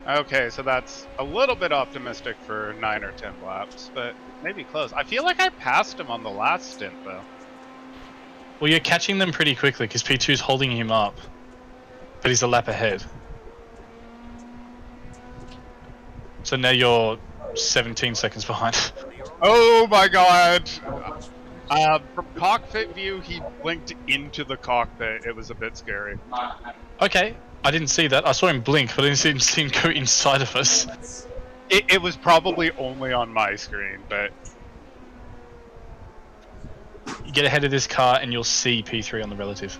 Okay, so that's a little bit optimistic for 9 or 10 laps, but maybe close. I feel like I passed him on the last stint, though. Well, you're catching them pretty quickly because P2's holding him up, but he's a lap ahead. So now you're 17 seconds behind. Oh my god! From cockpit view, he blinked into the cockpit. It was a bit scary. Okay, I didn't see that. I saw him blink, but I didn't see him go inside of us. It was probably only on my screen, but... You get ahead of this car and you'll see P3 on the relative.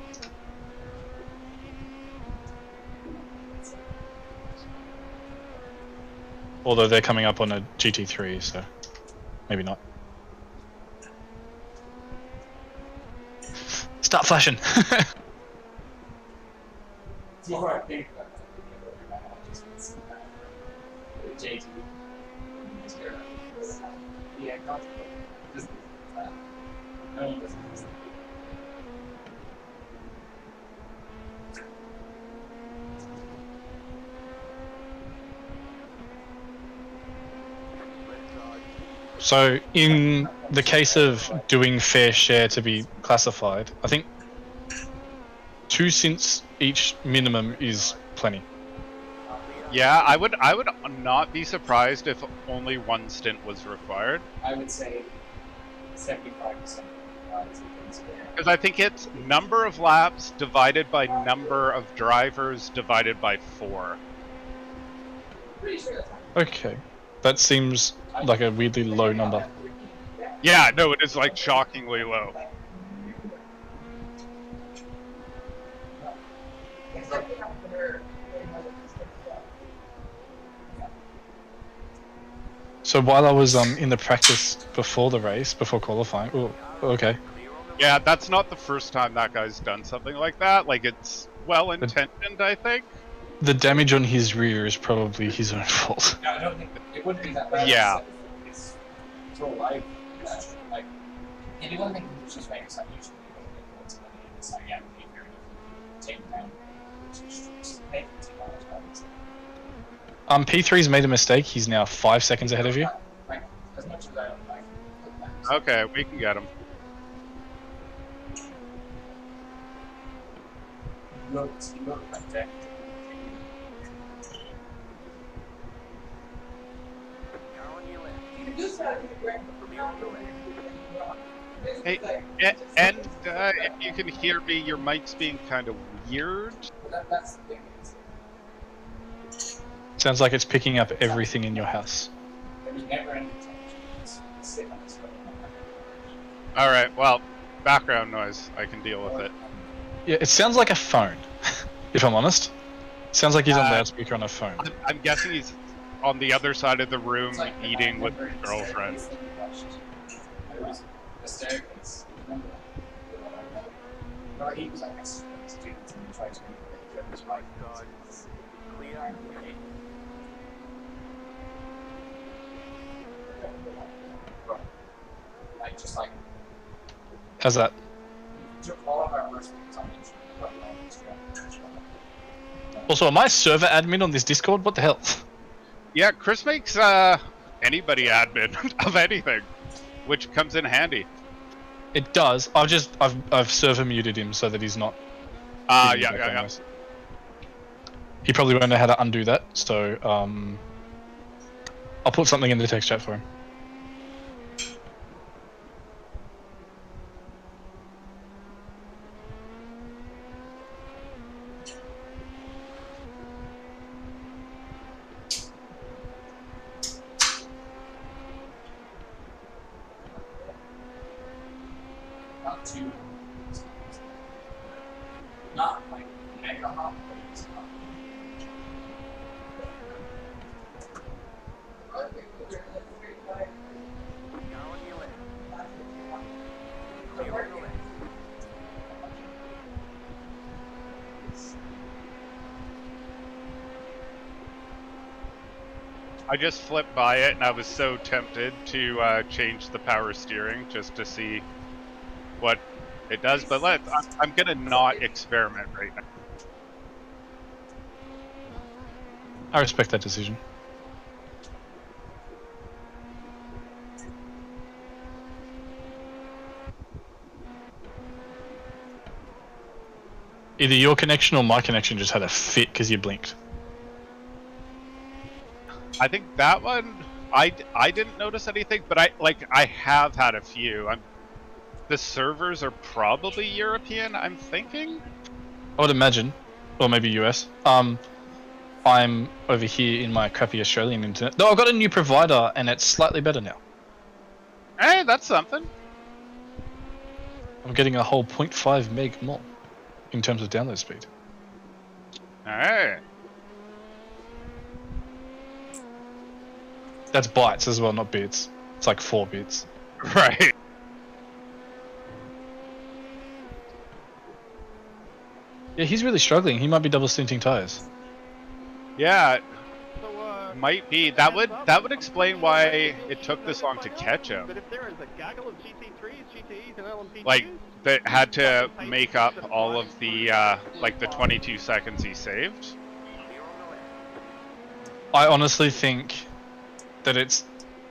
Although they're coming up on a GT3, so maybe not. Start flashing. So in the case of doing fair share to be classified, I think 2 cents each minimum is plenty. Yeah, I would not be surprised if only 1 stint was required. I would say 75%. Because I think it's number of laps divided by number of drivers divided by 4. Okay, that seems like a weirdly low number. Yeah, no, it is like shockingly low. So while I was in the practice before the race, before qualifying, oh, okay. Yeah, that's not the first time that guy's done something like that. Like, it's well intentioned, I think. The damage on his rear is probably his own fault. No, I don't think it wouldn't be that bad. Yeah. It's all life. Like, if you don't think it's just making something usually, it's like, yeah, we need to take it down. P3's made a mistake. He's now 5 seconds ahead of you. Like, as much as I don't like Okay, we can get him. you look like that. Hey, and if you can hear me, your mic's being kind of weird. That's the thing. Sounds like it's picking up everything in your house. There's never any sit on this phone. Alright, well, background noise. I can deal with it. Yeah, it sounds like a phone, if I'm honest. It sounds like he's on loudspeaker on a phone. I'm guessing he's on the other side of the room eating with his girlfriend. The staircase. Remember that? No, he was like a student and tried to make it right. Like, just like, How's that? took all of our first things on Also, am I server admin on this Discord? What the hell? Yeah, Chris makes anybody admin of anything, which comes in handy. It does. I've server muted him so that he's not. Yeah. He probably won't know how to undo that, so I'll put something in the text chat for him. Not too. Not like mega hot, but it's hot. I just flipped by it and I was so tempted to change the power steering just to see what it does, but I'm gonna not experiment right now. I respect that decision. Either your connection or my connection just had a fit because you blinked. I think that one, I didn't notice anything, but I have had a few. The servers are probably European, I'm thinking. I would imagine, or maybe US. I'm over here in my crappy Australian internet. Though I've got a new provider and it's slightly better now. Hey, that's something. I'm getting a whole 0.5 meg more in terms of download speed. Alright. That's bytes as well, not bits. It's like 4 bits. Right. Yeah, he's really struggling. He might be double stinting tires. Yeah, So, might be. That would explain why it took this long to catch him. But if there is a gaggle of GT3s, GTEs, and LMP2s, Like, they had to make up all of the, like, the 22 seconds he saved. I honestly think that it's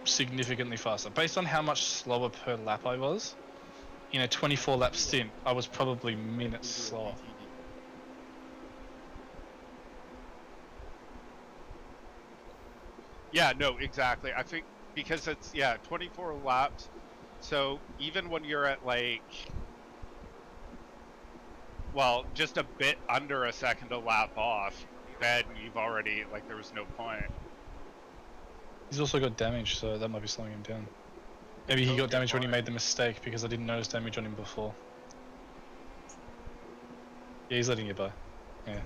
significantly faster. Based on how much slower per lap I was, in a 24 lap stint, I was probably minutes slower. Yeah, no, exactly. I think because it's, 24 laps. So even when you're at, like, well, just a bit under a second a lap off, then you've already, like, there was no point. He's also got damage, so that might be slowing him down. Maybe he got damage when he made the mistake because I didn't notice damage on him before. Yeah, he's letting you by. Yeah.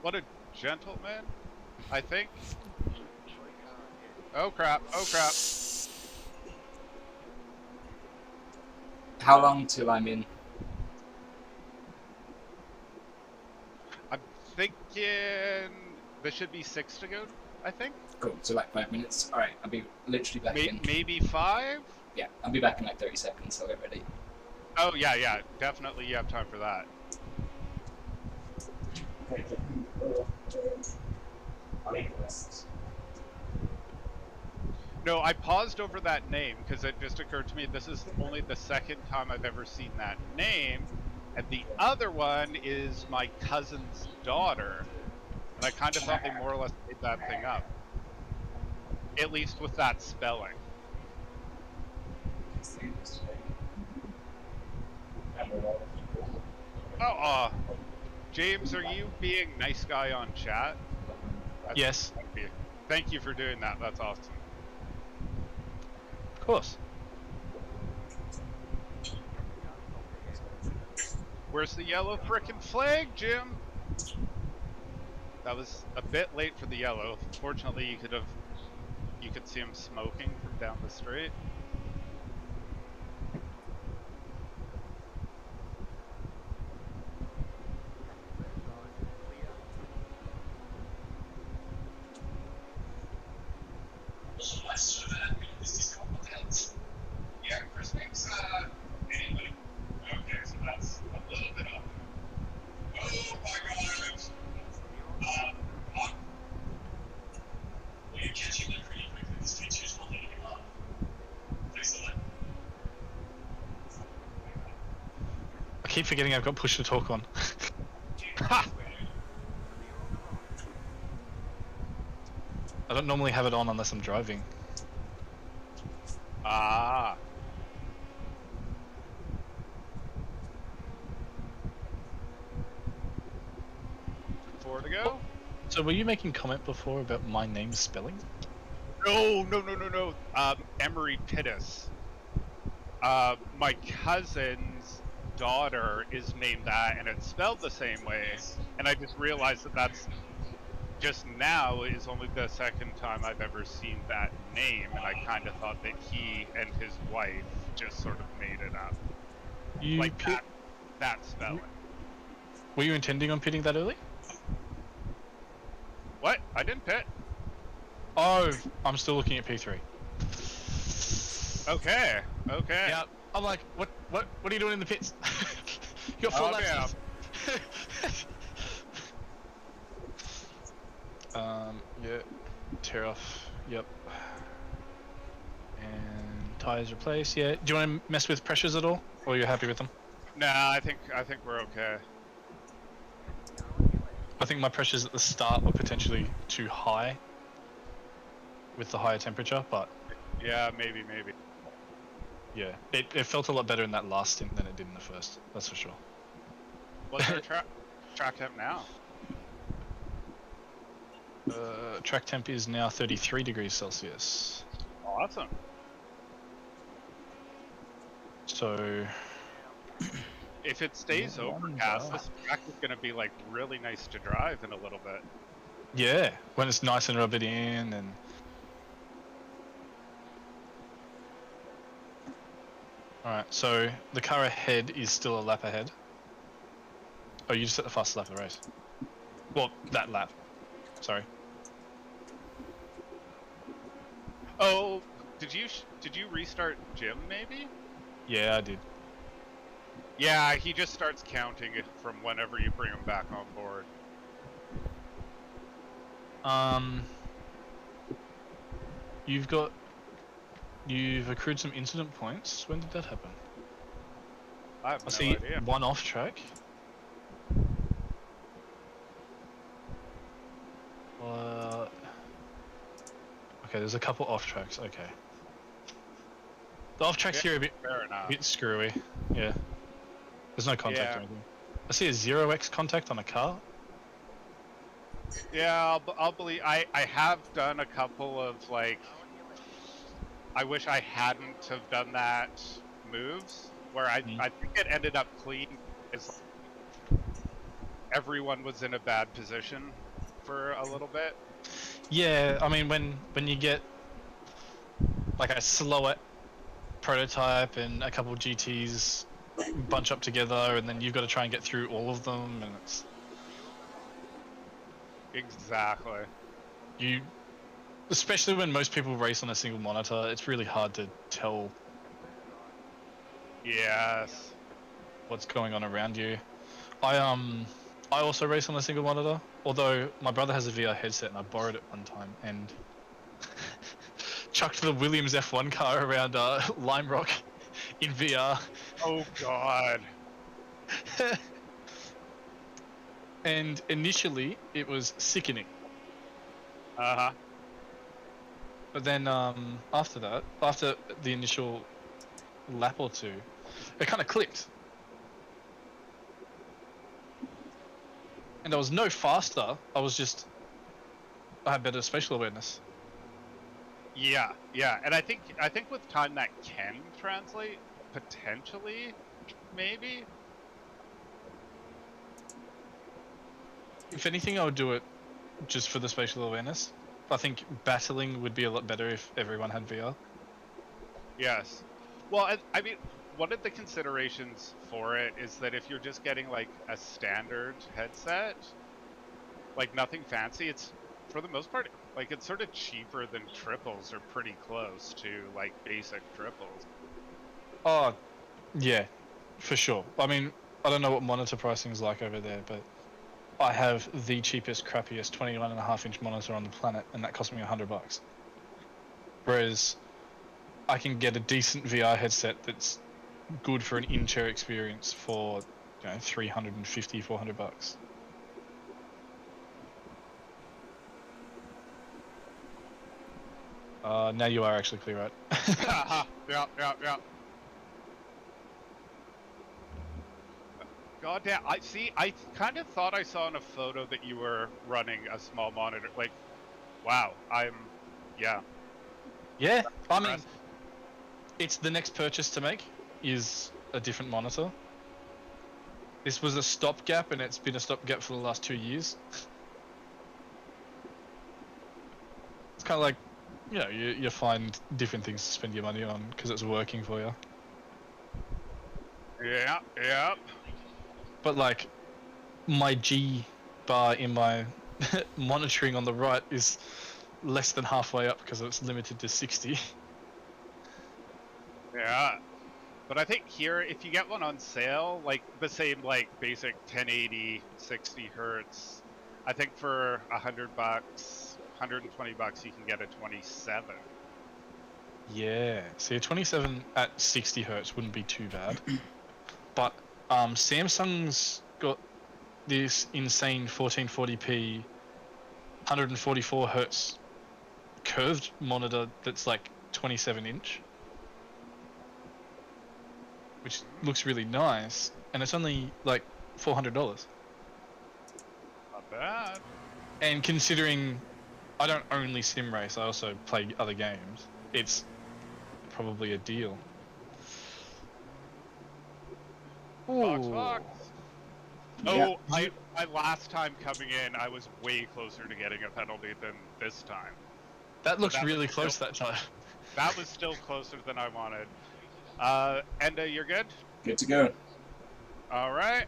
What a gentleman, I think. Oh crap, oh crap. How long till I'm in? I'm thinking there should be 6 to go, I think. Cool, so like 5 minutes. Alright, I'll be literally back in. Maybe 5? Yeah, I'll be back in like 30 seconds, so get ready. Oh yeah, definitely you have time for that. No, I paused over that name because it just occurred to me this is only the second time I've ever seen that name, and the other one is my cousin's daughter, and I kind of thought they more or less made that thing up, at least with that spelling. Oh, James, are you being nice guy on chat? Yes. Thank you for doing that. That's awesome. Of course. Where's the yellow frickin' flag, Jim? That was a bit late for the yellow. Fortunately, you could see him smoking from down the street. Yeah, Chris thinks, anyway. Okay, so that's a little bit up. Oh my god! Will you catch him pretty quickly? This feature's not letting him up. Excellent. I keep forgetting I've got push to talk on. Ha! I don't normally have it on unless I'm driving. Ah. 4 to go? So were you making comment before about my name's spelling? No. Emery Pittis. My cousin's daughter is named that, and it's spelled the same way. And I just realized that that's just now is only the second time I've ever seen that name, and I kind of thought that he and his wife just sort of made it up. You Like that spelling. Were you intending on pitting that early? What? I didn't pit. Oh, I'm still looking at P3. Okay. Yeah, I'm like, what are you doing in the pits? You got 4 laps left. Yeah. Tear off. Yep. And tires replaced. Yeah. Do you want to mess with pressures at all, or are you happy with them? Nah, I think we're okay. I think my pressures at the start were potentially too high with the higher temperature, but Yeah, maybe. yeah, it felt a lot better in that last stint than it did in the first. That's for sure. What's our track temp now? Track temp is now 33 degrees Celsius. Awesome. So If it stays Yeah, overcast, wonder. this track is gonna be like really nice to drive in a little bit. yeah, when it's nice and rub it in and. Alright, so the car ahead is still a lap ahead. Oh, you just set the fastest lap of the race. Well, that lap. Sorry. Oh, did you restart Jim maybe? Yeah, I did. Yeah, he just starts counting it from whenever you bring him back on board. You've accrued some incident points. When did that happen? I have I no see idea. one off track. Okay, there's a couple off tracks. Okay. The off tracks Yeah, here are fair a enough. bit screwy. Yeah. There's no contact Yeah. or anything. I see a 0x contact on a car. Yeah, I'll believe. I have done a couple of like. I wish I hadn't have done that moves where I think it ended up clean. Is everyone was in a bad position for a little bit. Yeah, I mean when you get like a slower prototype and a couple GTs bunch up together, and then you've got to try and get through all of them, and it's Exactly. you. Especially when most people race on a single monitor, it's really hard to tell Yes. what's going on around you. I also race on a single monitor, although my brother has a VR headset and I borrowed it one time and chucked the Williams F1 car around Lime Rock in VR. Oh God. And initially it was sickening. Uh huh. But then after that, after the initial lap or two, it kind of clicked. And I was no faster, I had better spatial awareness. Yeah, and I think with time that can translate potentially, maybe. If anything, I would do it just for the spatial awareness. I think battling would be a lot better if everyone had VR. Yes. Well, I mean, one of the considerations for it is that if you're just getting like a standard headset, like nothing fancy, it's for the most part like it's sort of cheaper than triples or pretty close to like basic triples. Oh, yeah, for sure. I mean, I don't know what monitor pricing is like over there, but I have the cheapest, crappiest 21.5-inch monitor on the planet, and that cost me $100. Whereas I can get a decent VR headset that's good for an in-chair experience for, $350, $400. Now you are actually clear, right? Yeah. God damn! I kind of thought I saw in a photo that you were running a small monitor. Like, wow. Yeah. Yeah, I mean, Impressive. it's the next purchase to make is a different monitor. This was a stopgap, and it's been a stopgap for the last 2 years. It's kind of like, you find different things to spend your money on because it's working for you. Yeah. But like, my G bar in my monitoring on the right is less than halfway up because it's limited to 60. Yeah. But I think here, if you get one on sale, like the same like basic 1080 60 hertz, I think for $100 $120, you can get a 27. Yeah. See, a 27 at 60 hertz wouldn't be too bad. But Samsung's got this insane 1440p, 144 hertz curved monitor that's like 27 inch, which looks really nice, and it's only like $400. Not bad. And considering I don't only sim race, I also play other games, it's probably a deal. Fox, Ooh. Fox. Yeah. Oh, my last time coming in, I was way closer to getting a penalty than this time. That looks that was really still- close that time. That was still closer than I wanted. Enda, you're good? Good to go. All right.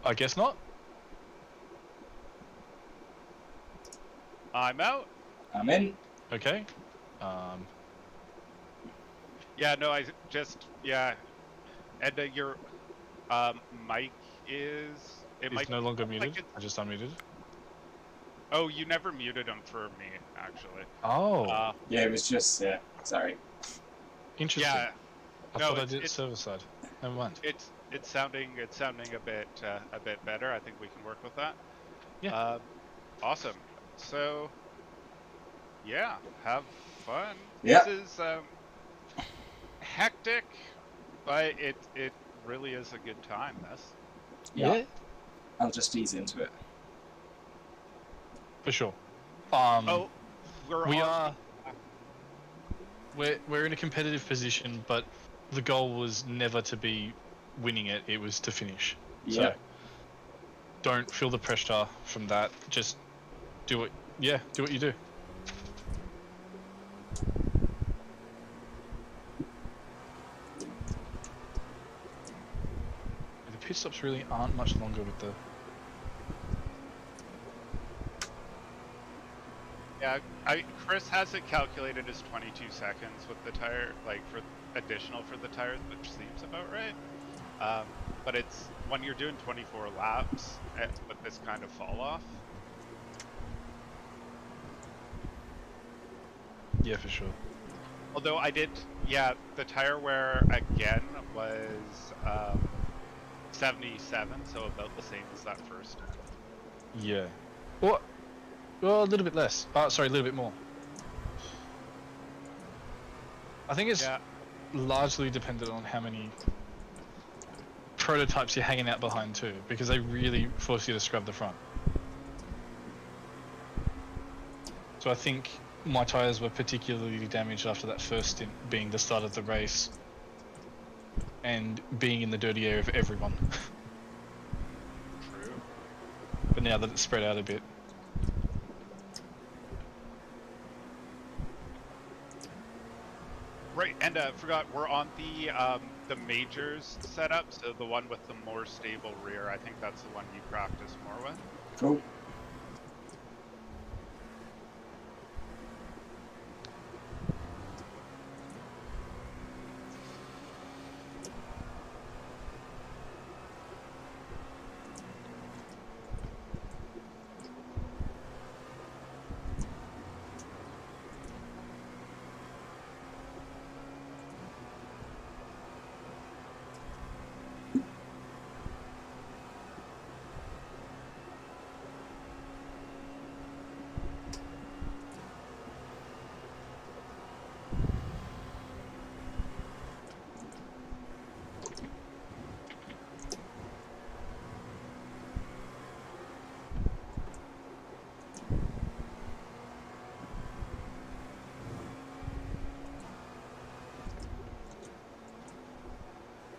I guess not. I'm out. I'm in. Okay. Yeah, no, yeah. Enda, your mic is... It It's might no longer like muted. it's- I just unmuted. Oh, you never muted him for me, actually. Oh, Yeah, it was just, sorry. interesting. Yeah, I no, thought I it's- did it's- server side. Never mind. it's sounding a bit better. I think we can work with that. Yeah. Awesome. So, yeah, have fun. Yeah. This is hectic, but it really is a good time. This. Yeah. I'll just ease into it. For sure. Oh, We're in a competitive position, but the goal was never to be winning it. It was to finish. Yeah. So don't feel the pressure from that. Just do it. Yeah, do what you do. The pit stops really aren't much longer with the. Yeah, Chris has it calculated as 22 seconds with the tire, like for additional for the tires, which seems about right. But it's when you're doing 24 laps with this kind of fall off. Yeah, for sure. Although yeah, the tire wear again was 77, so about the same as that first. Yeah. Well, a little bit less. Sorry, a little bit more. I think it's Yeah. largely dependent on how many prototypes you're hanging out behind too, because they really force you to scrub the front. So I think my tyres were particularly damaged after that first stint, being the start of the race and being in the dirty area of everyone. True. But now that it's spread out a bit. Right, and forgot we're on the majors setup, so the one with the more stable rear. I think that's the one you practice more with. Cool.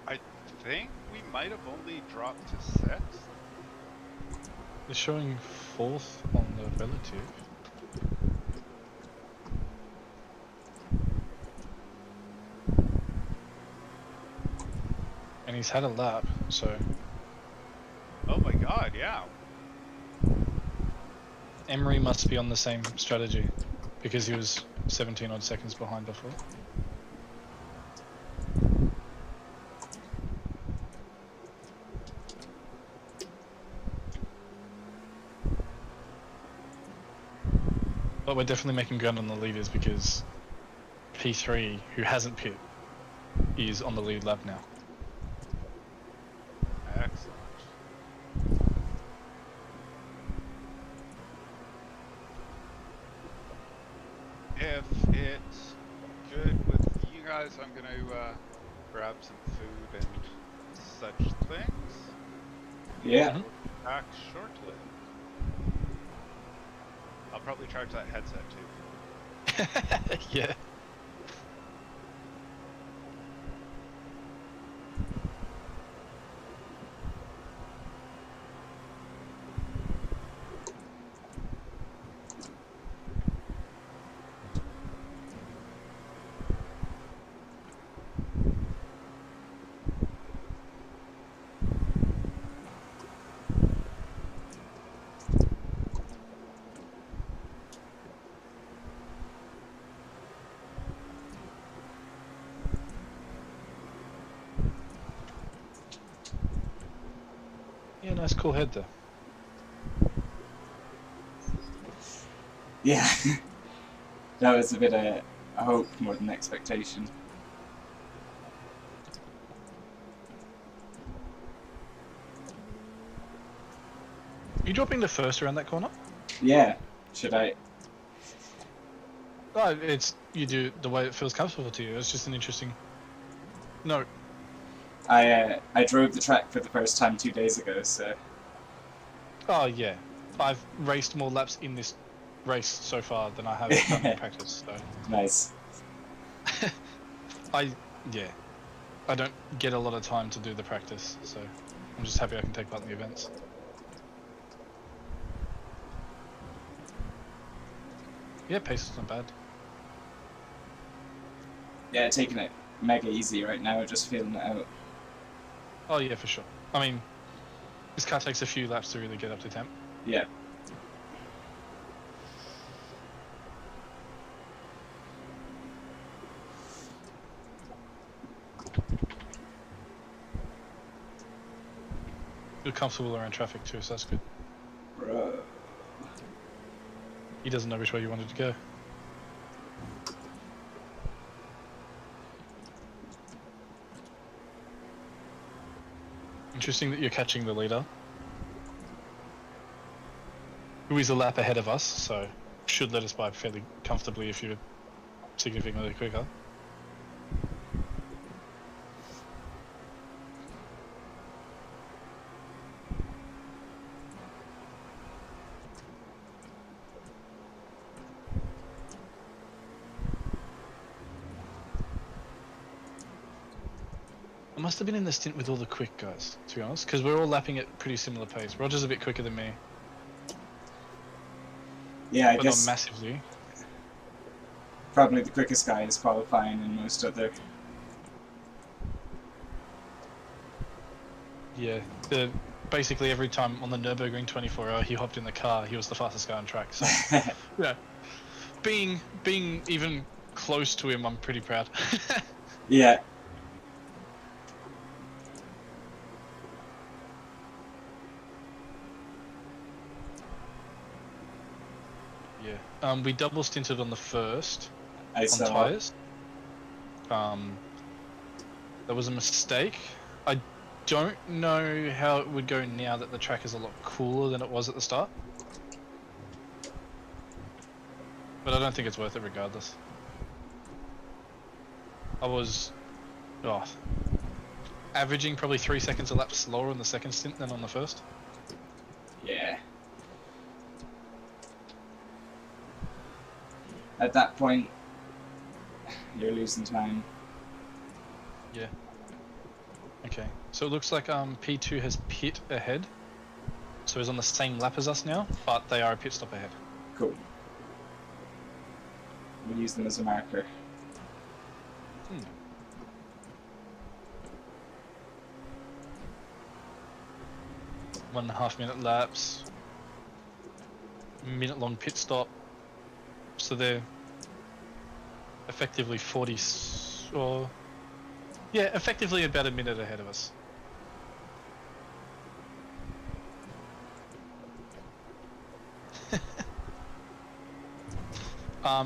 I think we might have only dropped to 6th. They're showing 4th on the relative. And he's had a lap, so Oh my god, yeah. Emery must be on the same strategy because he was 17 odd seconds behind before. But we're definitely making ground on the leaders because P3, who hasn't pit, is on the lead lap now. Excellent. If it's good with you guys, I'm gonna grab some food and such things. Yeah. Mhm. Back shortly. I'll probably charge that headset too. Yeah. Yeah, nice cool head there. Yeah. That was a bit of a hope more than expectation. You dropping the first around that corner? Yeah. Should I? Oh, it's you do the way it feels comfortable to you. It's just an interesting. No. I drove the track for the first time 2 days ago, so Oh yeah, I've raced more laps in this race so far than I have done in practice. So nice. I don't get a lot of time to do the practice, so I'm just happy I can take part in the events. Yeah, pace is not bad. Yeah, taking it mega easy right now, just feeling it out. Oh yeah, for sure. I mean, this car takes a few laps to really get up to temp. Yeah. You're comfortable around traffic too, so that's good. Bro. He doesn't know which way you wanted to go. Interesting that you're catching the leader, who is a lap ahead of us, so should let us by fairly comfortably if you're significantly quicker. I must have been in the stint with all the quick guys, to be honest, because we're all lapping at pretty similar pace. Roger's a bit quicker than me, Yeah, I but guess not massively. probably the quickest guy is qualifying and most other. Yeah, basically every time on the Nürburgring 24-hour he hopped in the car, he was the fastest guy on track. So yeah, being even close to him, I'm pretty proud. Yeah. Yeah. We double stinted on the first I on saw. tyres. That was a mistake. I don't know how it would go now that the track is a lot cooler than it was at the start. But I don't think it's worth it regardless. I was averaging probably 3 seconds a lap slower on the second stint than on the first. Yeah. At that point, you're losing time. Yeah. Okay. So it looks like P2 has pit ahead. So he's on the same lap as us now, but they are a pit stop ahead. Cool. We'll use them as a marker. 1.5 minute laps. Minute long pit stop. So they're effectively effectively about a minute ahead of us.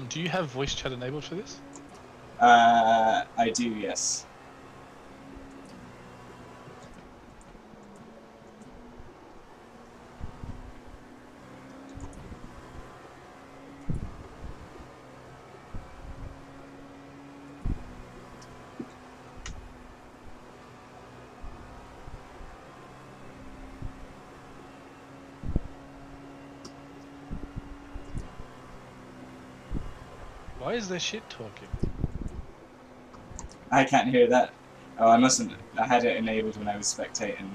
Do you have voice chat enabled for this? I do, yes. Why is there shit talking? I can't hear that. Oh, I mustn't. I had it enabled when I was spectating.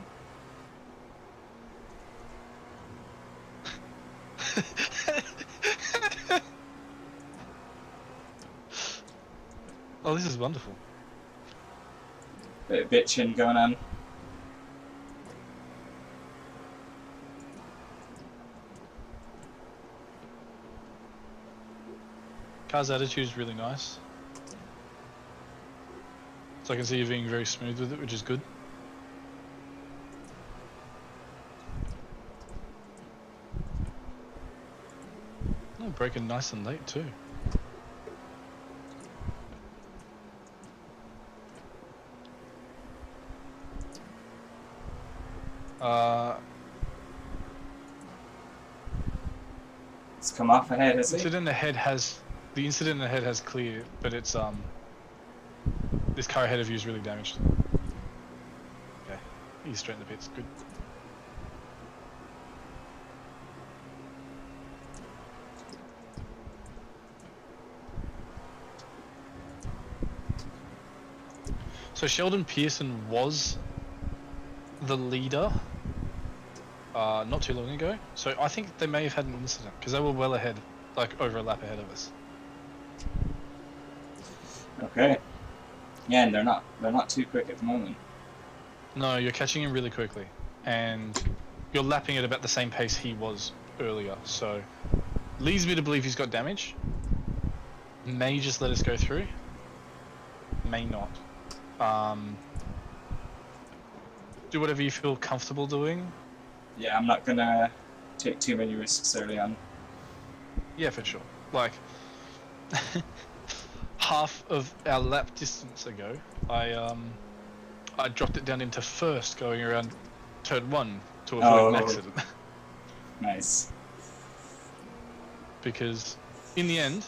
Oh, this is wonderful. Bit of bitching going on. Car's attitude is really nice. So I can see you being very smooth with it, which is good. Oh, braking nice and late too. It's come off ahead, has it? The incident ahead has cleared, but it's this car ahead of you is really damaged. Okay, he's straight in the pits. Good. So Sheldon Pearson was the leader not too long ago. So I think they may have had an incident because they were well ahead, like over a lap ahead of us. Okay. Yeah, and they're not too quick at the moment. No, you're catching him really quickly, and you're lapping at about the same pace he was earlier. So leads me to believe he's got damage. May just let us go through. May not. Do whatever you feel comfortable doing. Yeah, I'm not gonna take too many risks early on. Yeah, for sure. Like half of our lap distance ago, I dropped it down into first, going around turn 1 to avoid an accident. Nice. Because in the end,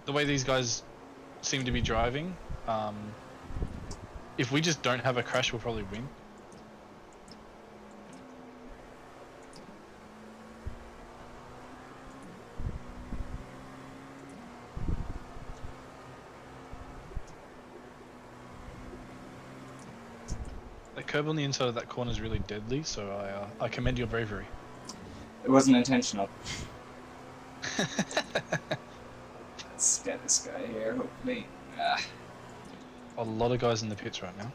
the way these guys seem to be driving, if we just don't have a crash, we'll probably win. The curb on the inside of that corner is really deadly, so I commend your bravery. It wasn't intentional. Let's get this guy here, hopefully. A lot of guys in the pits right now.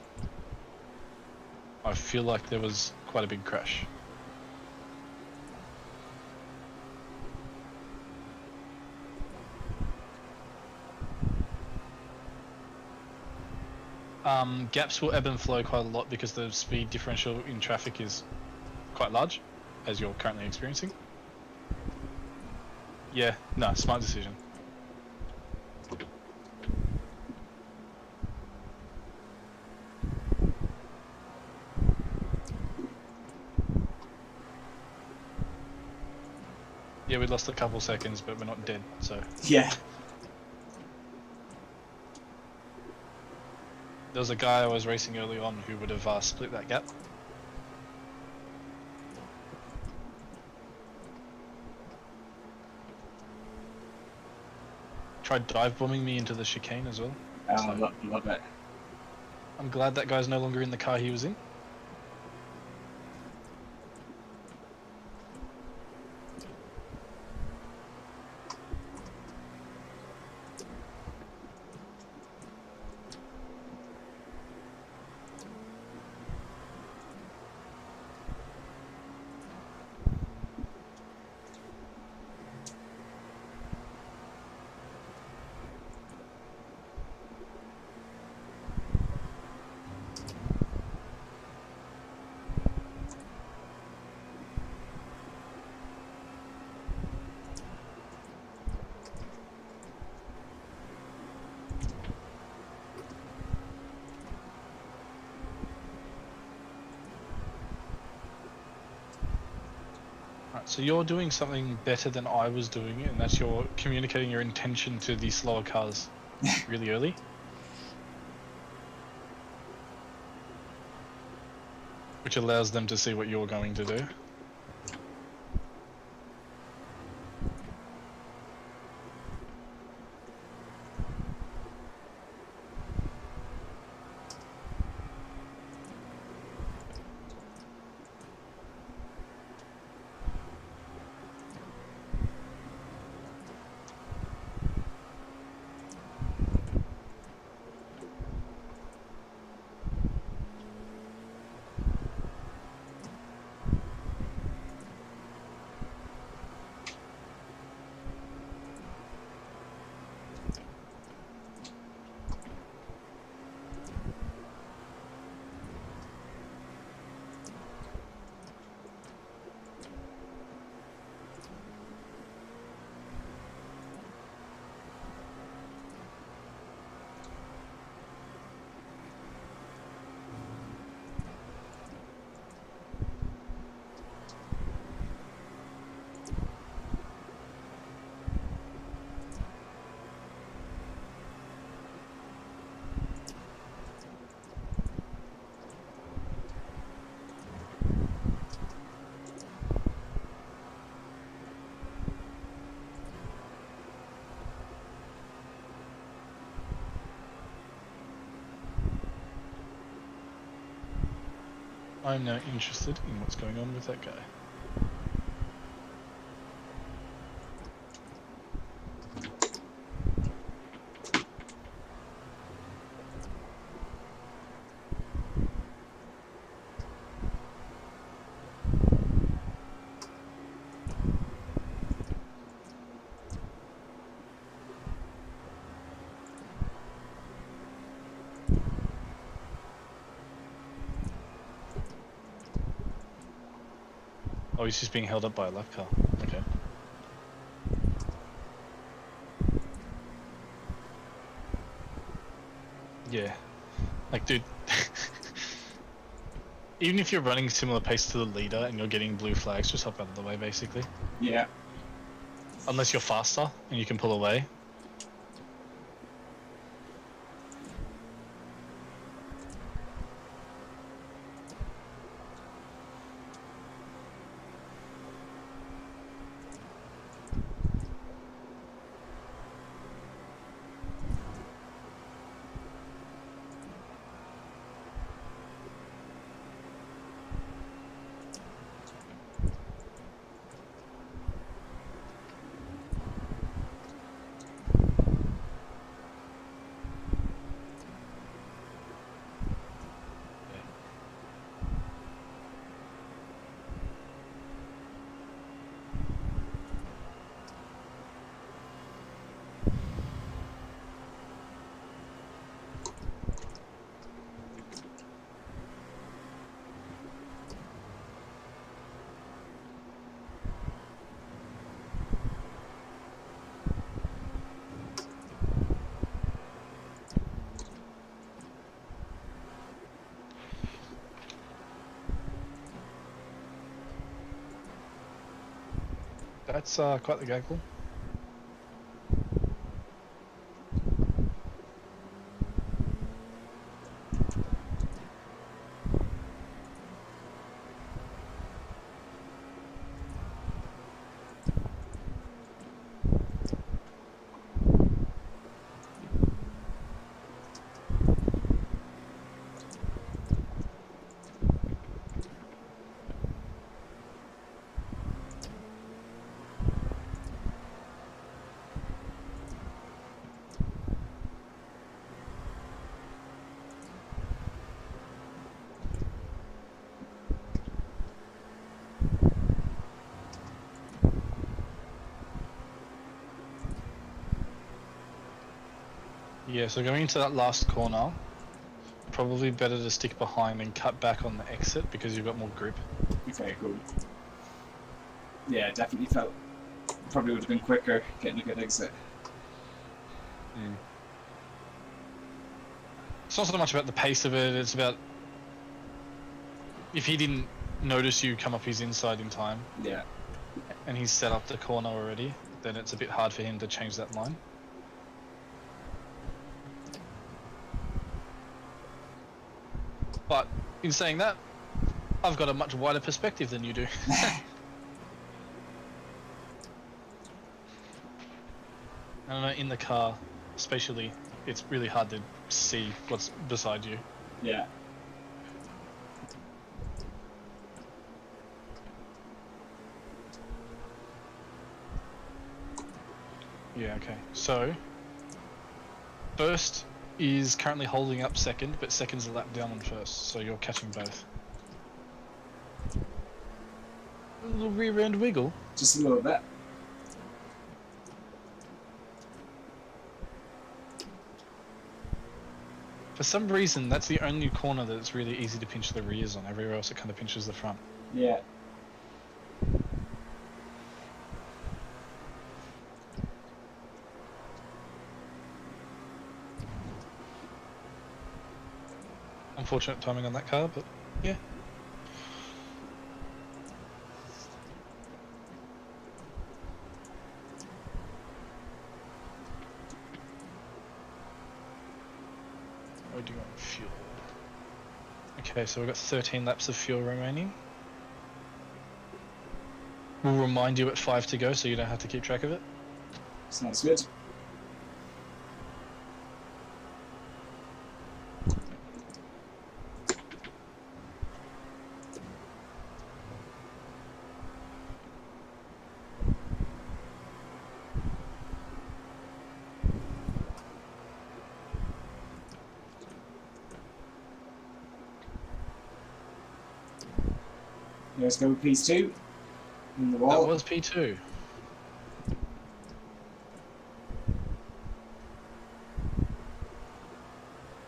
I feel like there was quite a big crash. Gaps will ebb and flow quite a lot because the speed differential in traffic is quite large, as you're currently experiencing. Yeah, no, smart decision. Yeah, we lost a couple seconds, but we're not dead, so... Yeah. There was a guy I was racing early on who would have split that gap. Tried dive bombing me into the chicane as well. So love it. I'm glad that guy's no longer in the car he was in. So you're doing something better than I was doing, and that's you're communicating your intention to the slower cars really early. Which allows them to see what you're going to do. I'm now interested in what's going on with that guy. Oh, he's just being held up by a lap car. Okay. Yeah. Like, dude. Even if you're running similar pace to the leader and you're getting blue flags, just hop out of the way, basically. Yeah. Unless you're faster and you can pull away. That's quite the gaggle. Yeah, so going into that last corner, probably better to stick behind and cut back on the exit because you've got more grip. Okay, cool. Yeah, definitely felt probably would have been quicker getting a good exit. Mm. It's not so much about the pace of it, it's about if he didn't notice you come up his inside in time. Yeah. and he's set up the corner already, then it's a bit hard for him to change that line. But in saying that, I've got a much wider perspective than you do. I don't know, in the car, spatially, it's really hard to see what's beside you. Yeah. Yeah, okay. So, first is currently holding up second, but second's a lap down on first, so you're catching both. A little rear end wiggle. Just a little bit. For some reason, that's the only corner that it's really easy to pinch the rears on. Everywhere else, it kind of pinches the front. Yeah. Unfortunate timing on that car, but yeah. What do you want? Fuel. Okay, so we've got 13 laps of fuel remaining. We'll remind you at 5 to go, so you don't have to keep track of it. Sounds good. Let's go with piece 2. In the wall. That was P2.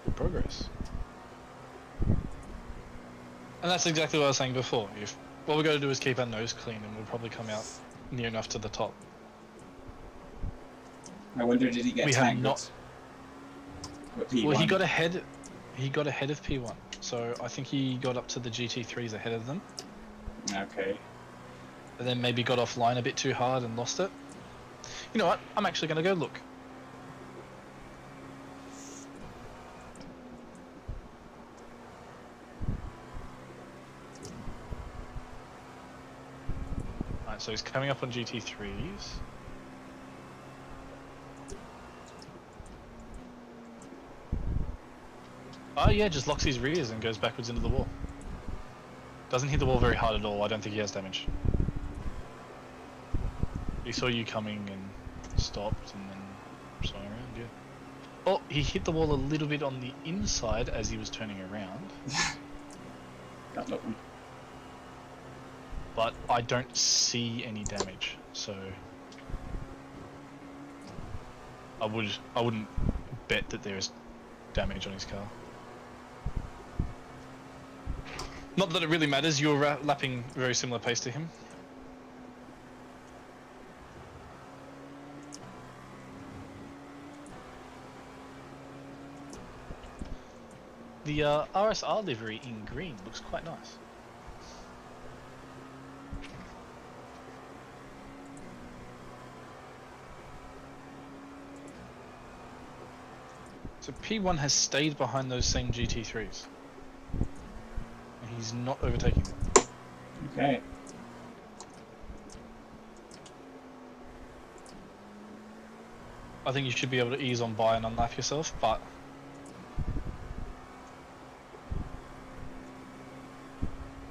Good progress. And that's exactly what I was saying before. If what we got to do is keep our nose clean, and we'll probably come out near enough to the top. I wonder, did he get We have tangled? not. With P1? Well, he got ahead. He got ahead of P1, so I think he got up to the GT3s ahead of them. Okay. And then maybe got offline a bit too hard and lost it. You know what? I'm actually going to go look. Alright, so he's coming up on GT3s. Oh yeah, just locks his rears and goes backwards into the wall. Doesn't hit the wall very hard at all. I don't think he has damage. He saw you coming and stopped and then swung around, yeah. Oh, he hit the wall a little bit on the inside as he was turning around. Got that one. But I don't see any damage, so I wouldn't bet that there is damage on his car. Not that it really matters, you're lapping very similar pace to him. The RSR livery in green looks quite nice. So P1 has stayed behind those same GT3s. And he's not overtaking them. Okay. I think you should be able to ease on by and unlap yourself, but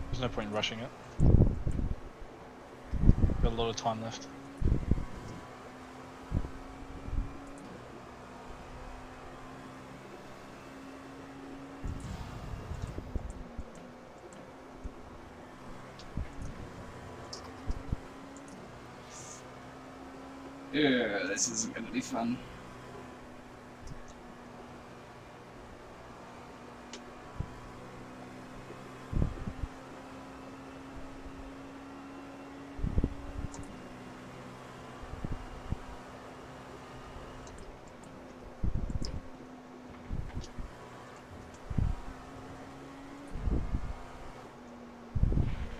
there's no point in rushing it. Got a lot of time left. Yeah, this isn't going to be fun.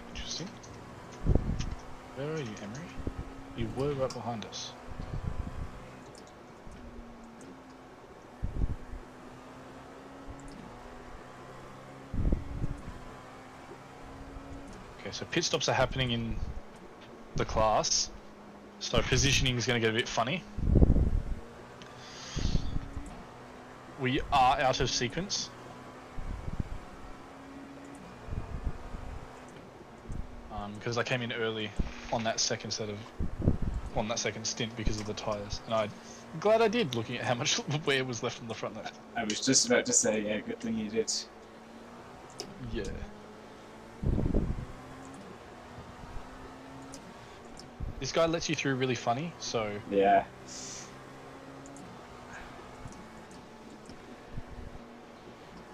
Interesting. Where are you, Emery? literally right behind us. Okay, so pit stops are happening in the class, so positioning is going to get a bit funny. We are out of sequence. Because I came in early on that second stint because of the tyres, and I'm glad I did, looking at how much wear was left on the front left. I was just about to say, yeah, good thing you did. Yeah. This guy lets you through really funny, so Yeah.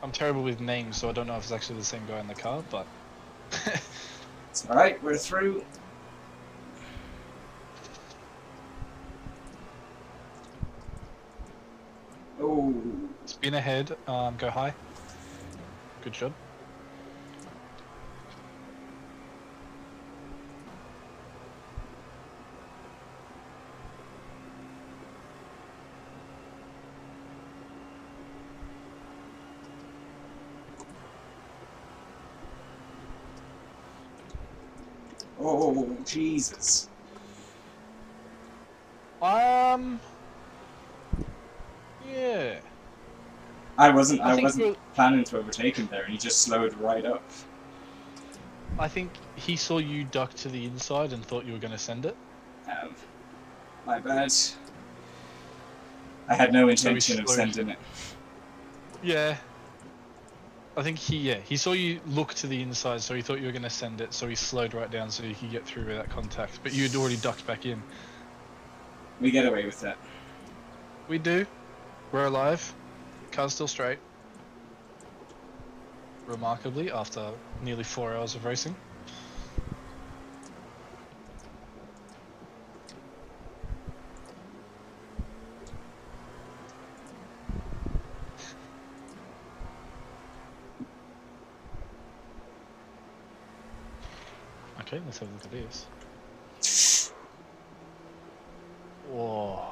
I'm terrible with names, so I don't know if it's actually the same guy in the car, but It's alright, we're through. Oh. spin ahead, go high. Good job. Oh, Jesus. Yeah. I wasn't I think planning to overtake him there, and he just slowed right up. I think he saw you duck to the inside and thought you were going to send it. My bad. I had no intention of slowed. sending it. Yeah. I think he saw you look to the inside, so he thought you were going to send it, so he slowed right down so you could get through without contact. But you had already ducked back in. We get away with that. We do. We're alive. Car's still straight. Remarkably, after nearly 4 hours of racing. Okay, let's have a look at this. Whoa.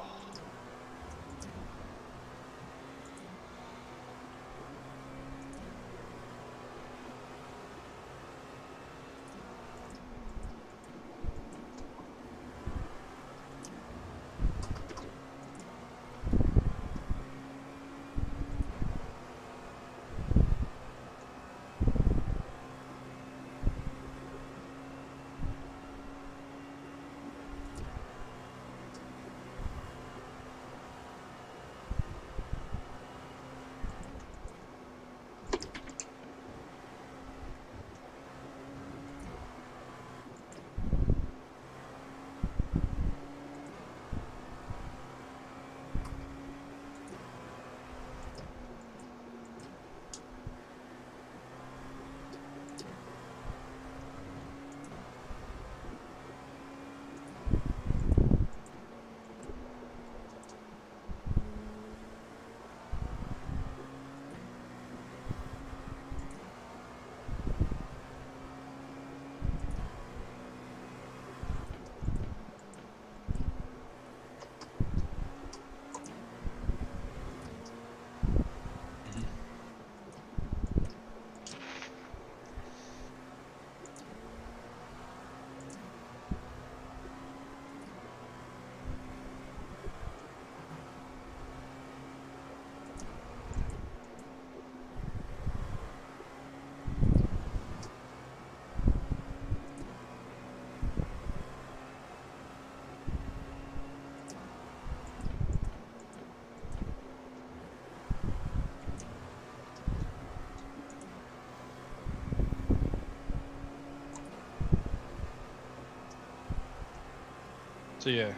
So yeah,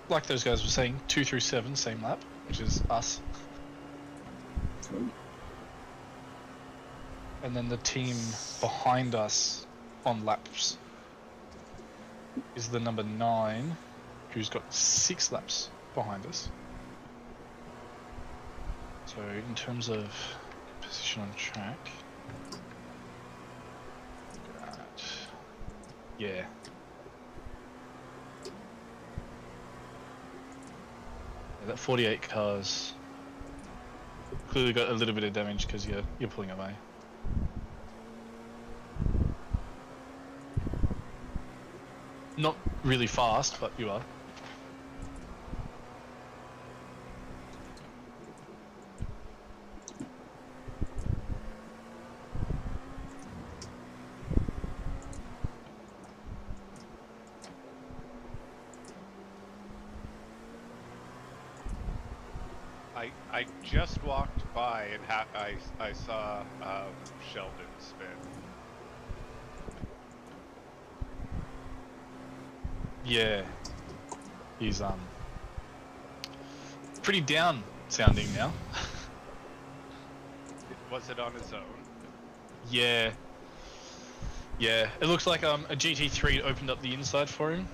like those guys were saying, 2 through 7, same lap, which is us. Cool. And then the team behind us on laps is the number 9, who's got 6 laps behind us. So in terms of position on track, yeah. That 48 car's clearly got a little bit of damage because you're pulling away. Not really fast, but you are. I just walked by and I saw Sheldon spin. Yeah, he's pretty down sounding now. Was it on his own? Yeah. Yeah, it looks like a GT3 opened up the inside for him,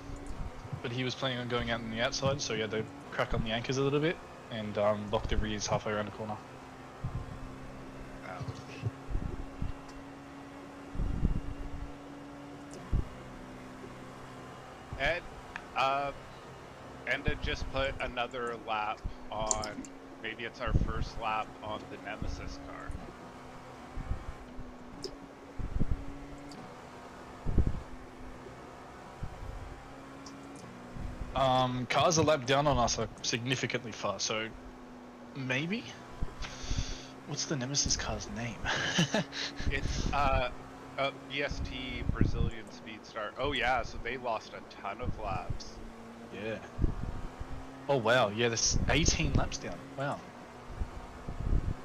but he was planning on going out on the outside, so he had to crack on the anchors a little bit and locked the rears halfway around the corner. Ouch. And to just put another lap on, maybe it's our first lap on the Nemesis car. Cars a lap down on us are significantly fast, so maybe? What's the Nemesis car's name? It's BST Brazilian Speedstar. Oh yeah, so they lost a ton of laps. Yeah. Oh wow, yeah, there's 18 laps down. Wow.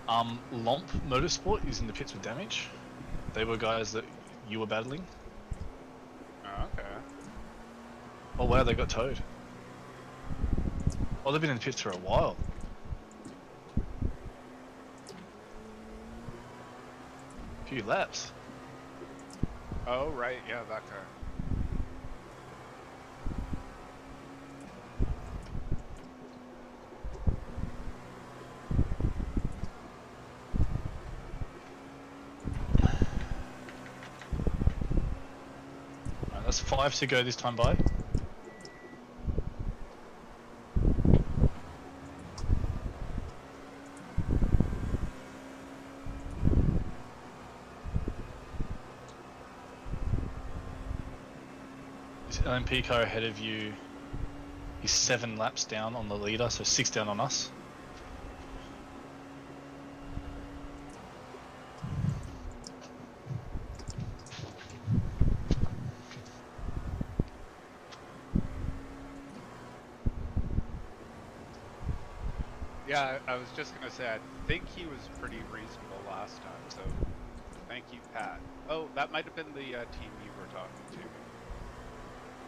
Lomp Motorsport is in the pits with damage. They were guys that you were battling. Oh, okay. Oh wow, they got towed. Oh, they've been in the pits for a while. Few laps. Oh right, yeah, that car. Alright, that's 5 to go this time by. This LMP car ahead of you is 7 laps down on the leader, so 6 down on us. Yeah, I was just gonna say, I think he was pretty reasonable last time, so thank you, Pat. Oh, that might have been the team you were talking to.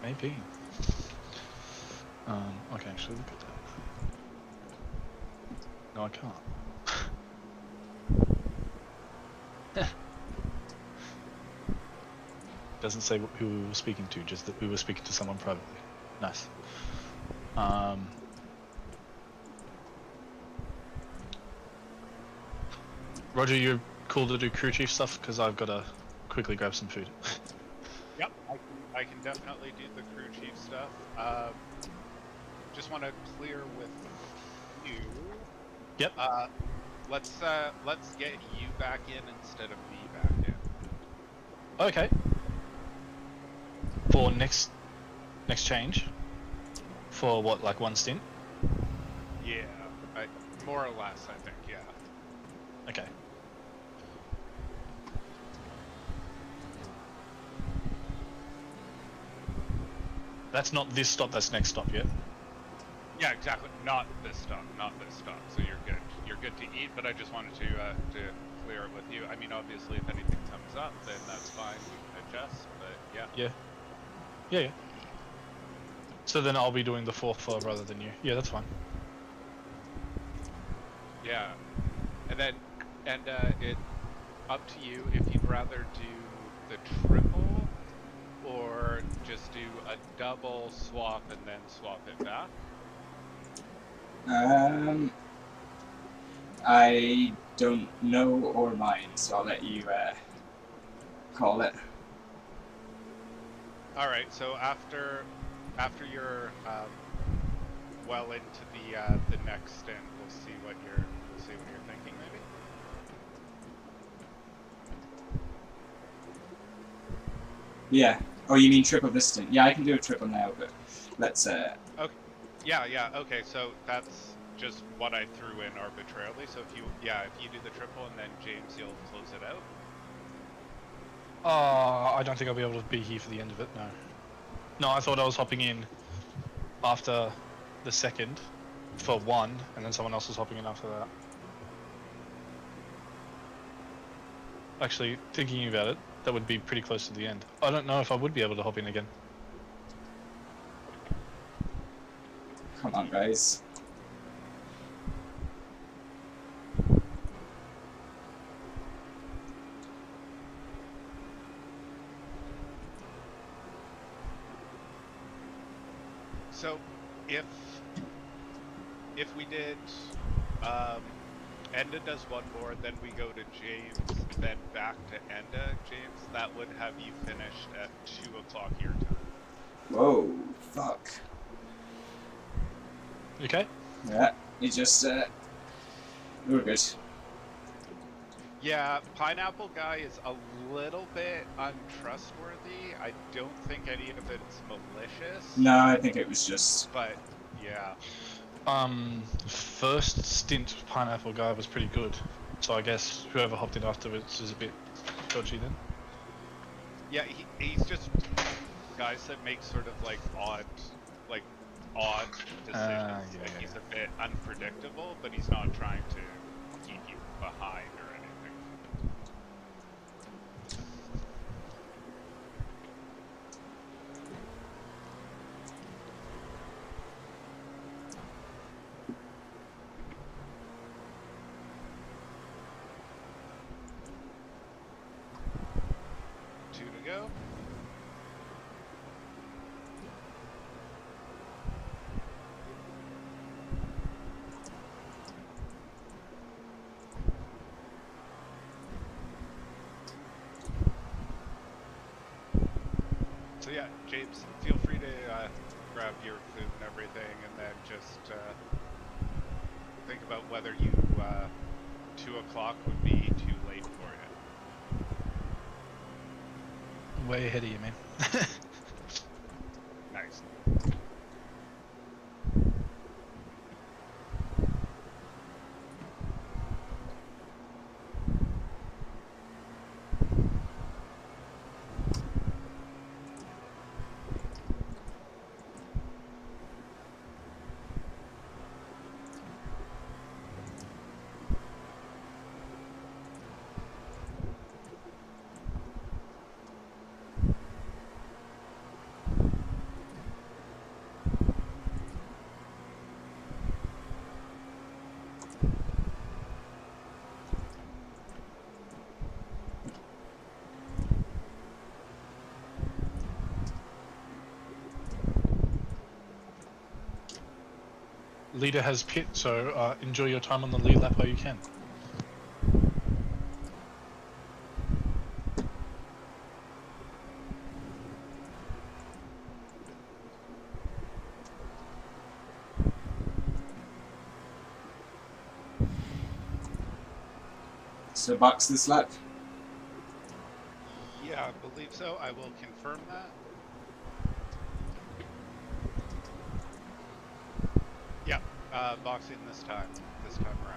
Maybe. I can actually look at that. No, I can't. Doesn't say who we were speaking to, just that we were speaking to someone privately. Nice. Roger, you're cool to do crew chief stuff because I've got to quickly grab some food. Yep, I can definitely do the crew chief stuff. Just want to clear with you. Yep. Let's get you back in instead of me back in. Okay. For next change? For what, like one stint? Yeah, more or less, I think. Yeah. Okay. That's not this stop, that's next stop, yeah? Yeah, exactly. Not this stop. So you're good. You're good to eat, but I just wanted to clear it with you. I mean, obviously, if anything comes up, then that's fine. We can adjust. But yeah. Yeah. So then I'll be doing the 4-4 rather than you. Yeah, that's fine. Yeah. And then, it up to you if you'd rather do the triple or just do a double swap and then swap it back. I don't know or mind, so I'll let you call it. All right. So after your well into the next stint. We'll see what you're thinking, maybe. Yeah. Oh, you mean triple this stint? Yeah, I can do a triple now, but let's. Okay. Yeah. Okay. So that's just what I threw in arbitrarily. So if you do the triple and then James, you'll close it out. I don't think I'll be able to be here for the end of it. No. No, I thought I was hopping in after the second for one, and then someone else was hopping in after that. Actually, thinking about it, that would be pretty close to the end. I don't know if I would be able to hop in again. Come on, guys. So if we did Enda does one more, then we go to James, then back to Enda, James, that would have you finished at 2 o'clock your time. Whoa, fuck. Okay. Yeah, you just we're good. Yeah, Pineapple Guy is a little bit untrustworthy. I don't think any of it's malicious. No, I think it was just. But yeah. First stint Pineapple Guy was pretty good, so I guess whoever hopped in afterwards is a bit dodgy then. Yeah, he's just guys that make sort of like odd decisions. Yeah. He's a bit unpredictable, but he's not trying to keep you behind or anything. Two to go. So yeah, James, feel free to grab your food and everything, and then just think about whether you 2 o'clock would be too late for you. Way ahead of you, man. Nice. Leader has pit, so enjoy your time on the lead lap while you can. So box this lap. Yeah, I believe so. I will confirm that. Yeah, boxing this time around.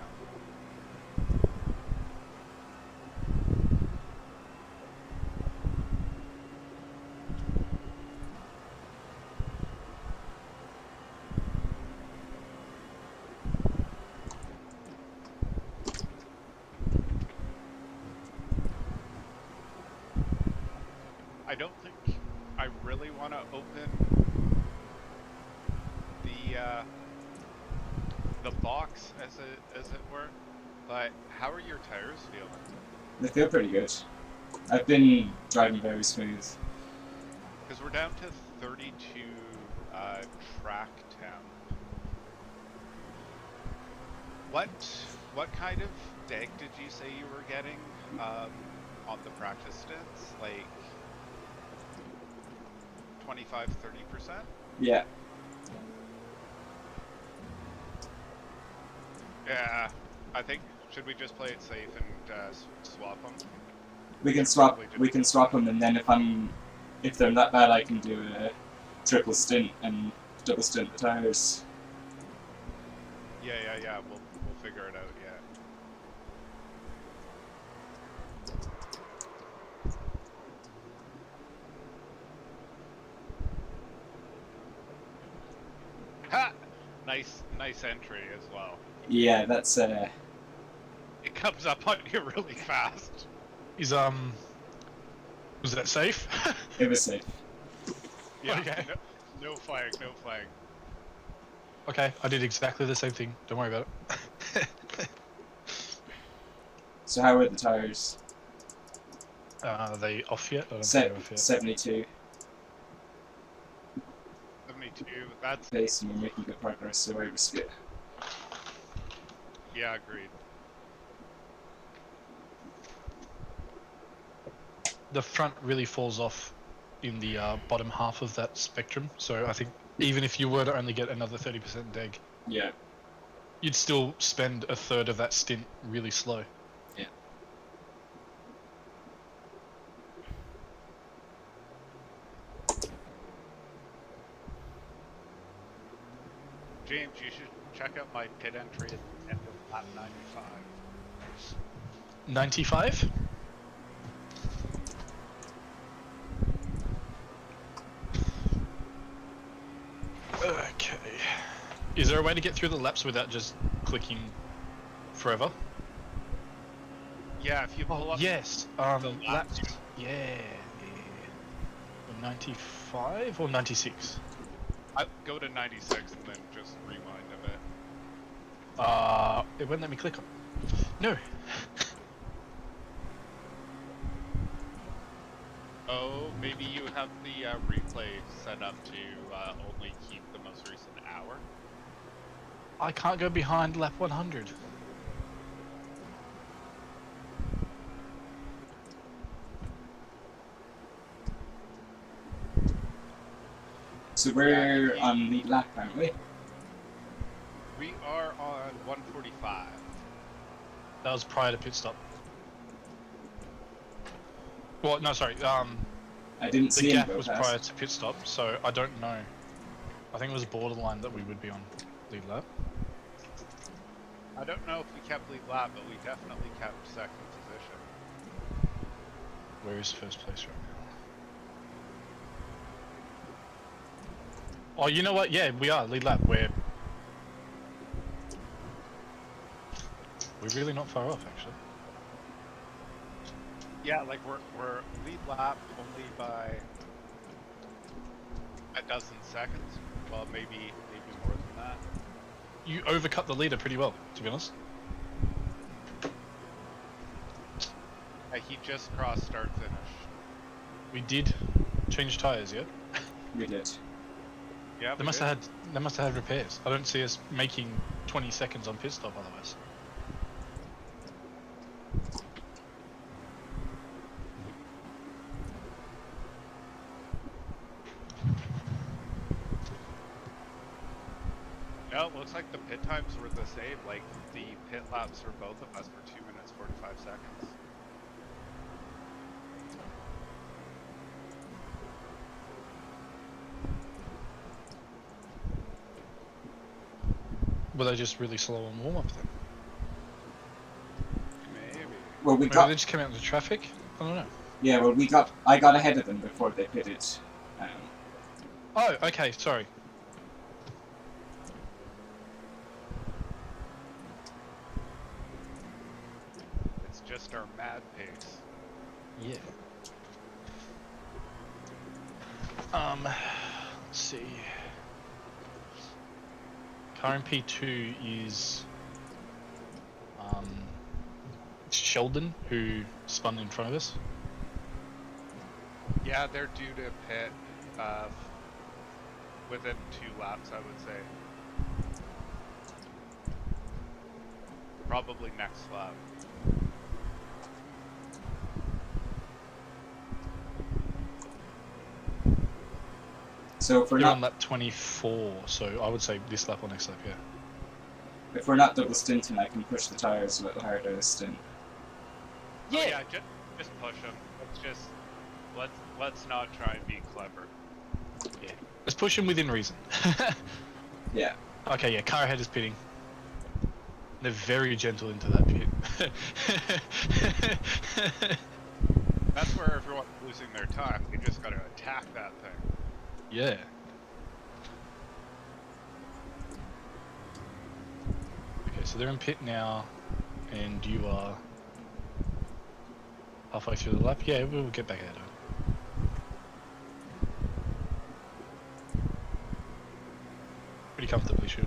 I don't think I really want to open the box as it were, but how are your tires feeling? They feel pretty good. I've been driving very smooth. Because we're down to 32 track temp. What kind of deg did you say you were getting on the practice stints? Like 25-30%? Yeah. Yeah, I think should we just play it safe and swap them? We can swap them, and then if they're not bad, I can do a triple stint and double stint the tires. Yeah. We'll figure it out. Yeah. Ha! Nice entry as well. Yeah, that's It comes up on you really fast. Is was that safe? it was safe. Yeah. Okay. No flag. No flag. Okay, I did exactly the same thing. Don't worry about it. So how are the tires? Are they off yet? I don't think they're off yet. 72 72. That's pace, and we're making good progress. So I risk it. yeah. Agreed. The front really falls off in the bottom half of that spectrum, so I think even if you were to only get another 30% deg, Yeah. you'd still spend a third of that stint really slow. Yeah. James, you should check out my pit entry at the end of lap 95. 95? Okay. Is there a way to get through the laps without just clicking forever? Yeah, if you pull up. Yes. the Laps. laps. Yeah. 95 or 96? I go to 96 and then just rewind a bit. It won't let me click on it. No. Oh, maybe you have the replay set up to only keep the most recent hour. I can't go behind lap 100. So we're on lead lap, aren't we? We are on 145. That was prior to pit stop. Well, no, sorry. I didn't The see him gap go was past. prior to pit stop, so I don't know. I think it was borderline that we would be on lead lap. I don't know if we kept lead lap, but we definitely kept second position. Where is first place right now? Oh, you know what? Yeah, we are lead lap. We're really not far off, actually. Yeah, like we're lead lap only by a dozen seconds. Well, maybe more than that. You overcut the leader pretty well, to be honest. He just crossed start finish. We did change tires, yeah. We did. Yeah, They must have had repairs. I don't see us making 20 seconds on pit stop otherwise. No, it looks like the pit times were the same. Like the pit laps for both of us were 2 minutes 45 seconds. Were they just really slow on warm up then? Maybe. Well, we Maybe got. they just came out into traffic? I don't know. Yeah, well, I got ahead of them before they pitted. Oh, okay, sorry. It's just our mad pace. Yeah. Let's see. Car in P2 is Sheldon, who spun in front of us. Yeah, they're due to pit within 2 laps, I would say. Probably next lap. So if we're You're not on lap 24, so I would say this lap or next lap, yeah. If we're not double stinting, I can push the tires a little harder this stint. Oh, yeah, just push them. Let's not try and be clever. Yeah. Let's push him within reason. Yeah. Okay, yeah, car ahead is pitting. They're very gentle into that pit. That's where everyone's losing their time. You just gotta attack that thing. Yeah. Okay, so they're in pit now, and you are halfway through the lap. Yeah, we'll get back ahead of it. Pretty comfortably, should.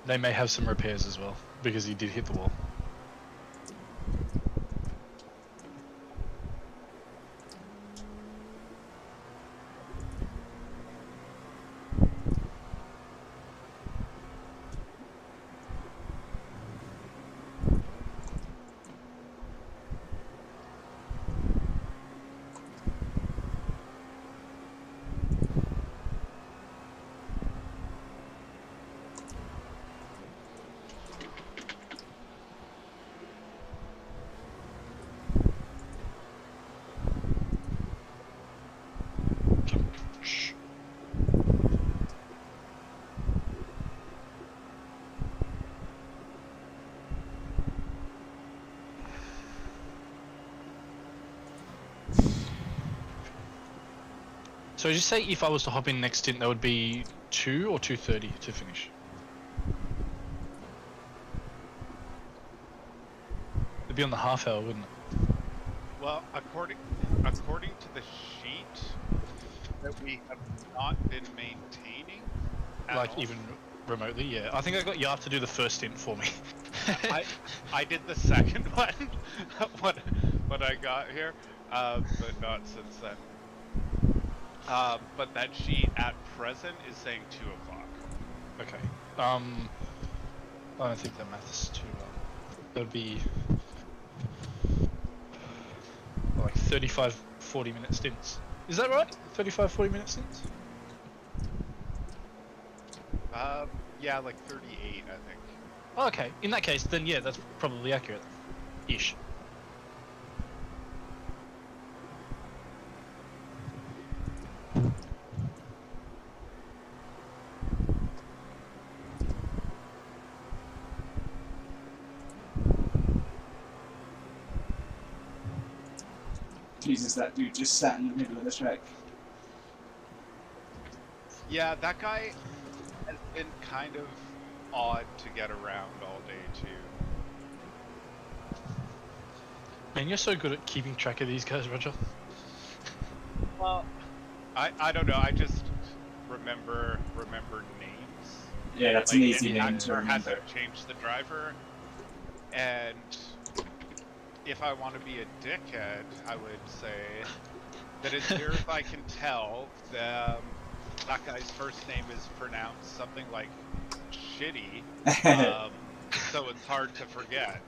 They may have some repairs as well, because he did hit the wall. Shh. So did you say if I was to hop in next stint, that would be 2 or 2:30 to finish? It'd be on the half hour, wouldn't it? Well, according to the sheet that we have not been maintaining, at Like all. even remotely, yeah. I think I got Yarp to do the first stint for me. I did the second one when I got here, but not since then. But that sheet at present is saying 2 o'clock. Okay. I don't think that maths too well. That'd be like 35, 40-minute stints. Is that right? 35, 40-minute stints? Yeah, like 38, I think. Oh, okay. In that case, then yeah, that's probably accurate. Ish. Jesus, that dude just sat in the middle of the track. Yeah, that guy has been kind of odd to get around all day too. Man, you're so good at keeping track of these guys, Roger. Well, I don't know. I just remember names. Yeah, that's Like, an easy any name to actor remember. hasn't changed the driver, and if I want to be a dickhead, I would say that as near as I can tell, that guy's first name is pronounced something like shitty, so it's hard to forget.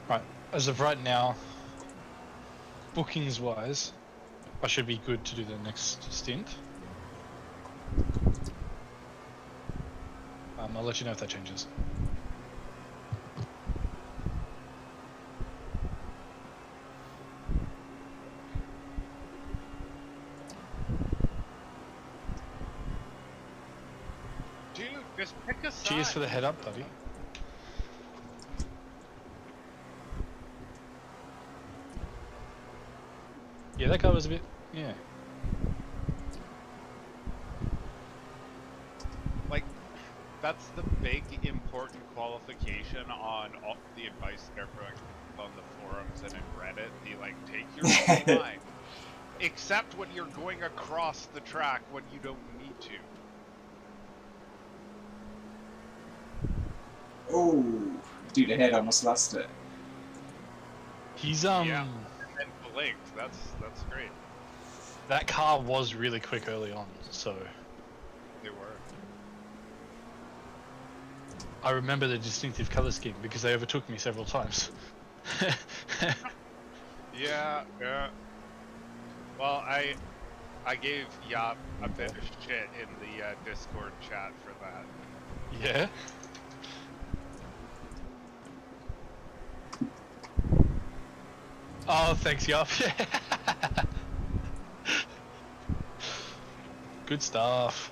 Right. As of right now, bookings wise, I should be good to do the next stint. I'll let you know if that changes. Dude, just pick a side. Cheers for the head up, buddy. Yeah, that guy was a bit. Yeah. Like, that's the big important qualification on all the advice everyone on the forums and in Reddit. The like, take your own line, except when you're going across the track when you don't need to. Oh, dude ahead almost lost it. He's Yeah. And blinked. That's great. That car was really quick early on, so They were. I remember the distinctive color scheme because they overtook me several times. Yeah. Well, I gave Yap a bit of shit in the Discord chat for that. Yeah. Oh, thanks, Yup. Good stuff.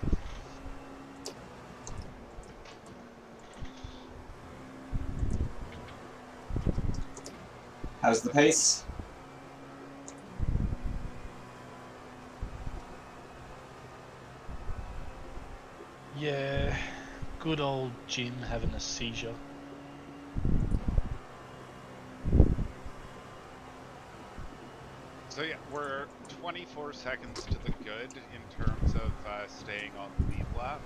How's the pace? Yeah, good old Jim having a seizure. So yeah, we're 24 seconds to the good in terms of staying on the lead lap.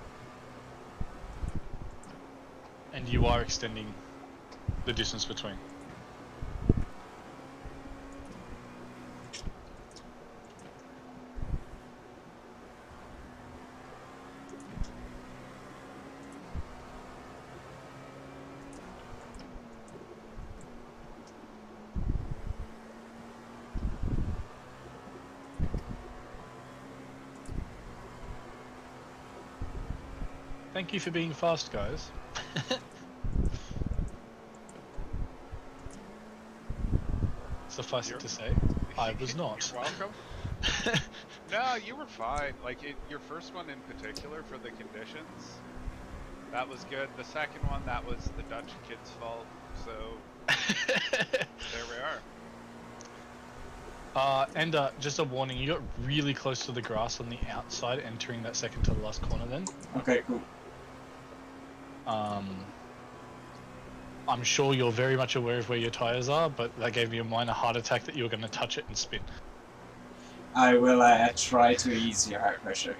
And you are extending the distance between. Thank you for being fast, guys. Suffice it to say, I was not. You're welcome. No, you were fine. Like, your first one in particular for the conditions, that was good. The second one, that was the Dutch kid's fault. So, there we are. And just a warning, you got really close to the grass on the outside entering that second to the last corner then. Okay, cool. I'm sure you're very much aware of where your tyres are, but that gave me a minor heart attack that you were going to touch it and spin. I will try to ease your heart pressure.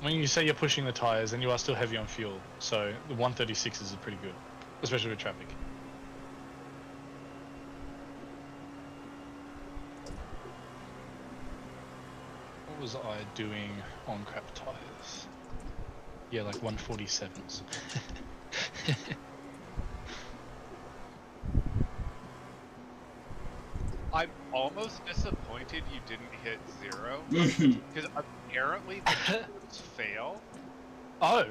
When you say you're pushing the tyres, then you are still heavy on fuel, so the 136s is pretty good, especially with traffic. What was I doing on crap tyres? Yeah, like 147s. I'm almost disappointed you didn't hit 0. Because apparently the tires fail. Oh!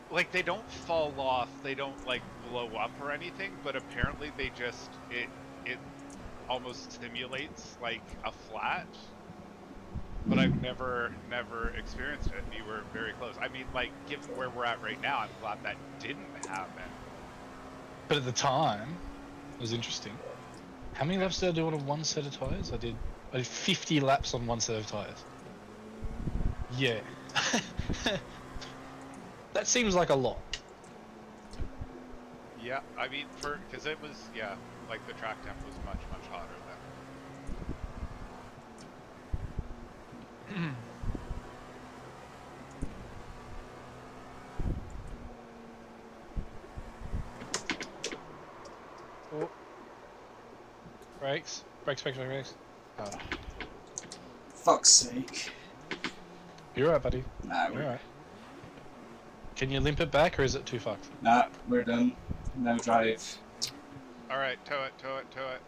Like, they don't fall off, they don't, like, blow up or anything, but apparently they just, it almost simulates, like, a flat. But I've never experienced it, and you were very close. I mean, like, given where we're at right now, I'm glad that didn't happen. But at the time, it was interesting. How many laps did I do on one set of tyres? I did 50 laps on one set of tyres. Yeah. That seems like a lot. Yeah, I mean, because it was, yeah, like, the track temp was much hotter then. Oh. Brakes. Oh. Fuck's sake. You're right, buddy. Nah, You're we're right. Can you limp it back, or is it too fucked? Nah, we're done. No drive. Alright, tow it. Alright.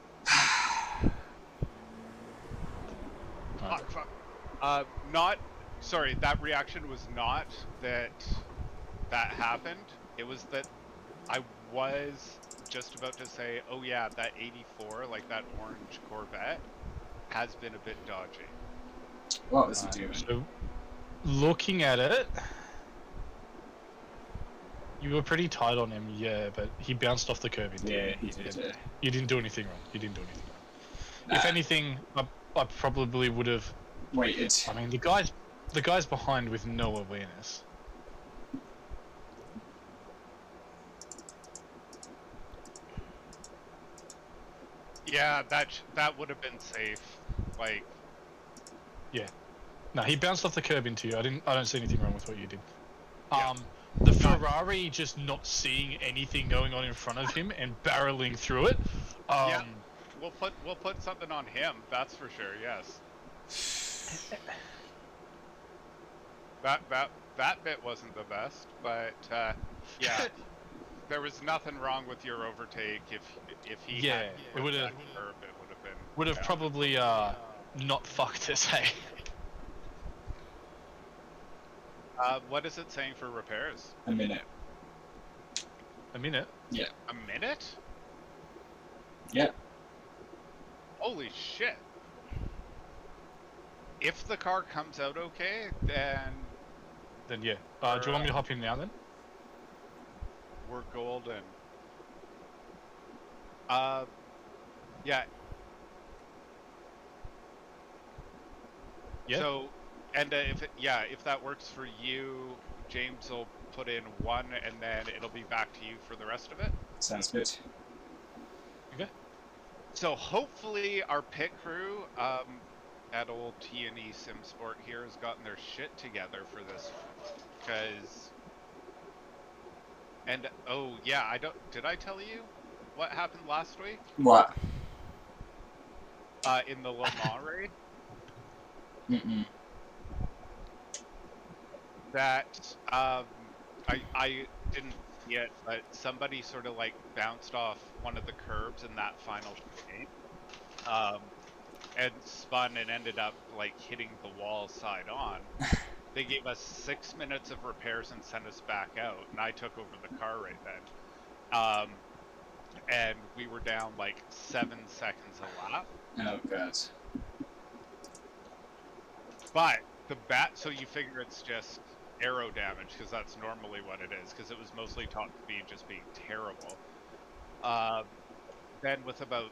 Fuck. Sorry, that reaction was not that happened. It was that I was just about to say, oh yeah, that 84, like that orange Corvette, has been a bit dodgy. What was he doing? So, looking at it, you were pretty tight on him, yeah, but he bounced off the curb. Yeah, he did. You didn't do anything wrong. If anything, I probably would have. Waited. I mean, the guy's behind with no awareness. Yeah, that would have been safe. Like, No, he bounced off the curb into you. I don't see anything wrong with what you did. Yeah. The Ferrari just not seeing anything going on in front of him and barreling through it. yeah, we'll put something on him. That's for sure. Yes. That bit wasn't the best, but yeah, there was nothing wrong with your overtake. If he Yeah, had it would have curb, it would have been probably not fucked us. Hey. What is it saying for repairs? A minute. A minute. Yeah. A minute? Yeah. Holy shit! If the car comes out okay, then Yeah. Do you want me to hop in now then? we're golden. Yeah. Yeah. So, and if that works for you, James will put in 1, and then it'll be back to you for the rest of it. Sounds good. Okay. So hopefully our pit crew, at old T&E Sim Sport here, has gotten their shit together for this, because. And oh yeah, did I tell you what happened last week? What? In the Le Mans raid? Mm-mm. That I didn't see it, but somebody sort of like bounced off one of the curbs in that final game, and spun and ended up like hitting the wall side on. They gave us 6 minutes of repairs and sent us back out, and I took over the car right then. And we were down like 7 seconds a lap. Oh god. But so you figure it's just aero damage, because that's normally what it is, because it was mostly top speed just being terrible. Then with about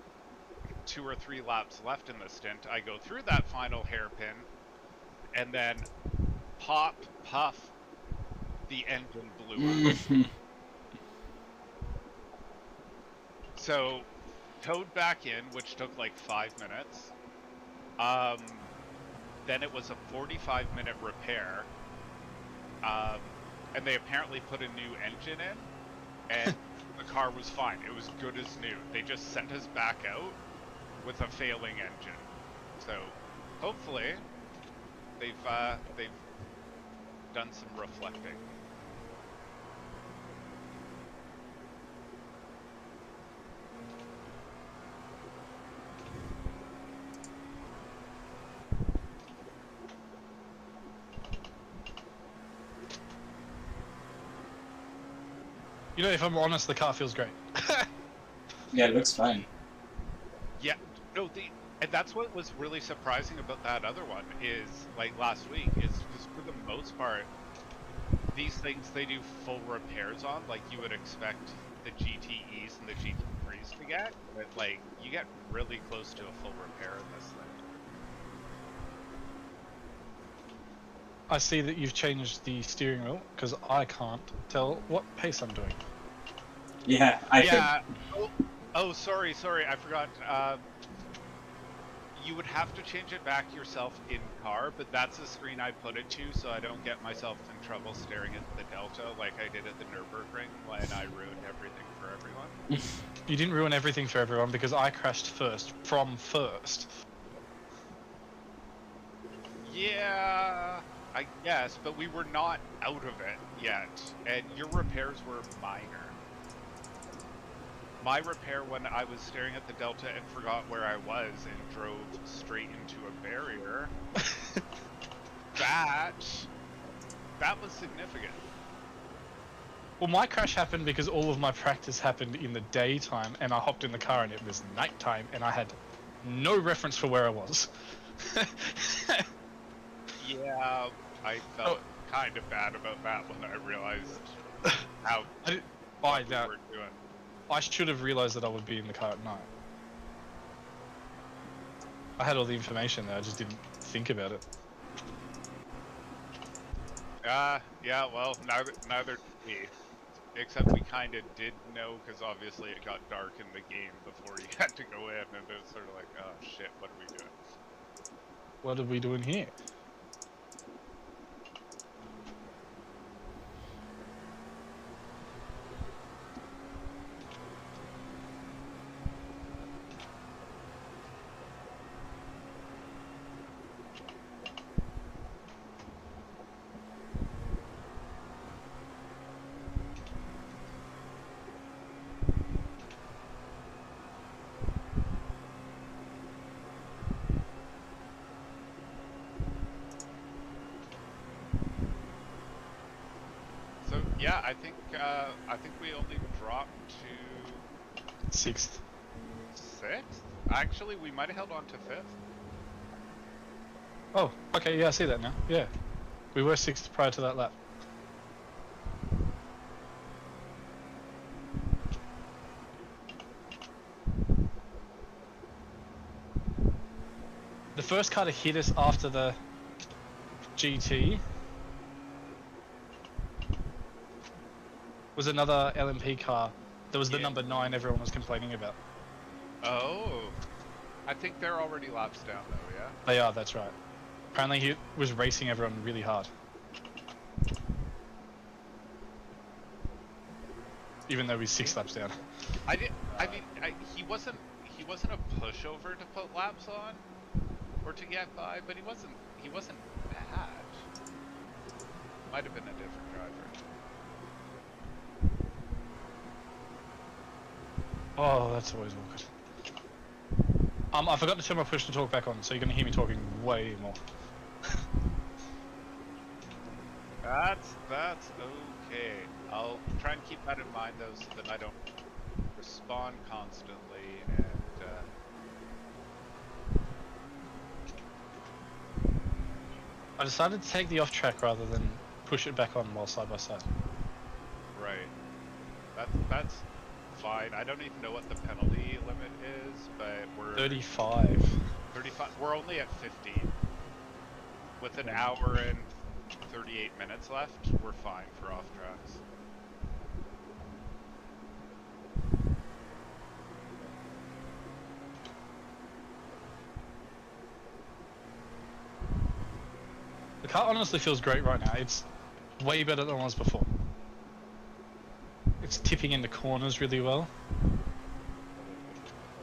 2 or 3 laps left in the stint, I go through that final hairpin, and then pop, puff, the engine blew up. So, towed back in, which took like 5 minutes. Then it was a 45-minute repair. And they apparently put a new engine in, and the car was fine. It was good as new. They just sent us back out with a failing engine. So, hopefully, they've done some reflecting. You know, if I'm honest, the car feels great. Yeah, it looks fine. Yeah, no, and that's what was really surprising about that other one is, like last week, is because for the most part, these things they do full repairs on, like you would expect the GTEs and the GT3s to get, but like, you get really close to a full repair in this thing. I see that you've changed the steering wheel, because I can't tell what pace I'm doing. Yeah, I Yeah, oh, sorry, I forgot, you would have to change it back yourself in car, but that's the screen I put it to, so I don't get myself in trouble staring at the Delta like I did at the Nürburgring when I ruined everything for everyone. You didn't ruin everything for everyone because I crashed first, from first. Yeah, I guess, but we were not out of it yet, and your repairs were minor. My repair when I was staring at the Delta and forgot where I was and drove straight into a barrier, that was significant. Well, my crash happened because all of my practice happened in the daytime, and I hopped in the car and it was nighttime, and I had no reference for where I was. Yeah, I felt kind of bad about that when I realized how what we were doing. I should have realized that I would be in the car at night. I had all the information there, I just didn't think about it. Yeah, well, neither did we. Except we kind of did know, because obviously it got dark in the game before you had to go in, and it was sort of like, oh shit, what are we doing? What are we doing here? So yeah, I think we only dropped to 6th. 6th. Actually, we might have held on to 5th. Oh, okay, yeah, I see that now. Yeah. We were 6th prior to that lap. The first car to hit us after the GT was another LMP car. There was the Yeah. number 9 everyone was complaining about. Oh, I think they're already laps down though. Yeah. They are, that's right. Apparently he was racing everyone really hard. Even though he's 6 laps down. I mean, he wasn't a pushover to put laps on or to get by, but he wasn't bad. Might have been a different driver. Oh, that's always awkward. I forgot to turn my push to talk back on, so you're gonna hear me talking way more. That's okay. I'll try and keep that in mind though, so that I don't respond constantly and. I decided to take the off track rather than push it back on while side by side. Right. That's fine. I don't even know what the penalty limit is, but we're 35. 35. We're only at 15. With an hour and 38 minutes left, we're fine for off tracks. The car honestly feels great right now. It's way better than it was before. It's tipping into corners really well.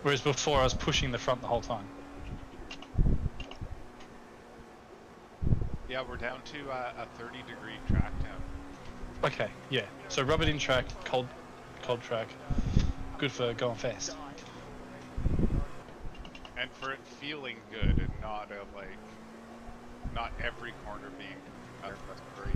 Whereas before I was pushing the front the whole time. Yeah, we're down to a 30-degree track now. Okay, yeah. So rub it in track, cold track. Good for going fast. And for it feeling good and not not every corner being great.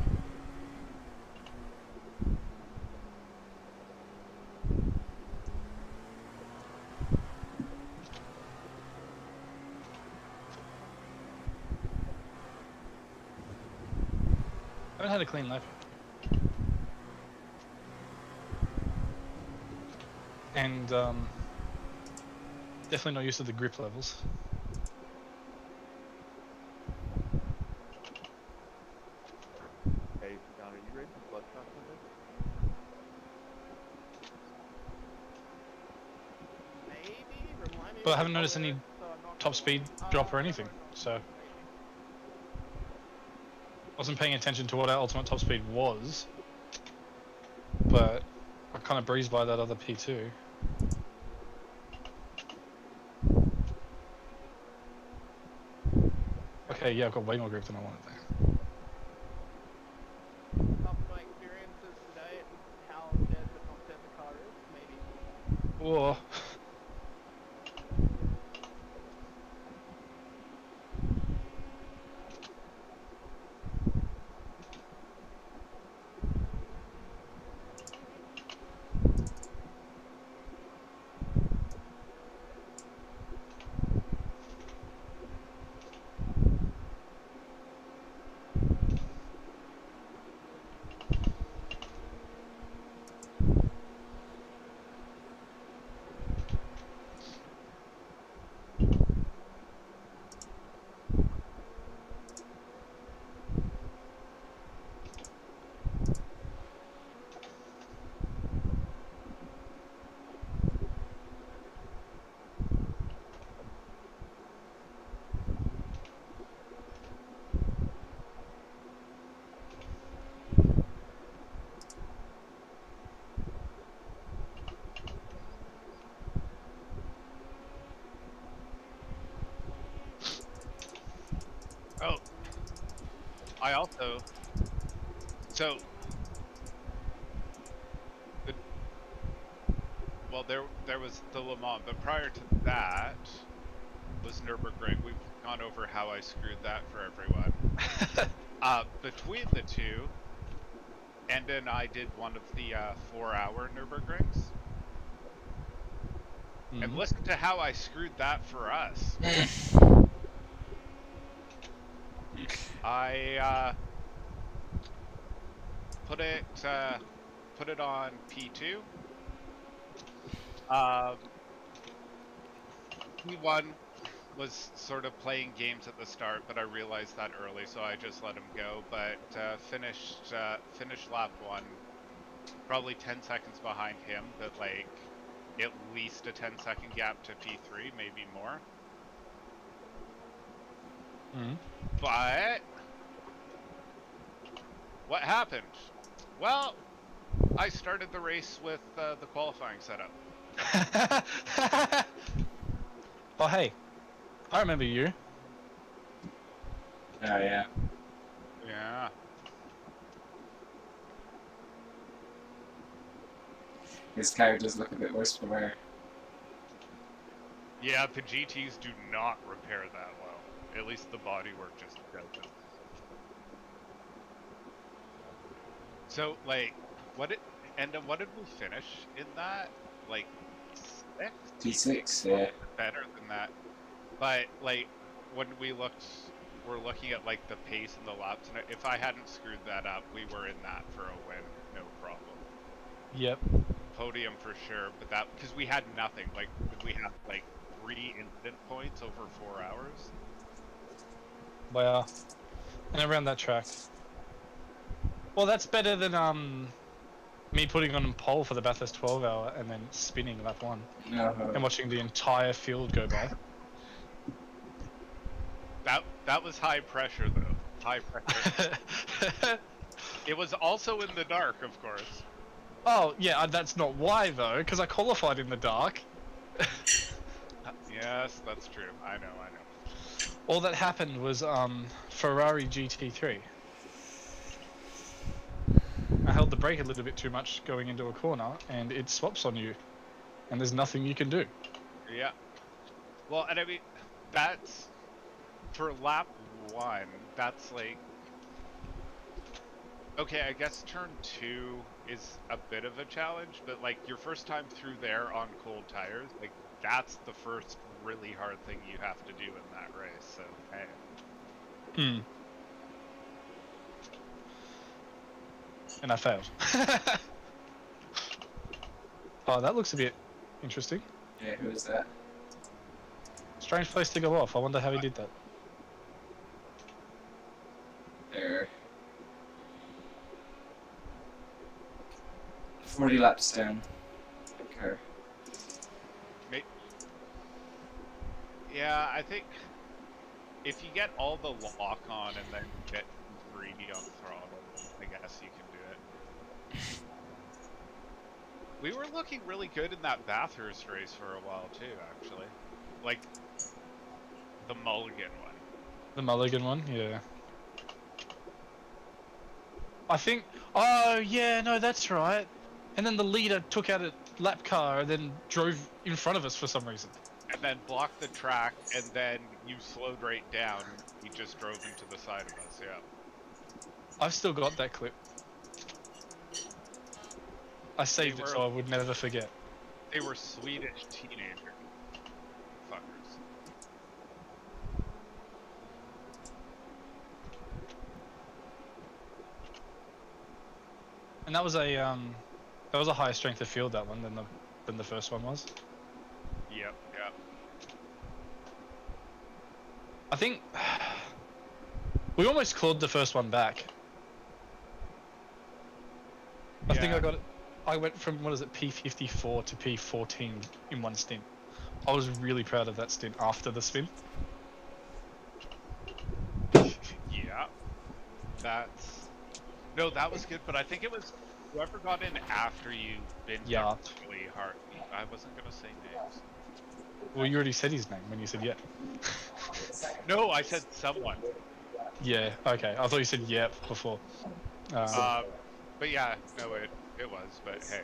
I haven't had a clean lap. And definitely not used to the grip levels. Hey, John, are you ready for Bloodshot Sunday? Maybe. Remind me. But I haven't noticed any top speed drop or anything, so wasn't paying attention to what our ultimate top speed was, but I kind of breezed by that other P2. Okay, yeah, I've got way more grip than I wanted there. Off my experiences today and how dead but not dead the car is, maybe. Whoa. So the, well, there was the Le Mans, but prior to that was Nürburgring. We've gone over how I screwed that for everyone. Between the two, Enda and I did one of the 4-hour Nürburgrings. And listen to how I screwed that for us. I put it on P2. P1 was sort of playing games at the start, but I realized that early, so I just let him go. But finished lap 1, probably 10 seconds behind him, but like at least a 10-second gap to P3, maybe more. But what happened? Well, I started the race with the qualifying setup. Oh, hey. I remember you. Oh, yeah. Yeah. His characters look a bit worse for wear. Yeah, the GTs do not repair that well. At least the bodywork just doesn't. So, like, what did we finish in that? Like, 6? P6, yeah. Better than that. But, like, when we're looking at, like, the pace and the laps, and if I hadn't screwed that up, we were in that for a win, no problem. Yep. Podium for sure, but that, because we had nothing, like, we had, like, 3 incident points over 4 hours. Wow. And around that track. Well, that's better than me putting on pole for the Bathurst 12 hour and then spinning lap 1 and watching the entire field go by. That was high pressure though. High pressure. It was also in the dark, of course. Oh yeah, that's not why though, because I qualified in the dark. Yes, that's true. I know. All that happened was Ferrari GT3. I held the brake a little bit too much going into a corner, and it swaps on you, and there's nothing you can do. Yeah. Well, and I mean, that's for lap 1. That's like, okay, I guess turn 2 is a bit of a challenge, but like your first time through there on cold tires, like that's the first really hard thing you have to do in that race. So hey. And I failed. Oh, that looks a bit interesting. Yeah, who is that? Strange place to go off. I wonder how he did that. There. 40 laps down. Okay. Yeah, I think if you get all the lock on and then get greedy on throttle, I guess you can do it. We were looking really good in that Bathurst race for a while too, actually. Like the Mulligan one. The Mulligan one, yeah. I think. Oh yeah, no, that's right. And then the leader took out a lap car and then drove in front of us for some reason. And then blocked the track, and then you slowed right down. He just drove into the side of us, yeah. I've still got that clip. I saved it so I would never forget. They were Swedish teenager fuckers. And that was a higher strength of field, that one, than the first one was. Yep. I think we almost clawed the first one back. I think I went from, what is it, P54 to P14 in one stint. I was really proud of that stint after the spin. Yeah. That was good, but I think it was whoever got in after you been really hard. I wasn't gonna say names. Well, you already said his name when you said yeah. No, I said someone. Yeah. Okay. I thought you said yep before. But yeah, no, it was. But hey,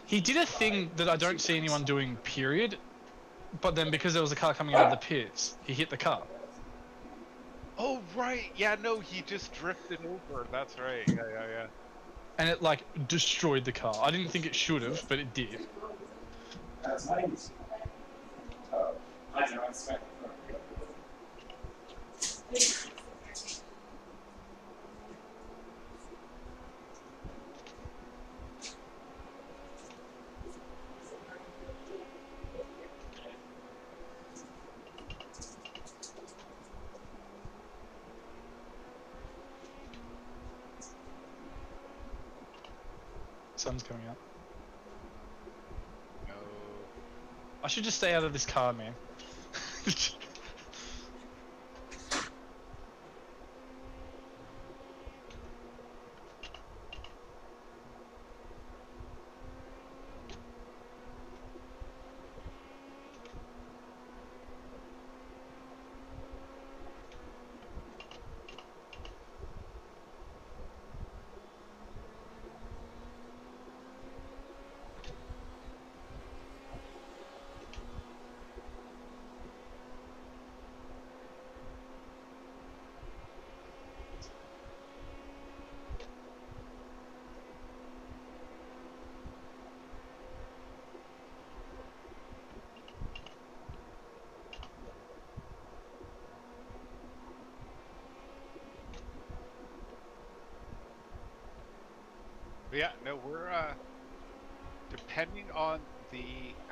He did a thing that I don't see anyone doing. Period. But then because there was a car coming out of the pits, he hit the car. oh right, yeah, no, he just drifted over. That's right. Yeah. And it like destroyed the car. I didn't think it should have, but it did. That's nice. I don't expect Sun's coming out. No. I should just stay out of this car, man. But yeah, no, we're depending on the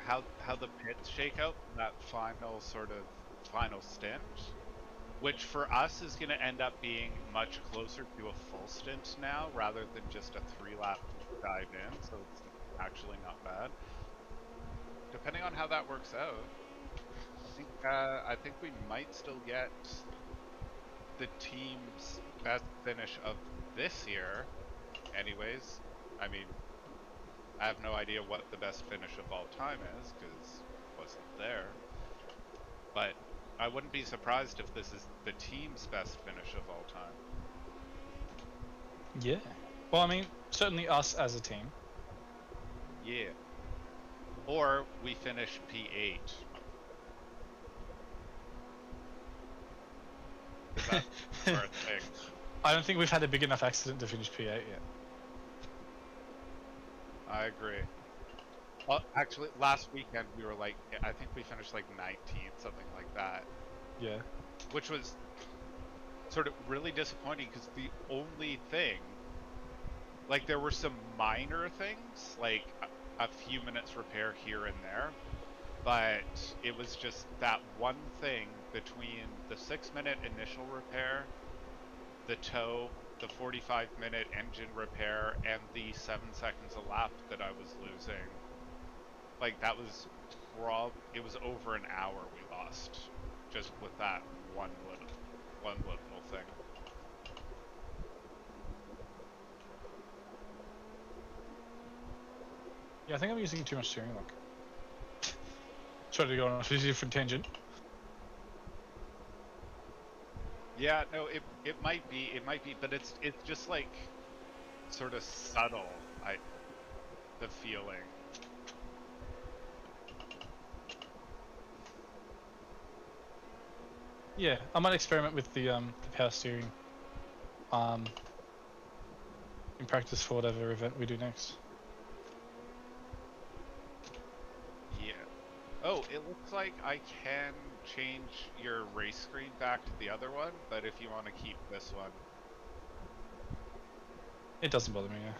how the pits shake out in that final stint, which for us is going to end up being much closer to a full stint now rather than just a 3-lap dive in, so it's actually not bad. Depending on how that works out, I think we might still get the team's best finish of this year. Anyways, I mean, I have no idea what the best finish of all time is because it wasn't there. But I wouldn't be surprised if this is the team's best finish of all time. Yeah. Well, I mean, certainly us as a team. Yeah. Or we finish P8. That's our thing. I don't think we've had a big enough accident to finish P8 yet. I agree. Well, actually, last weekend we were like, I think we finished like 19th, something like that. Yeah. Which was sort of really disappointing because the only thing, like there were some minor things, like a few minutes repair here and there, but it was just that one thing between the 6-minute initial repair, the tow, the 45-minute engine repair, and the 7 seconds a lap that I was losing. Like that was it was over an hour we lost just with that one little thing. Yeah, I think I'm using too much steering lock. Sorry to go on a different tangent. Yeah, no, it might be, but it's just like sort of subtle. The feeling. Yeah, I might experiment with the power steering in practice for whatever event we do next. Yeah. Oh, it looks like I can change your race screen back to the other one, but if you want to keep this one. It doesn't bother me, yeah.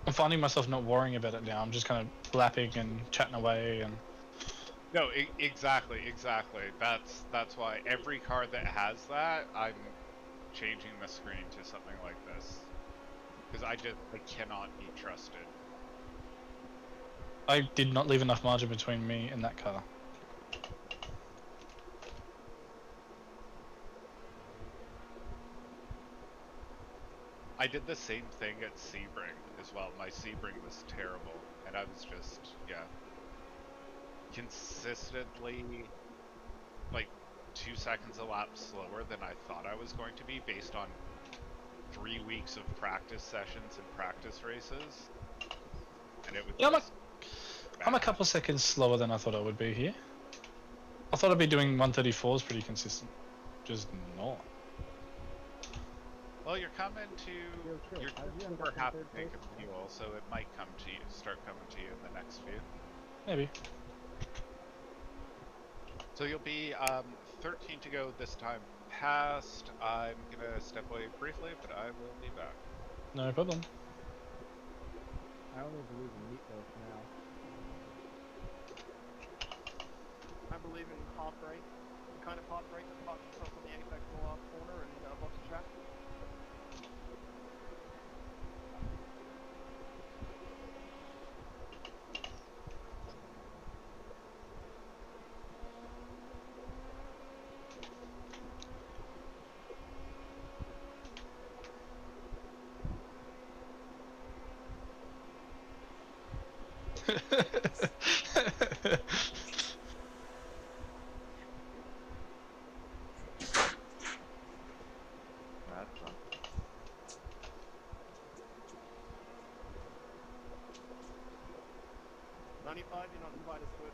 I'm finding myself not worrying about it now. I'm just kind of lapping and chatting away and... No, exactly. That's why every car that has that, I'm changing the screen to something like this. Because I cannot be trusted. I did not leave enough margin between me and that car. I did the same thing at Sebring as well. My Sebring was terrible, and I was just, yeah, consistently like 2 seconds a lap slower than I thought I was going to be based on 3 weeks of practice sessions and practice races, and it was Yeah, just I'm a bad. couple seconds slower than I thought I would be here. I thought I'd be doing 134s pretty consistent. Just not. Well, you're coming to Yo, Chris, you're how'd you just end over up in half third a tank place, of man? fuel, so it might come to you, start coming to you in the next few. Maybe. So you'll be 13 to go this time past. I'm gonna step away briefly, but I will be back. No problem. I only believe in meat though for now. I believe in half brake. The kind of half brake that parks yourself on the apex in the last corner and blocks the track. That's fun. 95, you're not invited to it.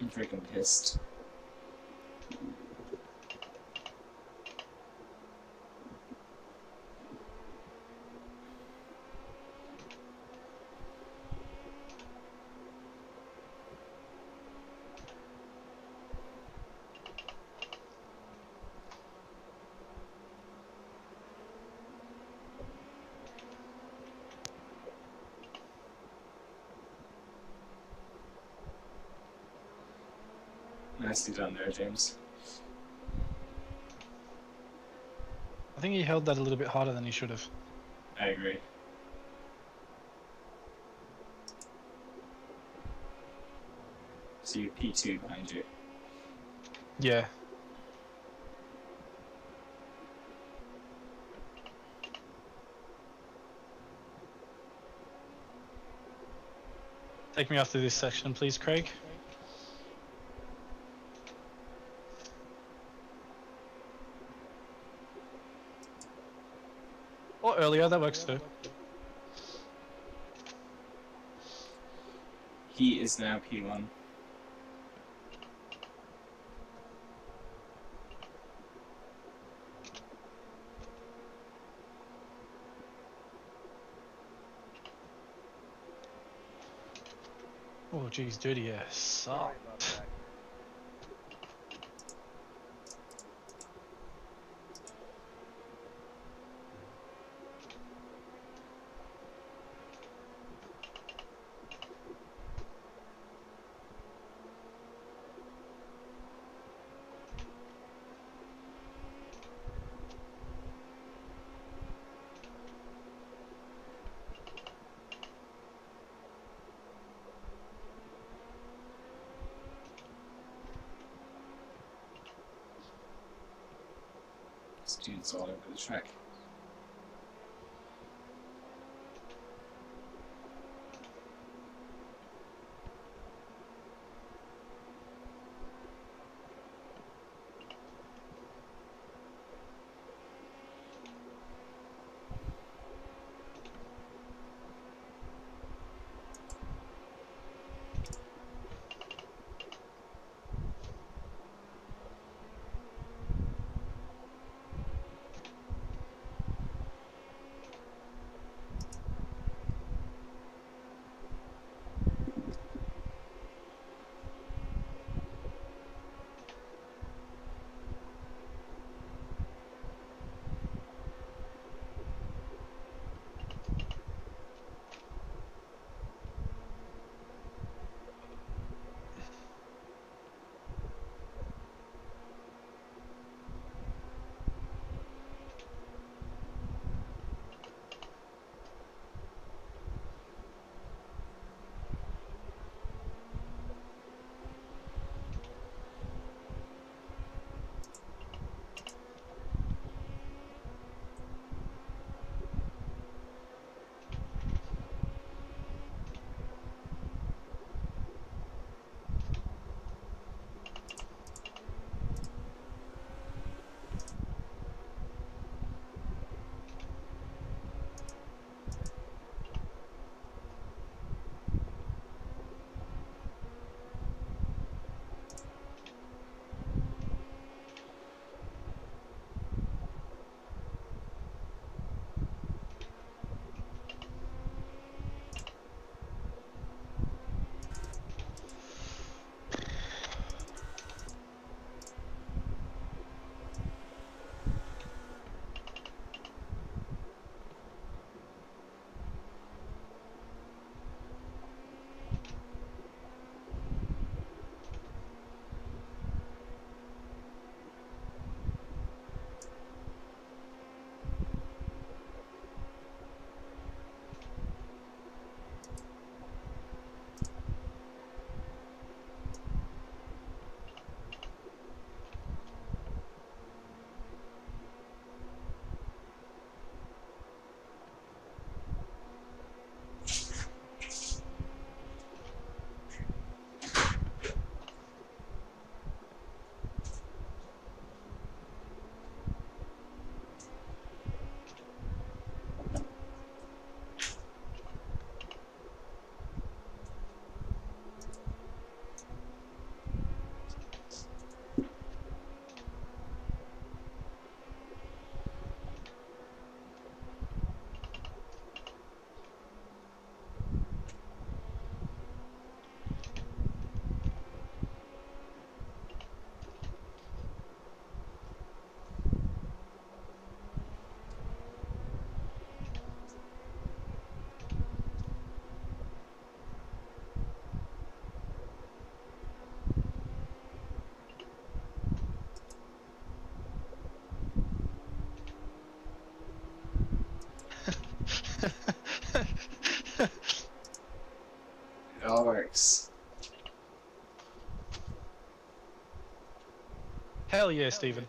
I'm freaking pissed. Nicely done there, James. I think he held that a little bit harder than he should have. I agree. So you P2 behind you. Yeah. Take me off to this section, please, Craig. Or earlier, that works too. He is now P1. Oh, geez, dirty ass. Sorry about that. This dude's all over the track. It all works. Hell yeah, Stephen.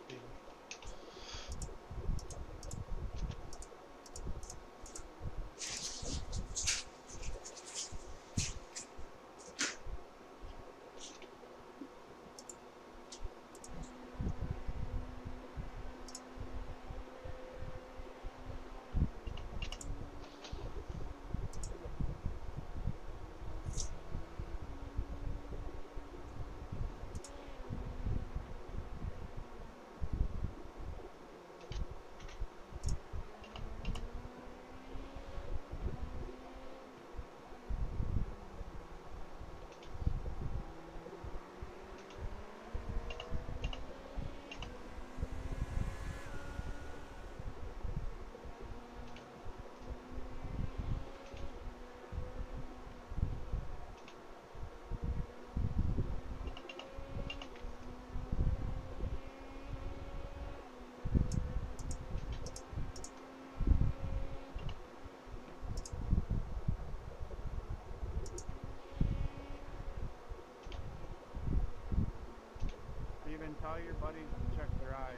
Steven, tell your buddies to check their eyes.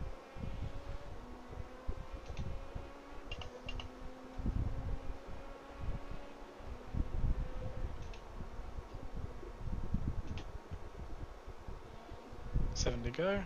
7 to go.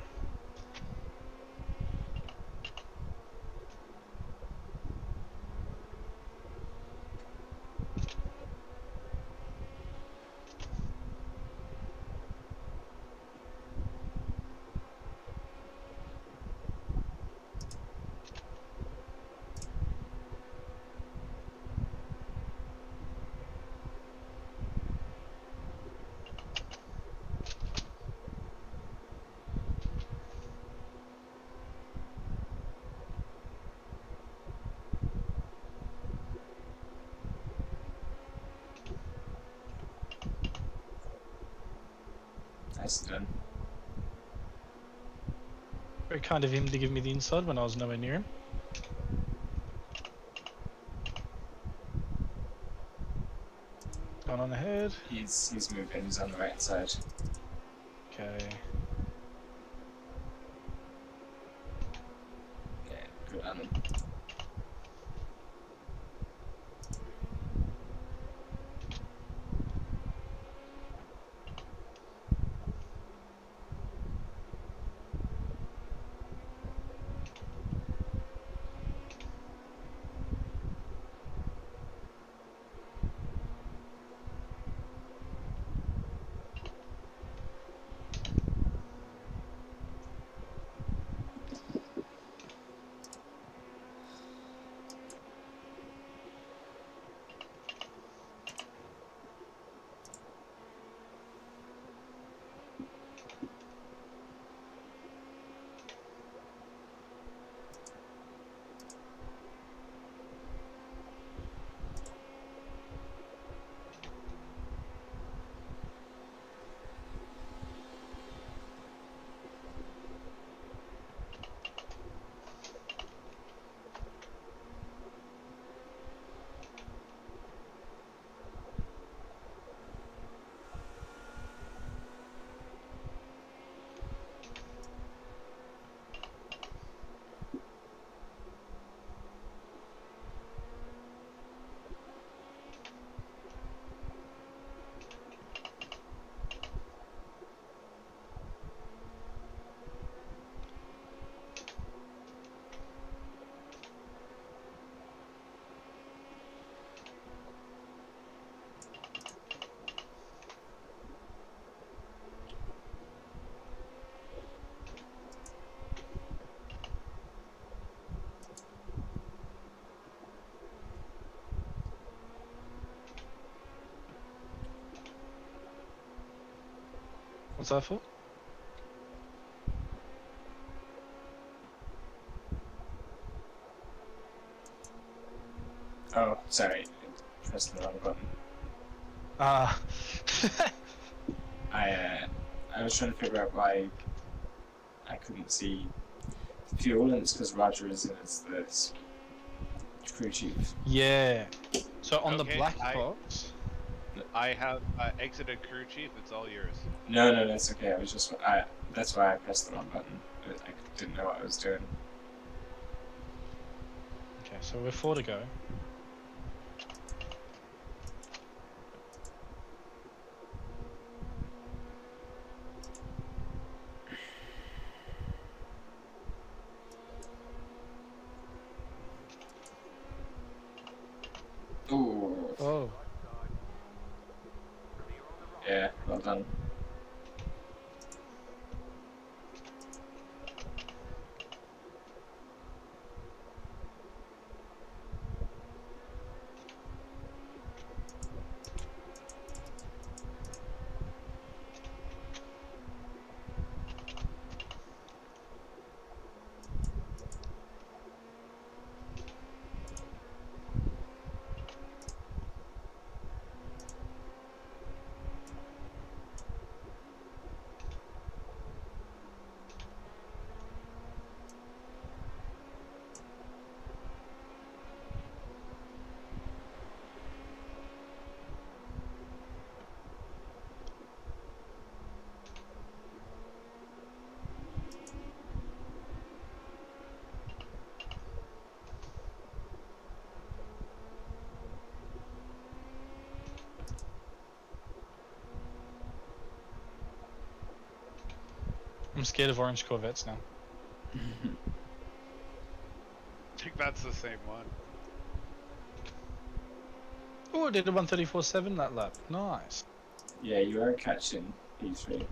Nice done. Very kind of him to give me the inside when I was nowhere near him. Going on ahead. He's moving. He's on the right side. Okay. Yeah, good on him. What's that for? Oh, sorry. I pressed the wrong button. Ah. I was trying to figure out why I couldn't see fuel, and it's because Roger is in as the crew chief. Yeah. So on the Okay, black box. I have exited crew chief. It's all yours. No, that's okay. I was just that's why I pressed the wrong button. I didn't know what I was doing. Okay, so we're 4 to go. Ooh, Oh. yeah, well done. I'm scared of orange Corvettes now. I think that's the same one. Oh, I did a 134.7 that lap. Nice. Yeah, you are catching P3.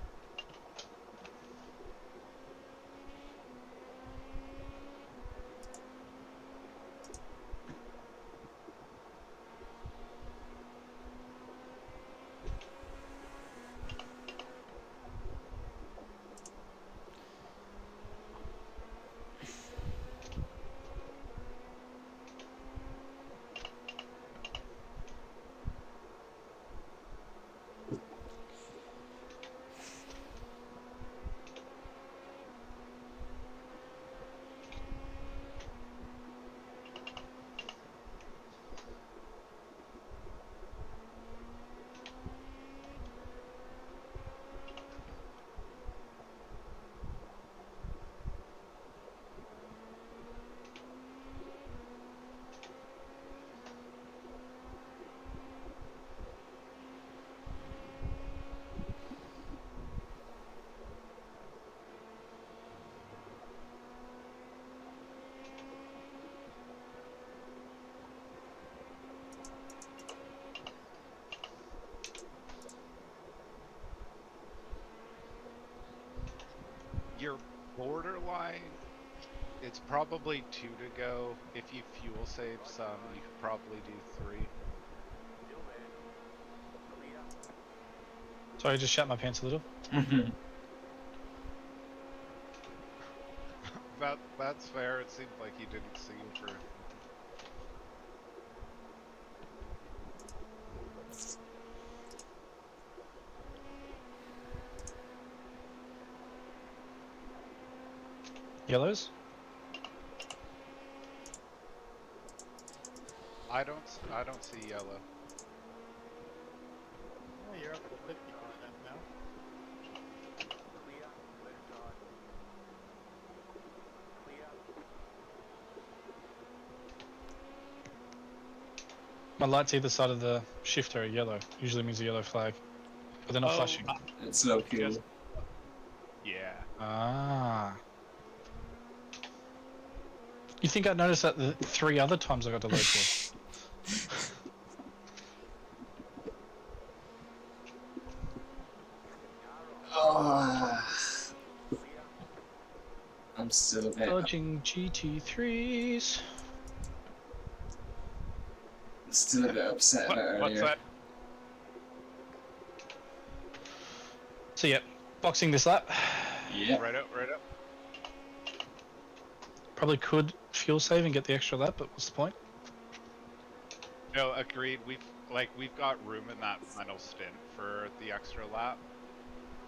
You're borderline. It's probably 2 to go. If you fuel save some, you could probably do 3. Sorry, I just shat my pants a little. That's fair. It seemed like he didn't see you for. Yellows? I don't see yellow. Oh, you're up to 50% now. My lights either side of the shifter are yellow. Usually means a yellow flag. But they're not flashing. It's low fuel. Just- Yeah. Ah. You think I'd noticed that the 3 other times I got delayed for? Oh, I'm still a bit. Dodging GT3s. Still a bit upset about earlier. What's that? So yeah, boxing this lap. Yeah. Right up, right up. Probably could fuel save and get the extra lap, but what's the point? No, agreed. We've got room in that final stint for the extra lap.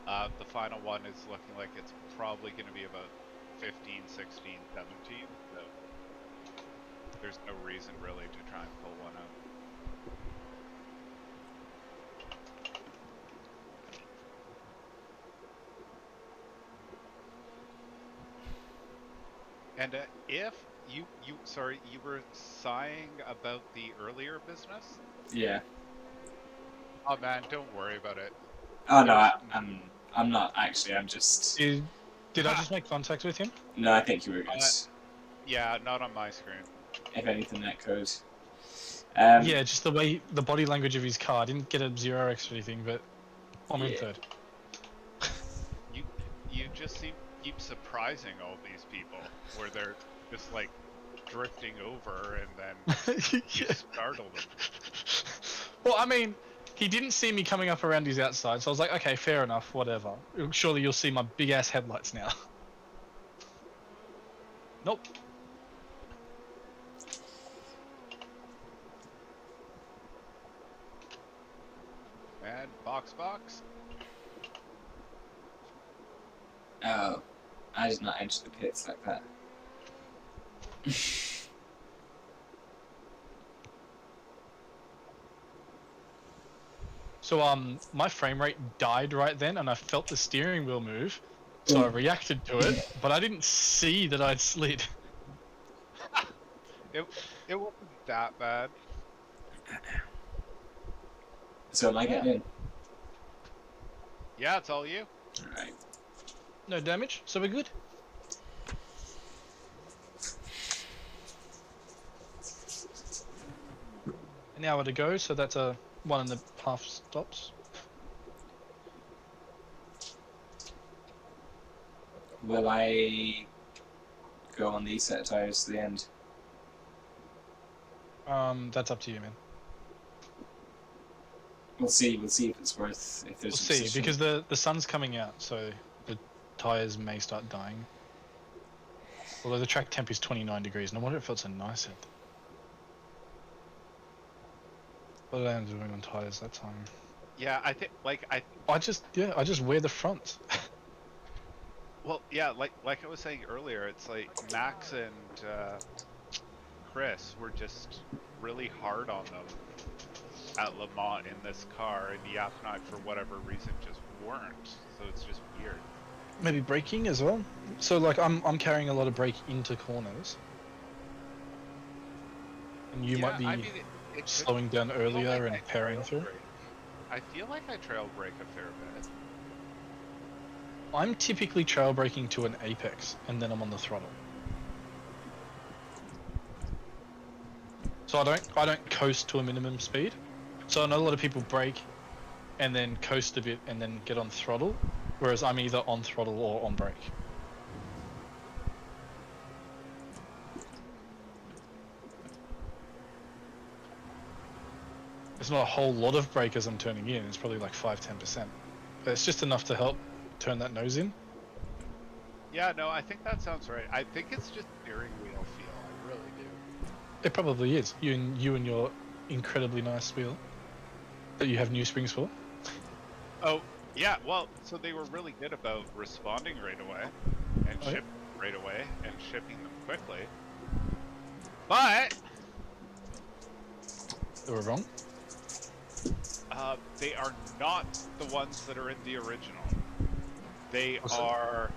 The final one is looking like it's probably going to be about 15, 16, 17. So there's no reason really to try and pull one out. And if you were sighing about the earlier business? Yeah. Oh man, don't worry about it. Oh no, I'm not actually. I'm just. Did I just make contact with him? No, I think you were good. Yeah, not on my screen. If anything, that could. Yeah, just the way, the body language of his car. I didn't get a 0x or anything, but I'm in Yeah. third. You just keep surprising all these people, where they're just like drifting over and then you startle them. Well, I mean, he didn't see me coming up around his outside, so I was like, okay, fair enough, whatever. Surely you'll see my big ass headlights now. Nope. And box. Oh, I did not enter the pits like that. So, my frame rate died right then, and I felt the steering wheel move, so I reacted to it, but I didn't see that I'd slid. It wasn't that bad. So am I getting in? Yeah, it's all you. Alright. No damage, so we're good. An hour to go, so that's a 1.5 stops. Will I go on these set of tires to the end? That's up to you, man. We'll see if it's worth. If there's We'll a see, position. because the sun's coming out, so the tires may start dying. Although the track temp is 29 degrees, and I wonder if it's so nice out there. What did I end up doing on tires that time? Yeah, I think I just wear the front. well, yeah, like I was saying earlier, it's like Max and Chris were just really hard on them at Le Mans in this car, and Yap and I, for whatever reason, just weren't. So it's just weird. Maybe braking as well. So like I'm carrying a lot of brake into corners, and you might be I mean, it could slowing down feel earlier like and I pairing trail through. brake. I feel like I trail brake a fair bit. I'm typically trail braking to an apex, and then I'm on the throttle. So I don't coast to a minimum speed. So I know a lot of people brake, and then coast a bit, and then get on throttle, whereas I'm either on throttle or on brake. It's not a whole lot of brake as I'm turning in. It's probably like 5-10%, but it's just enough to help turn that nose in. Yeah, no, I think that sounds right. I think it's just steering wheel feel. I really do. It probably is. You and your incredibly nice wheel that you have new springs for. Oh, yeah, well, so they were really good about responding right away and Oh, yeah. shipping right away and shipping them quickly. But They were wrong. they are not the ones that are in the original. They What's that? are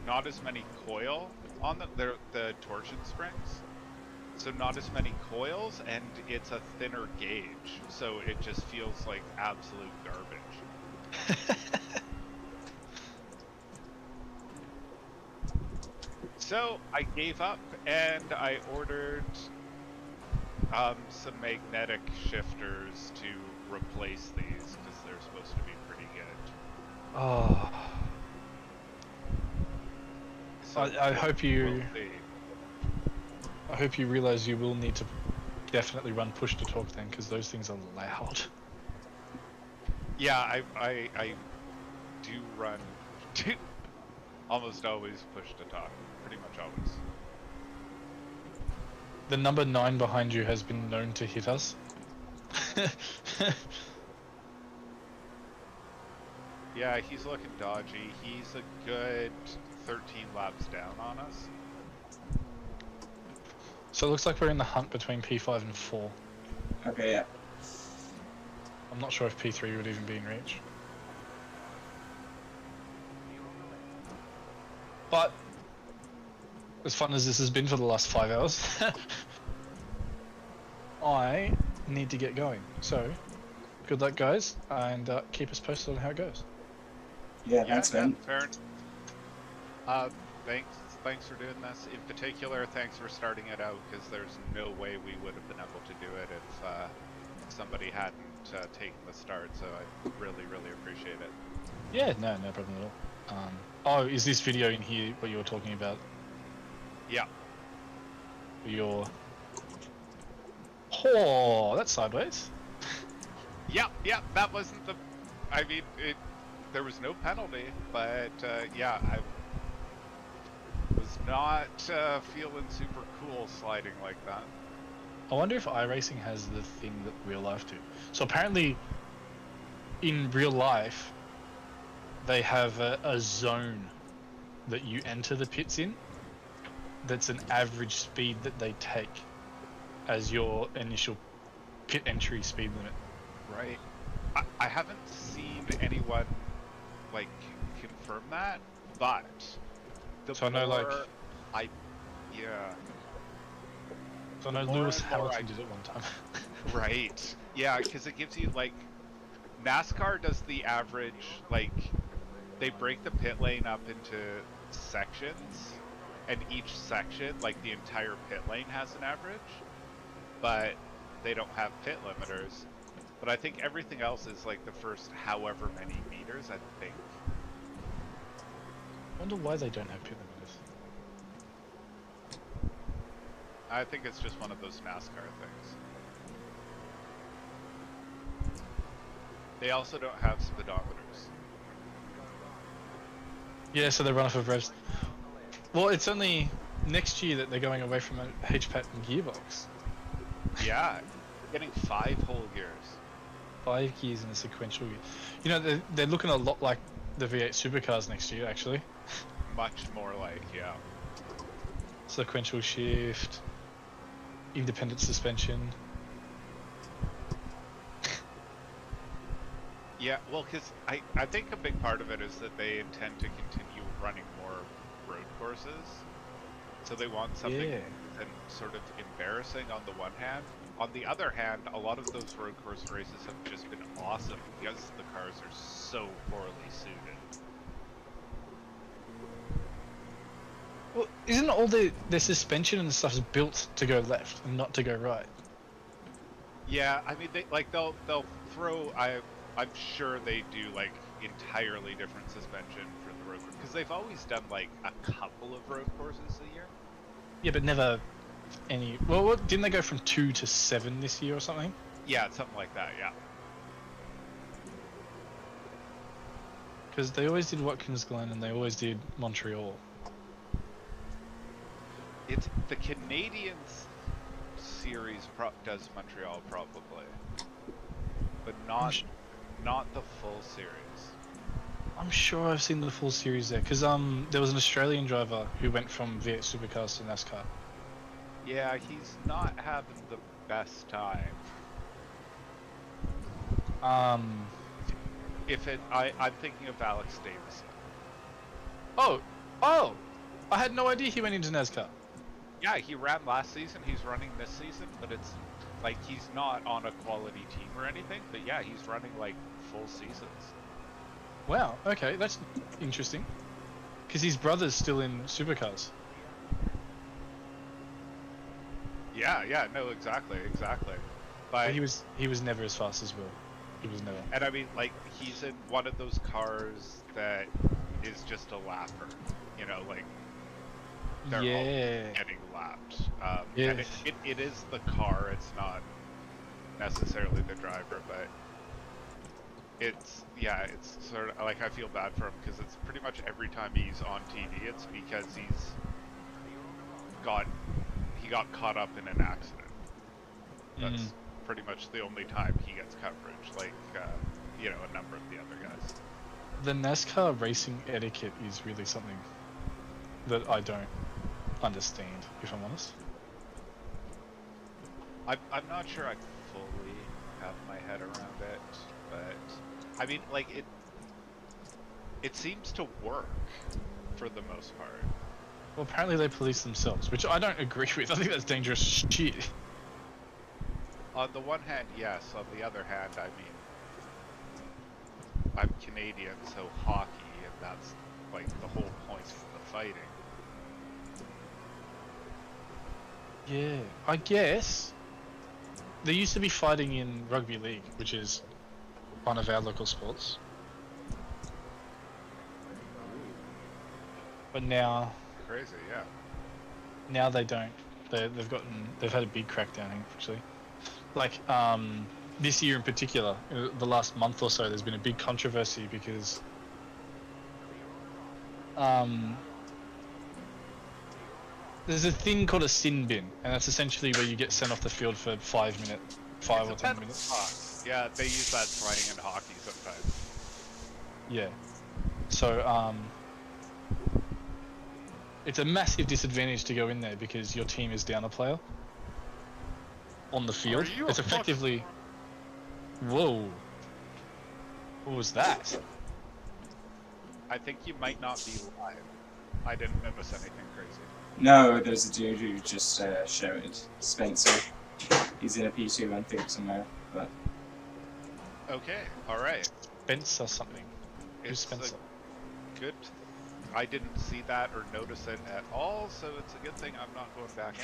not as many coil on them. They're the torsion springs. So not as many coils, and it's a thinner gauge, so it just feels like absolute garbage. So I gave up and I ordered some magnetic shifters to replace these because they're supposed to be pretty good. Oh, So I hope you. we'll see. I hope you realize you will need to definitely run push to talk then, because those things are loud. Yeah, I do run almost always push to talk. Pretty much always. The number 9 behind you has been known to hit us. Yeah, he's looking dodgy. He's a good 13 laps down on us. So it looks like we're in the hunt between P5 and 4. Okay, yeah. I'm not sure if P3 would even be in reach. But as fun as this has been for the last 5 hours, I need to get going. So good luck, guys, and keep us posted on how it goes. Yeah, thanks, man. Fair. Thanks for doing this. In particular, thanks for starting it out, because there's no way we would have been able to do it if somebody hadn't taken the start. So I really, really appreciate it. Yeah, no problem at all. Oh, is this video in here what you were talking about? Yeah. Your... Oh, that's sideways. Yeah, that wasn't the... I mean, there was no penalty, but yeah, I was not feeling super cool sliding like that. I wonder if iRacing has the thing that real life do. So apparently, in real life, they have a zone that you enter the pits in. That's an average speed that they take as your initial pit entry speed limit. Right. I haven't seen anyone like confirm that, but the So I know, like, yeah. So I know more Lewis and more Hamilton did it one time. Right. Yeah, because it gives you like NASCAR does the average, like, they break the pit lane up into sections, and each section, like the entire pit lane has an average, but they don't have pit limiters. But I think everything else is like the first however many meters, I think. I wonder why they don't have pit limiters. I think it's just one of those NASCAR things. They also don't have speedometers. Yeah, so they run off of revs. Well, it's only next year that they're going away from a HPAT and gearbox. Yeah, getting 5 whole years. 5 gears in a sequential year. You know, they're looking a lot like the V8 supercars next year, actually. Much more like, yeah. Sequential shift, independent suspension. Yeah, well, because I think a big part of it is that they intend to continue running more road courses. So they want something and sort of embarrassing on the one hand. On the other hand, a lot of those road course races have just been awesome because the cars are so poorly suited. Well, isn't all their suspension and stuff is built to go left and not to go right? Yeah, I mean, they'll throw. I'm sure they do like entirely different suspension for the road course because they've always done like a couple of road courses a year. Yeah, but never any. Well, what, didn't they go from 2 to 7 this year or something? Yeah, something like that. Yeah. Because they always did Watkins, Glen, and they always did Montreal. It's the Canadians series does Montreal probably, but not the full series. I'm sure I've seen the full series there, because there was an Australian driver who went from V8 supercars to NASCAR. Yeah, he's not having the best time. I'm thinking of Alex Davison. Oh! I had no idea he went into NASCAR. Yeah, he ran last season. He's running this season, but it's like he's not on a quality team or anything. But yeah, he's running like full seasons. Wow, okay, that's interesting. Because his brother's still in supercars. Yeah, no, exactly. But he was never as fast as Will. He was never. And I mean, like, he's in one of those cars that is just a lapper. You know, like they're all getting lapped. And it is the car. It's not necessarily the driver, but it's sort of like I feel bad for him because it's pretty much every time he's on TV, it's because he got caught up in an accident. That's pretty much the only time he gets coverage, like a number of the other guys. The NASCAR racing etiquette is really something that I don't understand, if I'm honest. I'm not sure I fully have my head around it, but I mean, like, it seems to work for the most part. Well, apparently they police themselves, which I don't agree with. I think that's dangerous shit. On the one hand, yes. On the other hand, I mean, I'm Canadian, so hockey, and that's like the whole point of the fighting. Yeah, I guess. There used to be fighting in rugby league, which is one of our local sports. But now... Crazy, yeah. Now they don't. They've had a big crackdown, actually. Like, this year in particular, the last month or so, there's been a big controversy because... there's a thing called a sin bin, and that's essentially where you get sent off the field for 5 or 10 minutes. Yeah, they use that slang in hockey sometimes. Yeah. So, it's a massive disadvantage to go in there because your team is down a player on the field. It's effectively... Whoa. What was that? I think you might not be live. I didn't notice anything crazy. No, there's a dude who just shouted Spencer. He's in a P2 I think somewhere, but Okay, alright. Spencer something. Who's It's Spencer? a good... I didn't see that or notice it at all, so it's a good thing I'm not going back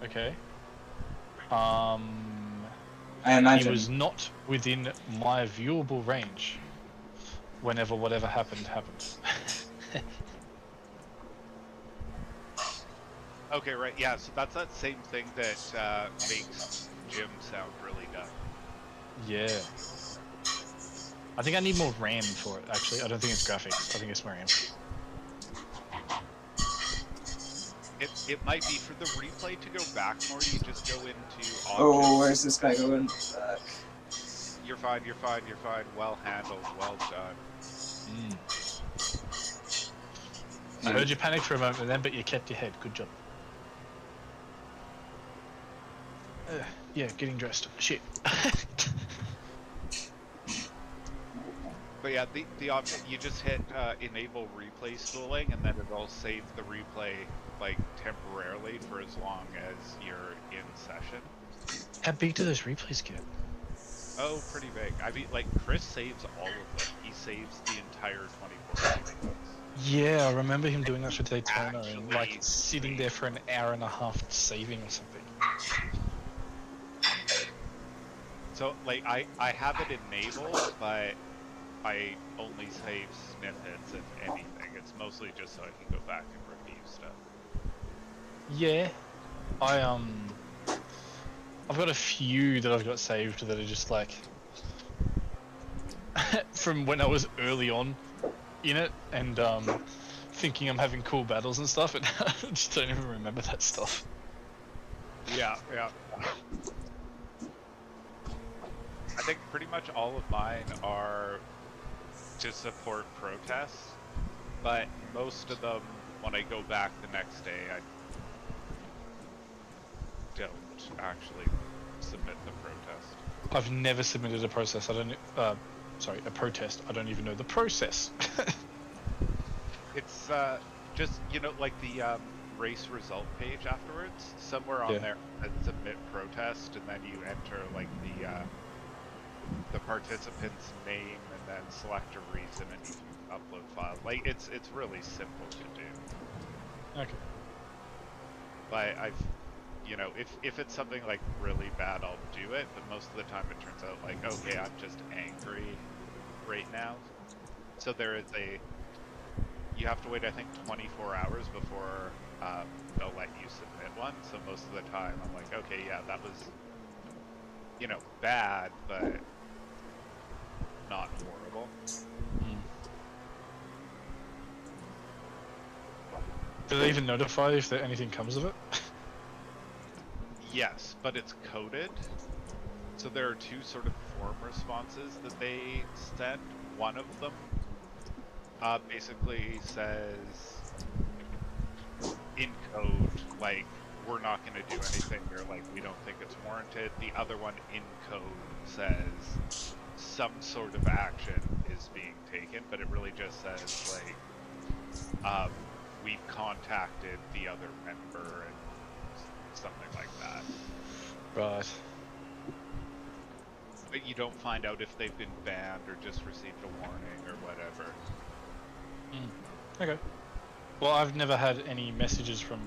in. Okay. I He imagine. was not within my viewable range whenever whatever happened. Okay, right, yeah, so that's that same thing that makes Jim sound really dumb. Yeah. I think I need more RAM for it, actually. I don't think it's graphics. I think it's more RAM. It might be for the replay to go back more, you just go into objects. Oh, where's this guy going? You're fine, you're fine, you're fine. Well handled, well done. I heard you panic for a moment then, but you kept your head. Good job. Yeah, getting dressed. Shit. But yeah, the object, you just hit enable replay schooling, and then it'll save the replay like temporarily for as long as you're in session. How big do those replays get? Oh, pretty big. I mean, like, Chris saves all of them. He saves the entire 24 replays. Yeah, I remember him doing that for Daytona and Actually, like sitting there for an hour and a half saving or something. So, like, I have it enabled, but I only save snippets, if anything. It's mostly just so I can go back and review stuff. Yeah, I've got a few that I've got saved that are just like from when I was early on in it, and thinking I'm having cool battles and stuff, and I just don't even remember that stuff. Yeah, yeah. I think pretty much all of mine are to support protests, but most of them, when I go back the next day, I don't actually submit the protest. I've never submitted a process. I don't. Sorry, a protest. I don't even know the process. It's just, you know, like the race result page afterwards. Somewhere on Yeah. there that submit protest, and then you enter like the participant's name, and then select a reason, and you can upload files. Like it's really simple to do. Okay. But I've, you know, if it's something like really bad, I'll do it. But most of the time, it turns out like, okay, I'm just angry right now. So there is you have to wait, I think, 24 hours before they'll let you submit one. So most of the time, I'm like, okay, yeah, that was, you know, bad, but not horrible. Do they even notify if there anything comes of it? Yes, but it's coded. So there are two sort of form responses that they send. One of them basically says in code, like, we're not going to do anything, or like, we don't think it's warranted. The other one in code says some sort of action is being taken, but it really just says, like, we've contacted the other member and something like that. Right. But you don't find out if they've been banned or just received a warning or whatever. Okay. Well, I've never had any messages from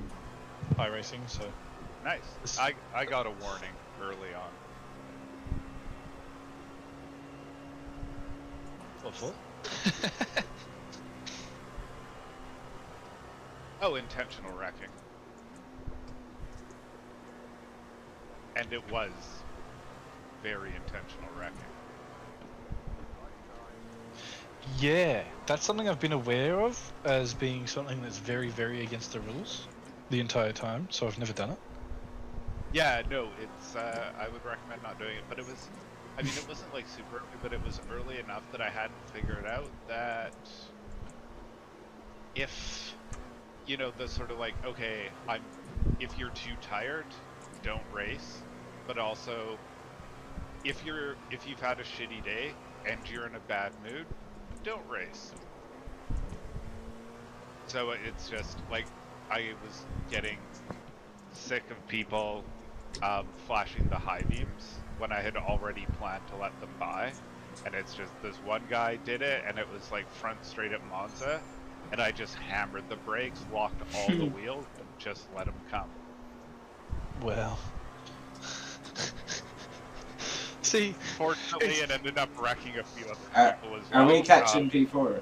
iRacing, so... Nice. I got a warning early on. What for? Oh, intentional wrecking. And it was very intentional wrecking. Yeah, that's something I've been aware of as being something that's very, very against the rules the entire time, so I've never done it. Yeah, no, it's, I would recommend not doing it, but it was, I mean, it wasn't like super early, but it was early enough that I hadn't figured out that if, you know, the sort of like, okay, if you're too tired, don't race, but also, if you've had a shitty day and you're in a bad mood, don't race. So it's just like, I was getting sick of people flashing the high beams when I had already planned to let them by. And it's just this one guy did it, and it was like front straight at Monza, and I just hammered the brakes, locked all the wheels, and just let him come. Well. See, Fortunately, it ended up wrecking a few other people as well. Are we catching P4?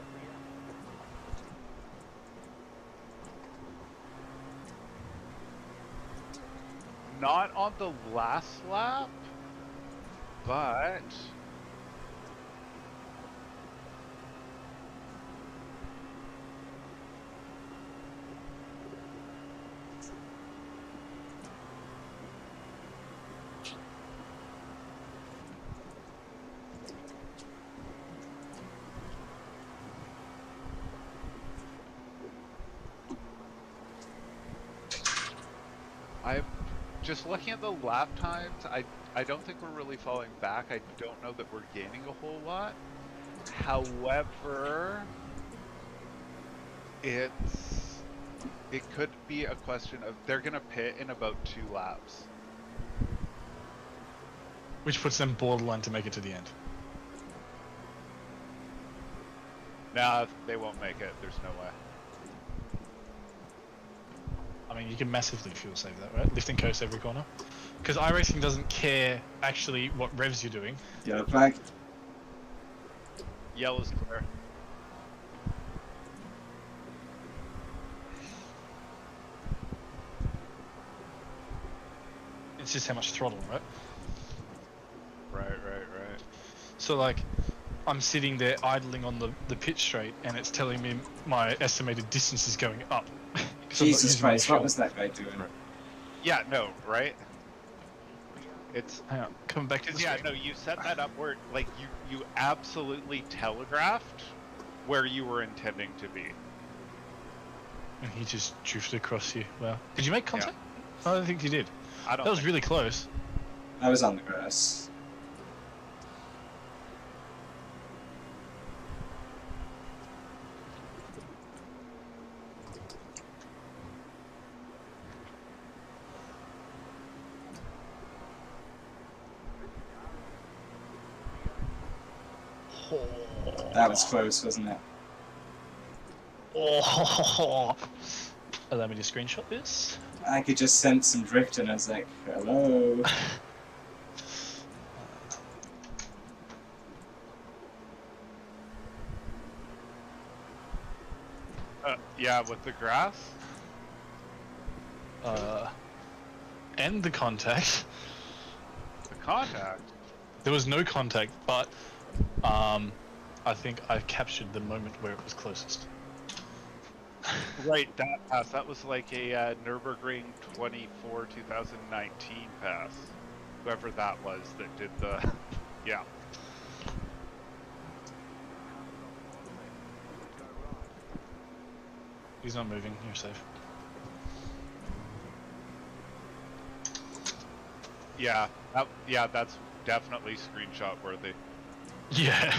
Not on the last lap, but I'm just looking at the lap times. I don't think we're really falling back. I don't know that we're gaining a whole lot. However, it could be a question of they're gonna pit in about 2 laps. which puts them borderline to make it to the end. Nah, they won't make it. There's no way. I mean, you can massively fuel save that, right? Lifting coast every corner. Because iRacing doesn't care actually what revs you're doing. Yellow flag. Yellow's clear. It's just how much throttle, right? Right. So like, I'm sitting there idling on the pit straight, and it's telling me my estimated distance is going up. 'Cause I'm not Jesus using my Christ, what fuel. was that guy doing? Yeah, no, right? It's Hang on, coming back to the because yeah, screen. no, you set that up where like you absolutely telegraphed where you were intending to be. And he just drifted across you. Wow. Did you make contact? I don't think you did. I don't. That was think- really close. I was on the grass. That was close, wasn't it? Oh. Allow me to screenshot this. I could just sense some drift, and I was like, hello. Yeah, with the grass. And the contact. The contact. There was no contact, but I think I captured the moment where it was closest. Right, that pass. That was like a Nürburgring 24 2019 pass. Whoever that was that did the. Yeah. He's not moving. You're safe. Yeah. That's definitely screenshot worthy. Yeah.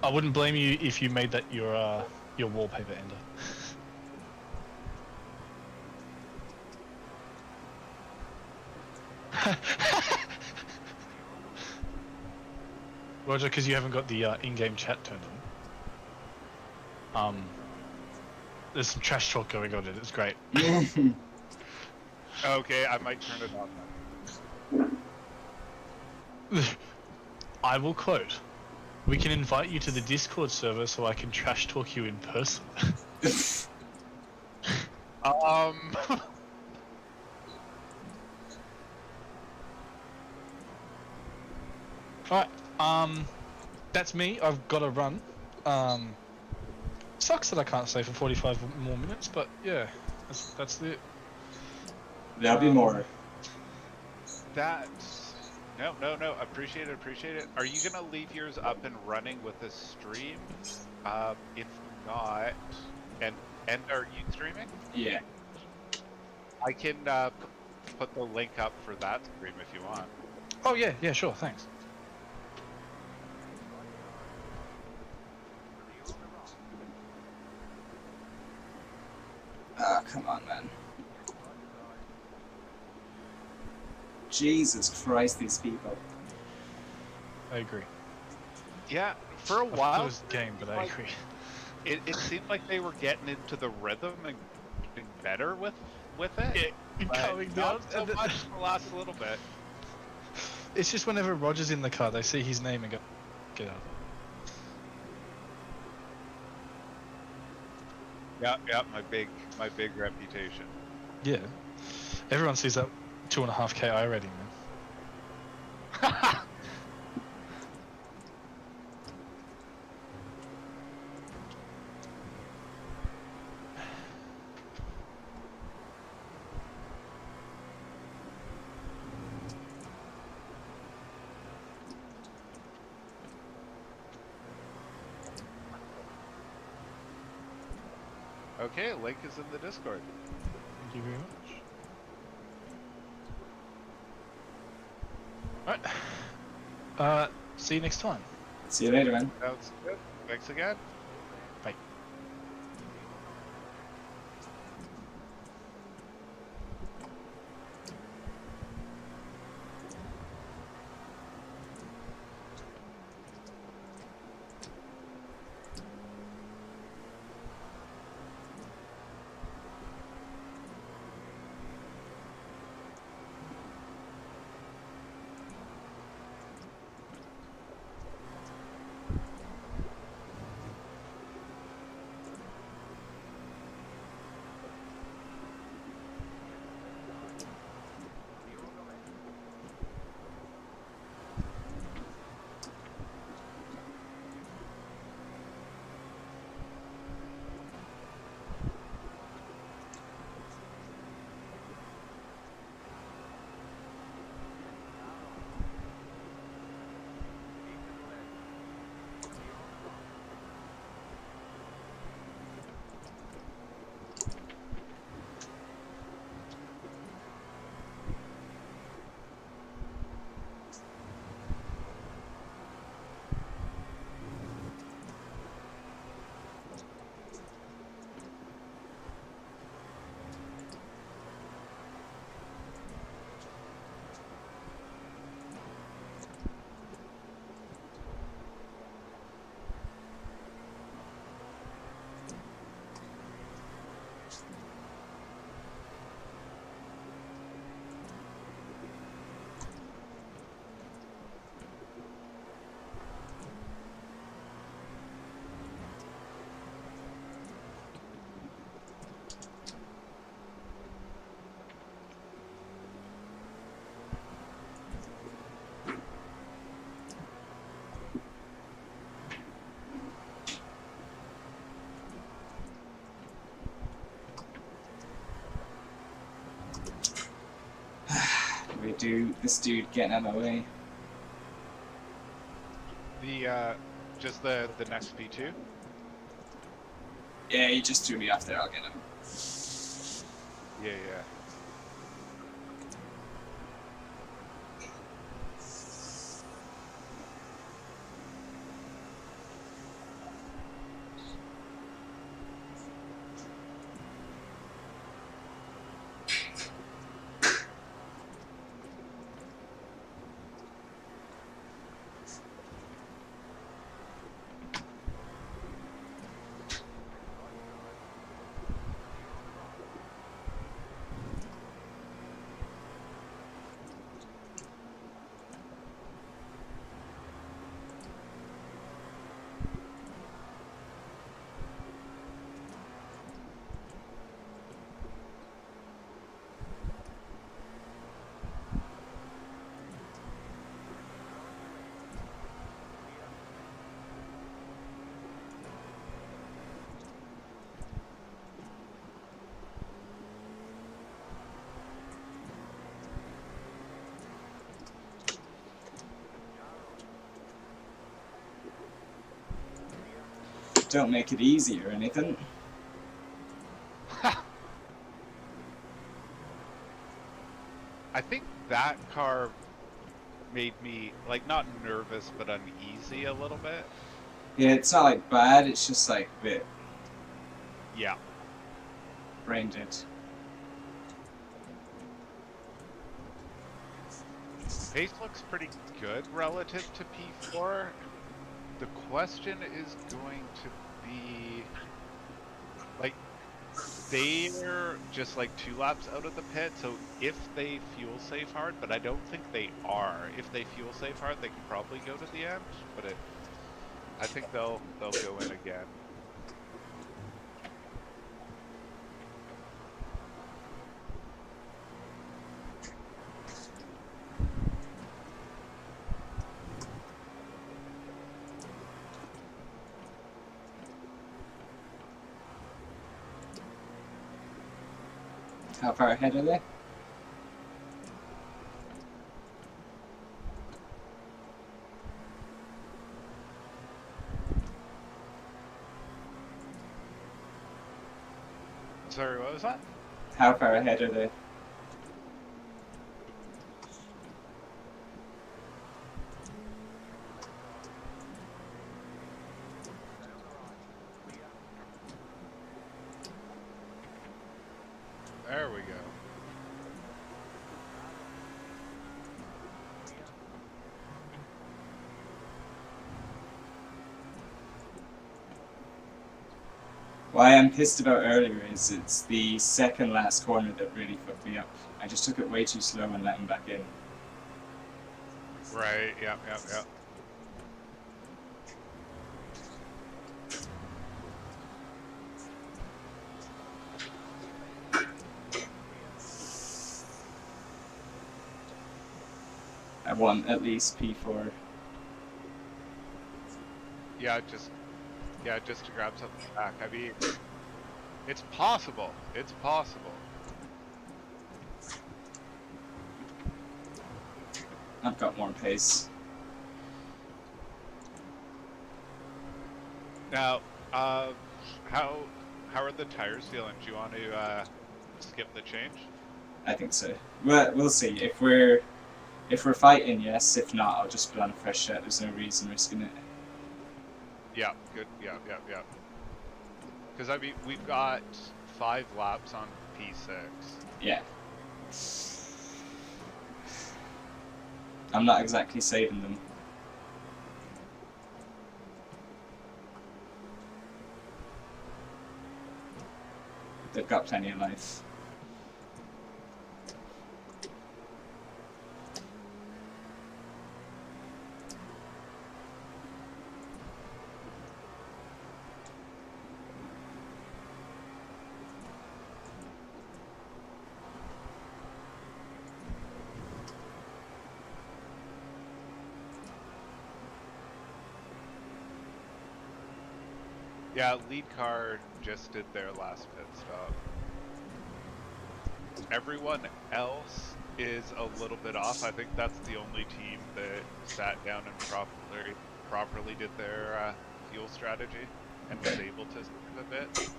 I wouldn't blame you if you made that your wallpaper ender. Roger, because you haven't got the in-game chat turned on. There's some trash talk going on in it. It's great. Okay, I might turn it on then. I will quote. We can invite you to the Discord server so I can trash talk you in person. Alright, that's me. I've got to run. Sucks that I can't stay for 45 more minutes, but yeah, that's it. There'll be more. That's no. Appreciate it. Are you gonna leave yours up and running with the stream? If not, and are you streaming? Yeah. I can put the link up for that stream if you want. Oh yeah, sure, thanks. come on, man. Jesus Christ, these people. I agree. Yeah, for a I've while, closed the game, but I like, agree. it seemed like they were getting into the rhythm and getting better with it. But Coming down. not so much the last little bit. It's just whenever Roger's in the car, they see his name and go, get out. Yeah, my big reputation. Yeah. Everyone sees that 2.5 KI rating, man. Okay, link is in the Discord. Thank you very much. Alright. See you next time. See you later, man. Sounds good. Thanks again. Bye. We do this dude getting out of my way. The just the next P2. Yeah, he just threw me off there. I'll get him. Yeah. Don't make it easy or anything. I think that car made me like not nervous but uneasy a little bit. Yeah, it's not like bad. It's just like a bit. Yeah. brain dead. Pace looks pretty good relative to P4. The question is going to be, like, they're just like 2 laps out of the pit, so if they fuel safe hard, but I don't think they are. If they fuel safe hard, they can probably go to the end, but I think they'll go in again. How far ahead are they? Sorry, what was that? How far ahead are they? There we go. What I am pissed about earlier is it's the second last corner that really fucked me up. I just took it way too slow and let him back in. Right, yeah. I want at least P4. Yeah, just to grab something back. I mean, it's possible. It's possible. I've got more pace. Now, how are the tires feeling? Do you want to skip the change? I think so. Well, we'll see. If we're fighting, yes. If not, I'll just put on a fresh set. There's no reason risking it. Yeah, good. Yeah. Because I mean, we've got 5 laps on P6. Yeah. I'm not exactly saving them. They've got plenty of life. Yeah, lead car just did their last pit stop. Everyone else is a little bit off. I think that's the only team that sat down and properly did their fuel strategy and was able to save a bit.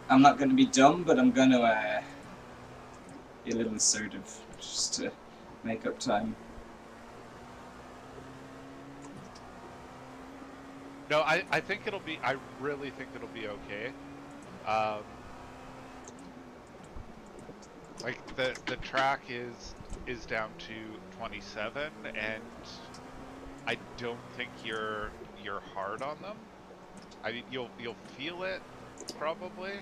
I'm not going to be dumb, but I'm going to be a little assertive just to make up time. No, I think it'll be. I really think it'll be okay. Like the track is down to 27, and I don't think you're hard on them. I mean, you'll feel it probably,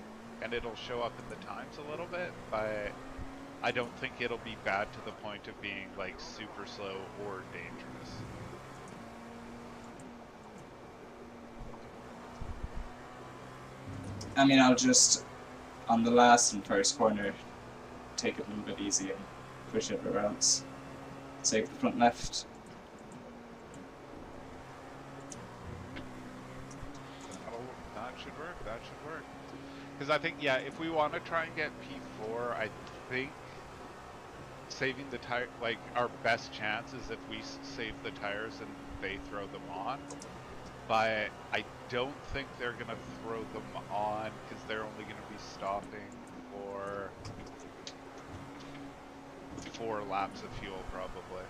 and it'll show up in the times a little bit, but I don't think it'll be bad to the point of being like super slow or dangerous. I mean, I'll just, on the last and first corner, take it a little bit easy and push everywhere else. Save the front left. Oh, that should work. That should work. Because I think, yeah, if we want to try and get P4, I think saving the tire, like, our best chance is if we save the tires and they throw them on. But I don't think they're going to throw them on because they're only going to be stopping for 4 laps of fuel, probably.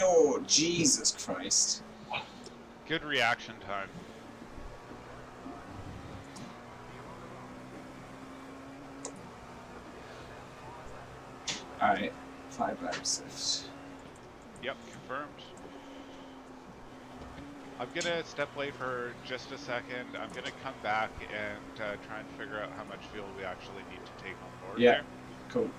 Oh, Jesus Christ. Good reaction time. Alright, 5 laps left. Yep, confirmed. I'm gonna step away for just a second. I'm gonna come back and try and figure out how much fuel we actually need to take on board Yeah, here. cool.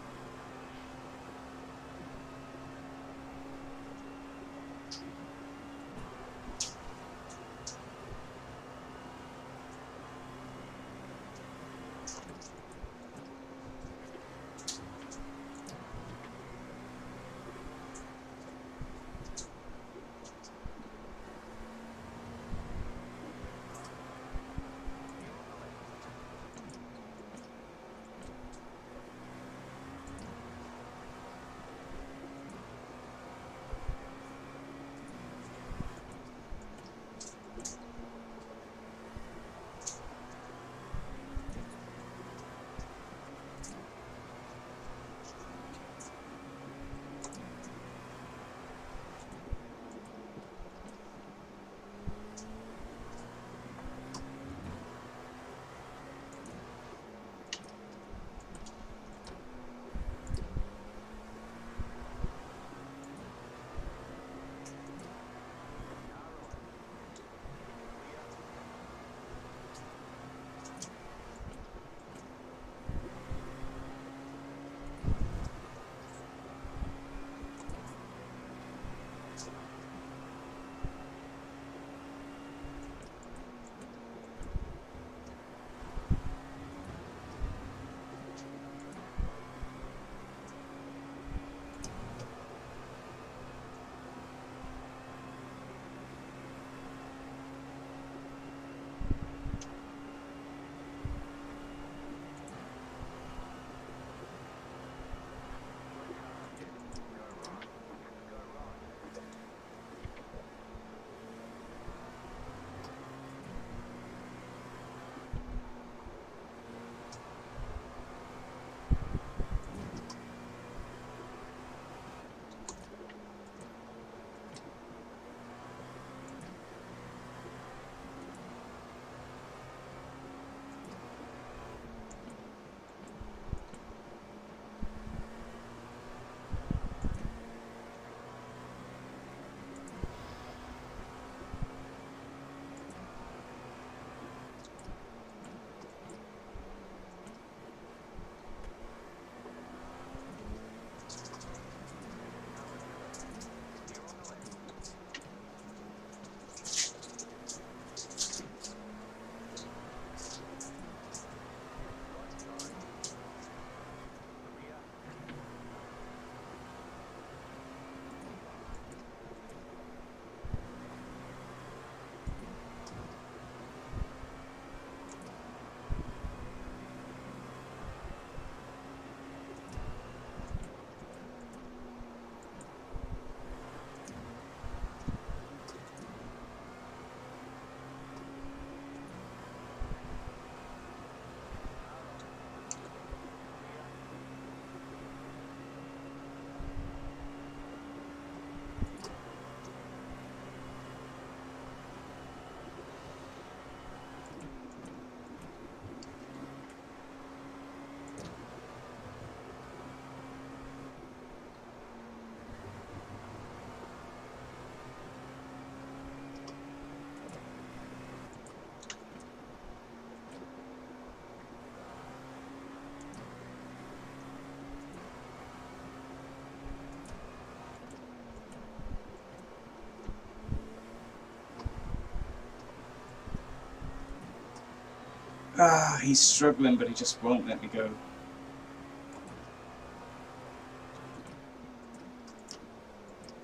Ah, he's struggling, but he just won't let me go.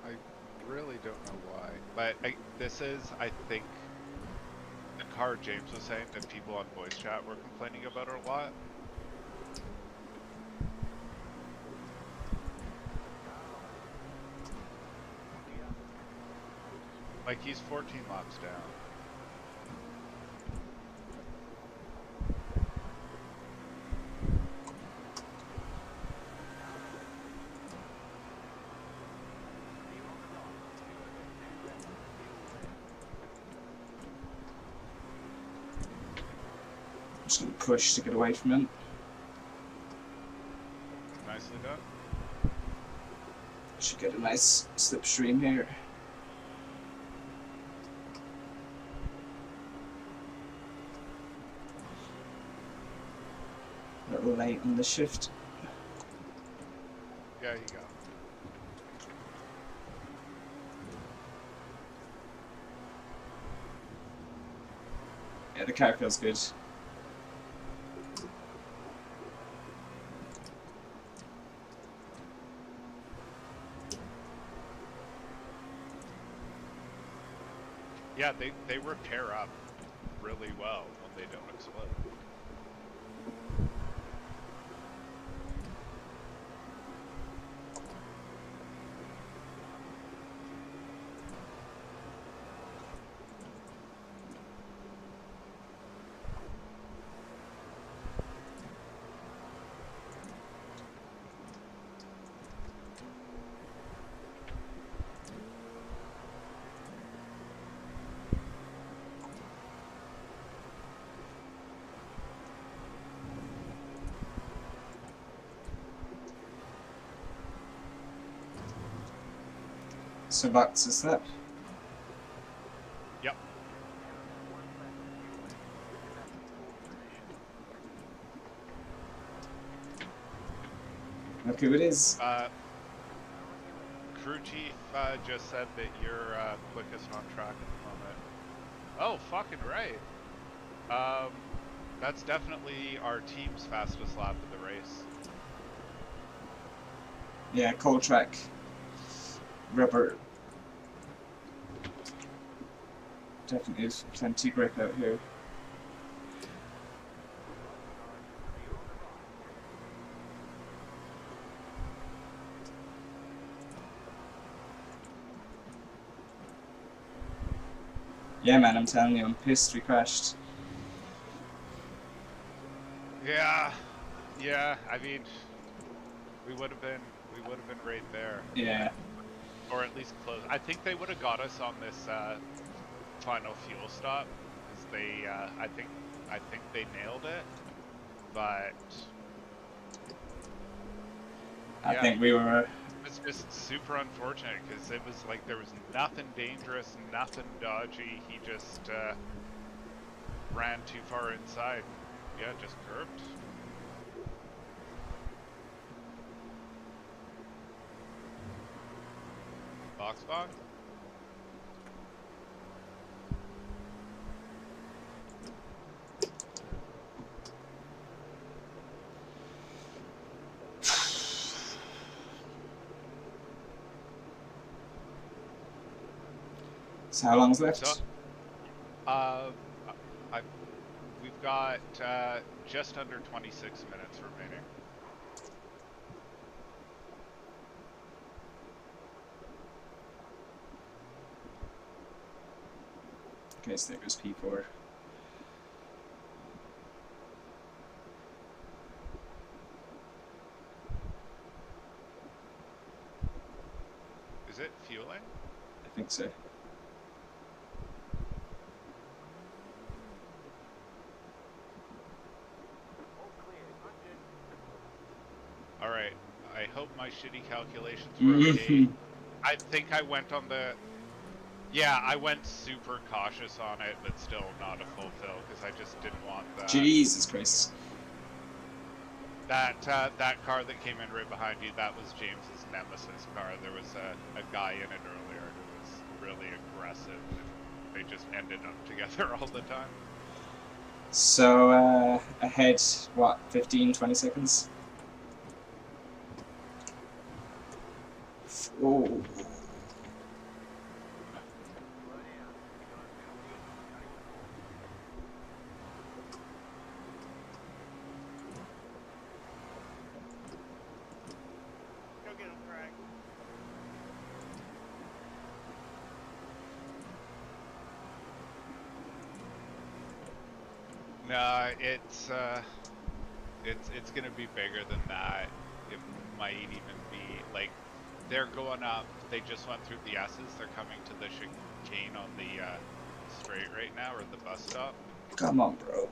I really don't know why, but this is, I think, the car James was saying that people on voice chat were complaining about it a lot. Like, he's 14 laps down. I'm just going to push to get away from him. Nicely done. Should get a nice slipstream here. A little late on the shift. Yeah, you go. Yeah, the car feels good. Yeah, they repair up really well when they don't explode. So back to slip. Yep. Look who it is. Crew chief just said that you're quickest on track at the moment. Oh, fucking right. That's definitely our team's fastest lap of the race. Yeah, cold track. Rubber. Definitely is plenty grip out here. Yeah, man, I'm telling you, I'm pissed we crashed. Yeah. I mean, we would have been right there. Yeah. Or at least close. I think they would have got us on this final fuel stop, because they, I think they nailed it. But I think we were. it's just super unfortunate because it was like there was nothing dangerous, nothing dodgy. He just ran too far inside. Yeah, just curved. Box. So how long's left? So, we've got just under 26 minutes remaining. Okay, so there goes P4. Is it fueling? I think so. All right. I hope my shitty calculations were okay. I think I went on the... Yeah, I went super cautious on it, but still not a full fill, because I just didn't want that. Jesus Christ. That car that came in right behind you, that was James's nemesis car. There was a guy in it earlier who was really aggressive, and they just ended up together all the time. So, ahead, what, 15, 20 seconds? Oh. Go get him, Craig. Nah, it's gonna be bigger than that. It might even be like they're going up. They just went through the S's. They're coming to the chicane on the straight right now, or the bus stop. Come on, bro.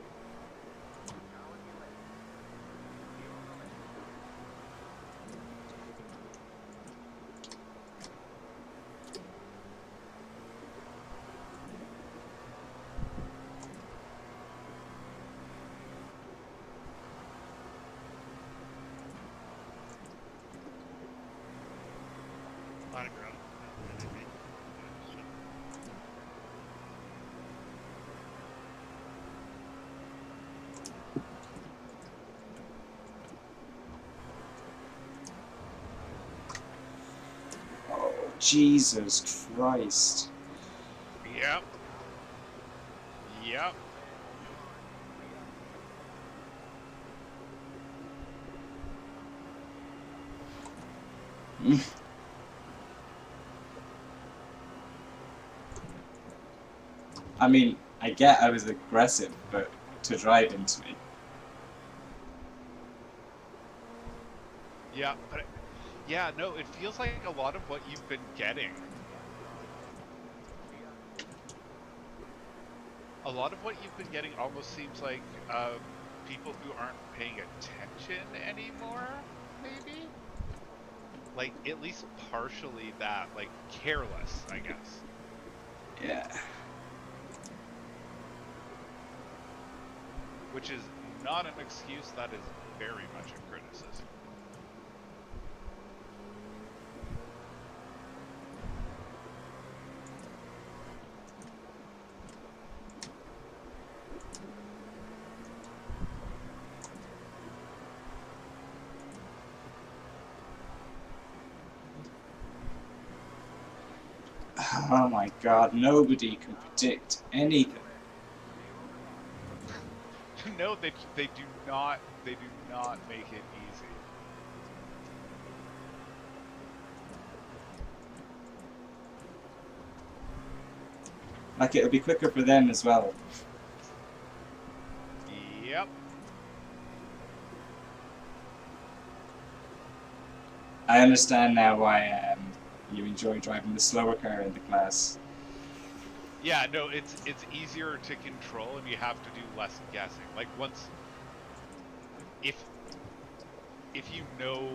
Oh, Jesus Christ. Yep. Yep. I mean, I get I was aggressive, but to drive into me. Yeah, but yeah, no, it feels like a lot of what you've been getting. A lot of what you've been getting almost seems like people who aren't paying attention anymore, maybe? Like, at least partially that, like, careless, I guess. Yeah. Which is not an excuse, that is very much a criticism. Oh my god, nobody can predict anything. No, they do not make it easy. Like, it'll be quicker for them as well. Yep. I understand now why you enjoy driving the slower car in the class. Yeah, no, it's easier to control and you have to do less guessing. Like once if you know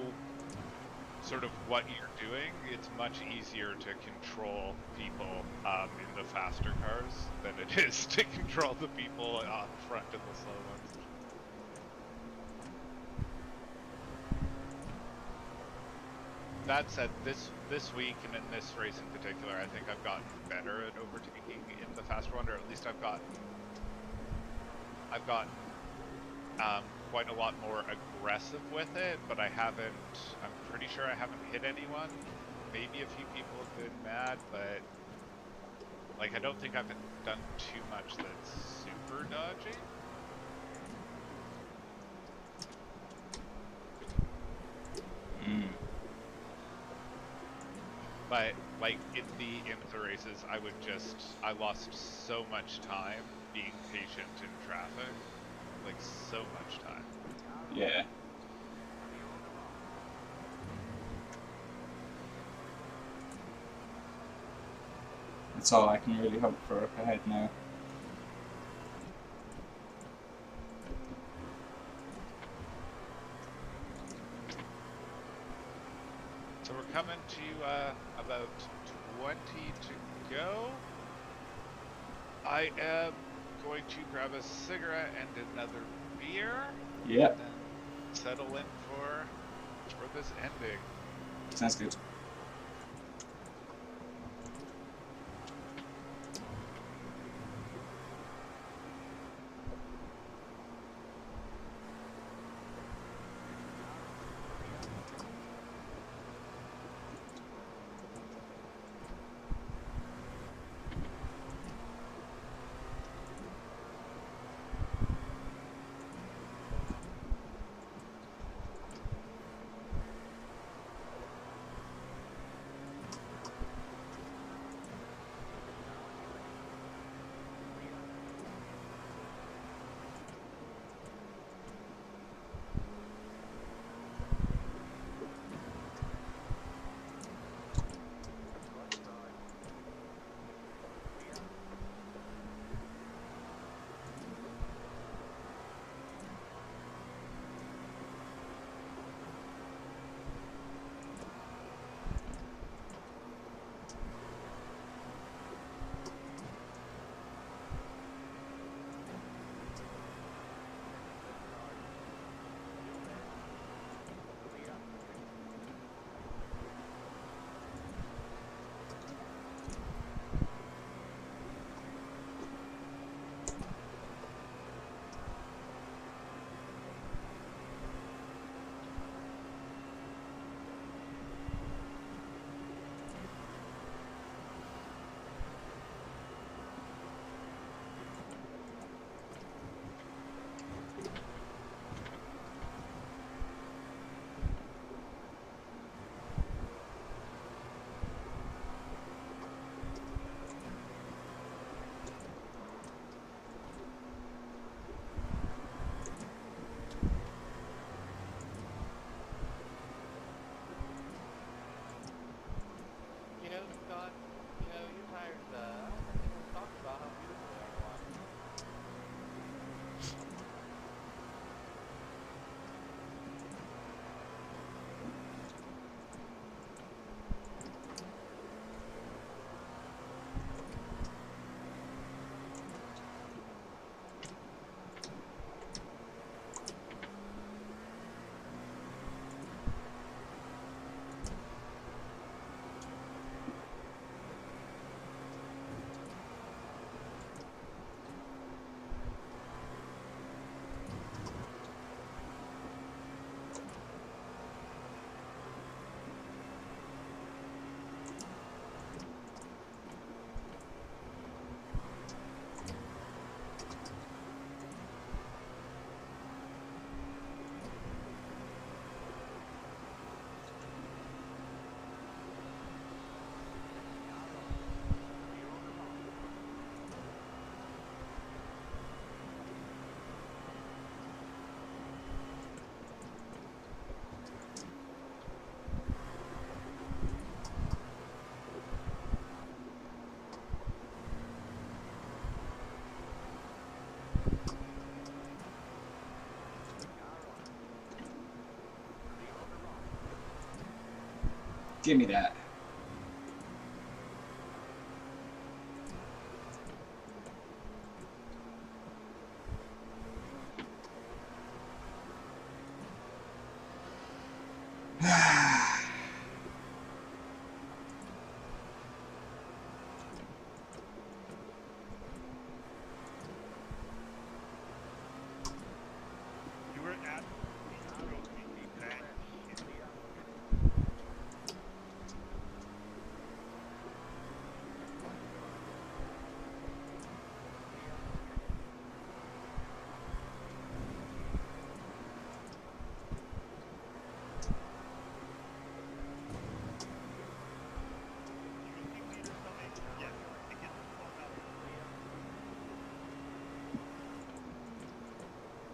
sort of what you're doing, it's much easier to control people in the faster cars than it is to control the people up front in the slow ones. That said, this week and in this race in particular, I think I've gotten better at overtaking in the faster one, or at least I've gotten quite a lot more aggressive with it, but I'm pretty sure I haven't hit anyone. Maybe a few people have been mad, but like I don't think I've done too much that's super dodgy. But like in the IMSA races, I lost so much time being patient in traffic, like so much time. Yeah. That's all I can really hope for up ahead now. So we're coming to about 20 to go. I am going to grab a cigarette and another beer. Yep. And then settle in for this ending. Sounds good. Give me that. You were at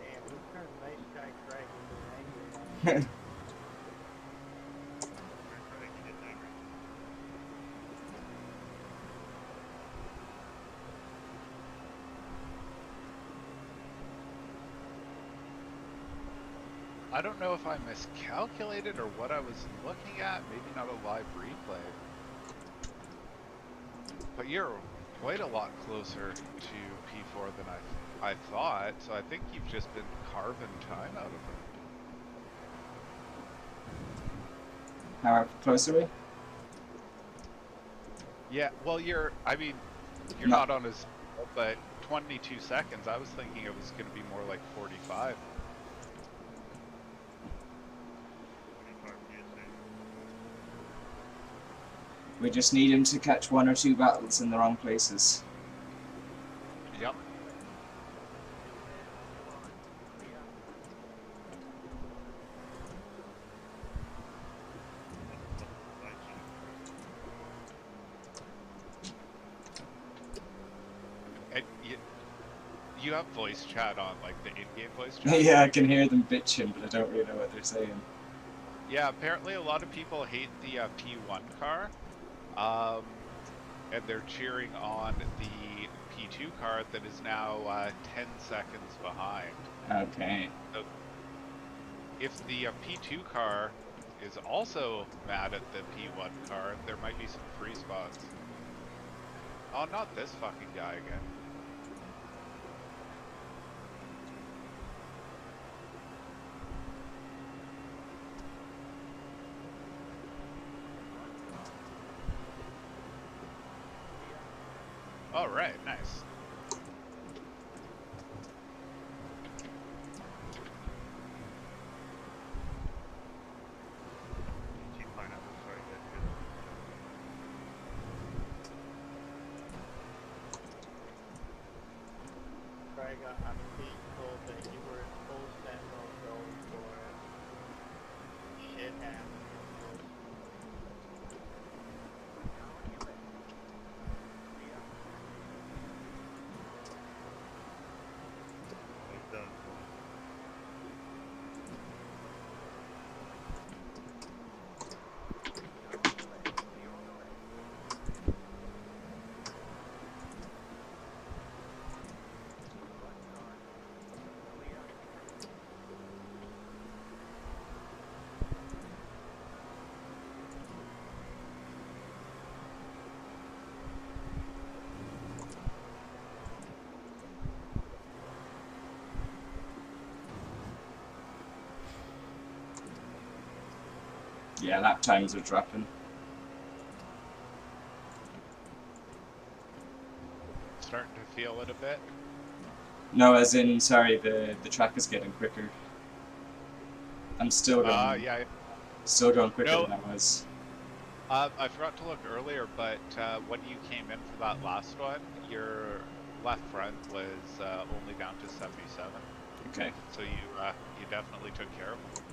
Damn, who turned nice guy Craig into an angry man? I don't know if I miscalculated or what I was looking at. Maybe not a live replay. But you're quite a lot closer to P4 than I thought, so I think you've just been carving time out of him. How close are we? Yeah, well, you're No. not on his, but 22 seconds. I was thinking it was going to be more like 45. We just need him to catch 1 or 2 battles in the wrong places. Yep. And you have voice chat on, like the in-game voice chat? Yeah, I can hear them bitching, but I don't really know what they're saying. Yeah, apparently a lot of people hate the P1 car, and they're cheering on the P2 car that is now 10 seconds behind. Okay. So if the P2 car is also mad at the P1 car, there might be some free spots. Oh, not this fucking guy again. All right, nice. Craig, I'm being told that you were in full standoff zone for shit happened. Yeah, lap times are dropping. Starting to feel it a bit. No, as in, sorry, the track is getting quicker. I'm still going, Yeah. still going quicker No. than I was. I forgot to look earlier, but when you came in for that last one, your left front was only down to 77. Okay. So you definitely took care of him.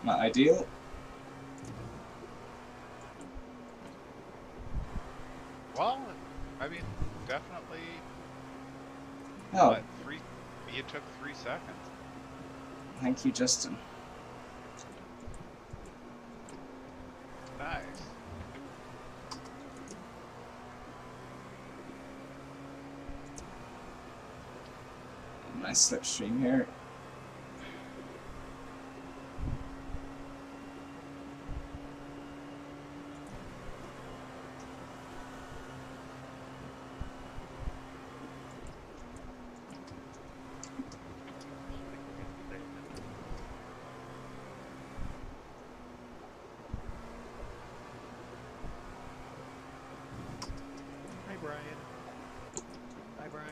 Not ideal. Well, I mean, definitely. Oh, What, you took 3 seconds. thank you, Justin. Nice. Nice slipstream here. Hi, Brian. Hi, Brian.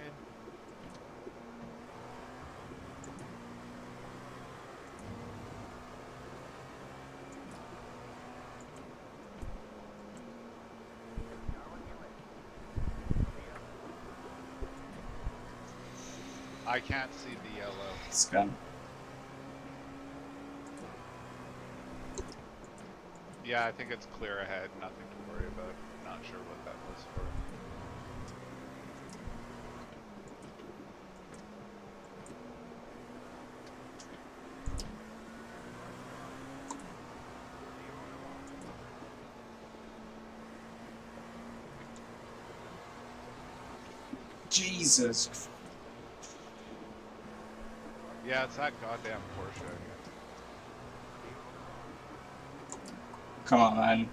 I can't see the yellow. It's gone. Yeah, I think it's clear ahead. Nothing to worry about. Not sure what that was for. Jesus. Yeah, it's that goddamn Porsche again. Come on, man.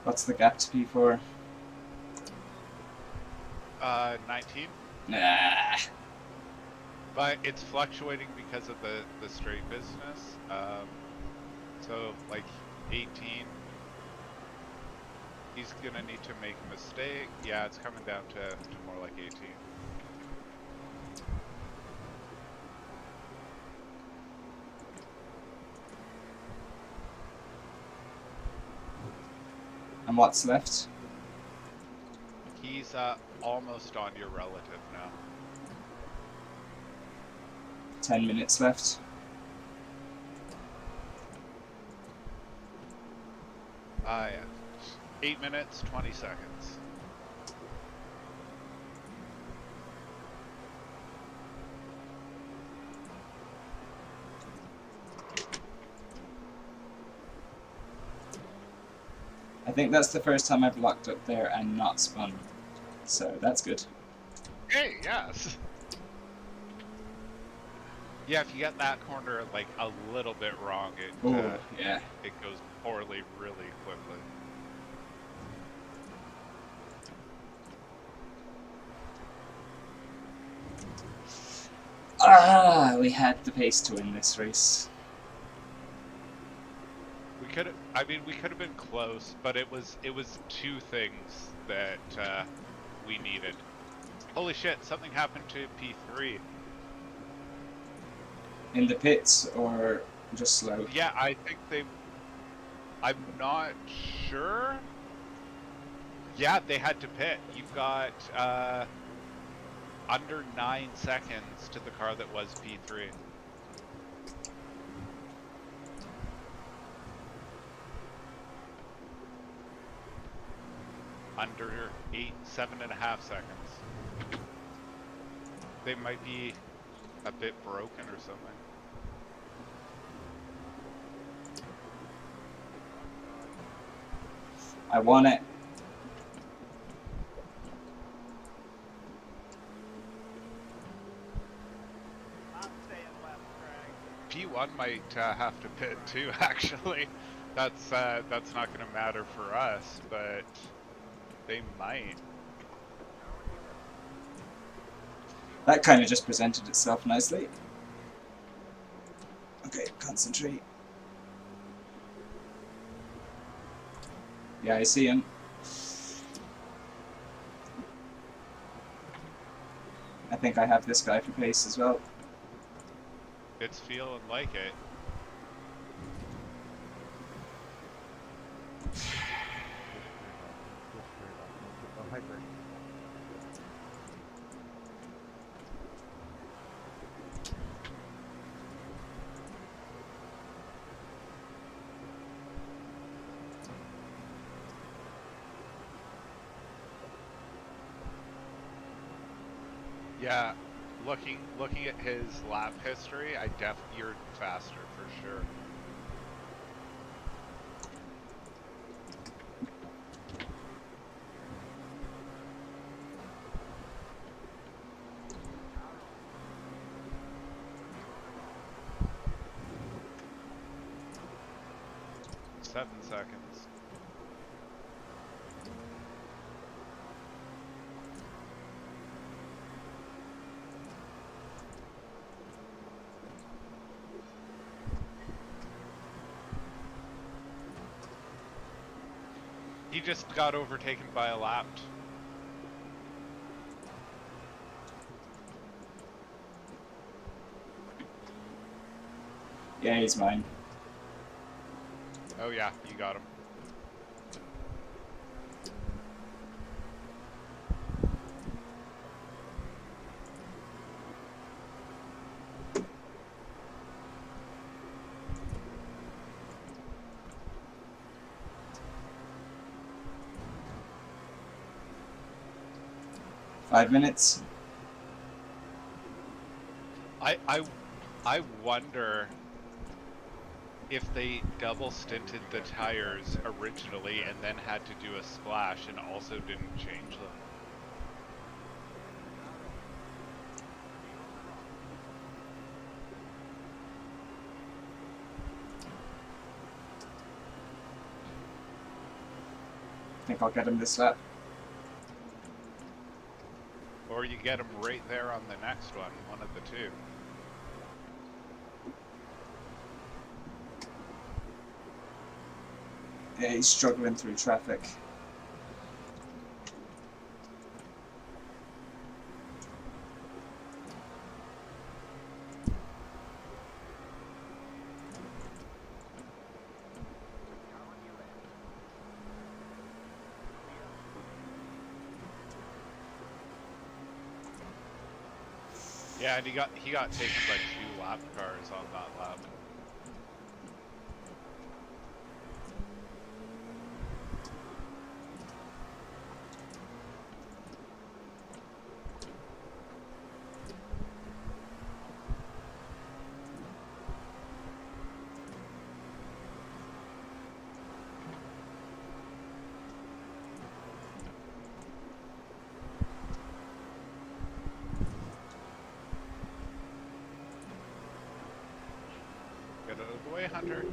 What's the gap to P4? 19. Nah. But it's fluctuating because of the straight business. So like 18. He's gonna need to make a mistake. Yeah, it's coming down to more like 18. And what's left? He's almost on your relative now. 10 minutes left. Yeah. 8 minutes, 20 seconds. I think that's the first time I've locked up there and not spun. So that's good. Hey, yes. Yeah, if you get that corner like a little bit wrong, Oh, yeah. it goes poorly really quickly. Ah, we had the pace to win this race. We could, I mean, we could have been close, but it was 2 things that we needed. Holy shit! Something happened to P3. In the pits or just slow? Yeah, I think they. I'm not sure. Yeah, they had to pit. You've got under 9 seconds to the car that was P3. Under 7.5 seconds. They might be a bit broken or something. I want it. I'm staying left, Craig. P1 might have to pit too. Actually, that's not going to matter for us, but they might. That kind of just presented itself nicely. Okay, concentrate. Yeah, I see him. I think I have this guy for pace as well. It's feeling like it. hyper. Yeah, looking at his lap history, you're faster for sure. Seven seconds. He just got overtaken by a lap. Yeah, he's mine. Oh yeah, you got him. Five minutes. I wonder if they double stinted the tires originally and then had to do a splash and also didn't change them. I think I'll get him this lap. Or you get them right there on the next one of the two. Yeah, he's struggling through traffic. Yeah, and he got taken by 2 lap cars on that lap. Get out of the way, Hunter.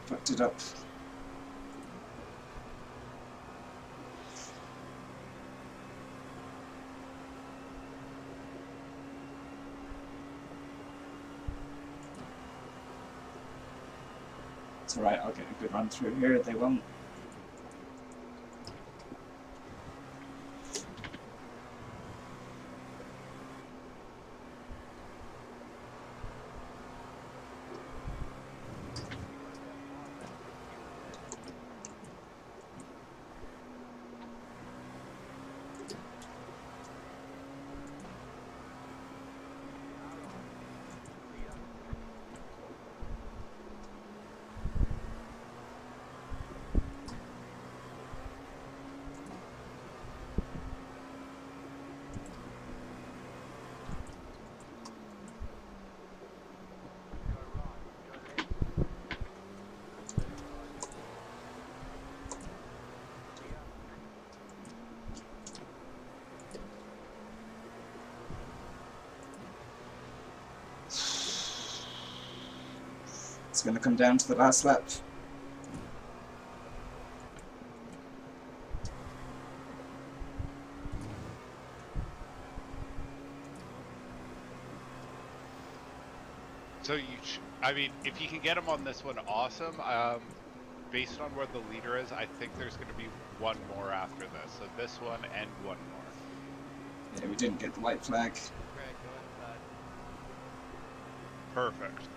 Fucked it up. It's alright, I'll get a good run through here, they won't. It's going to come down to the last lap. So I mean, if you can get him on this one, awesome. Based on where the leader is, I think there's going to be one more after this. So this one and one more. Yeah, we didn't get the white flag. Greg, go inside. Perfect.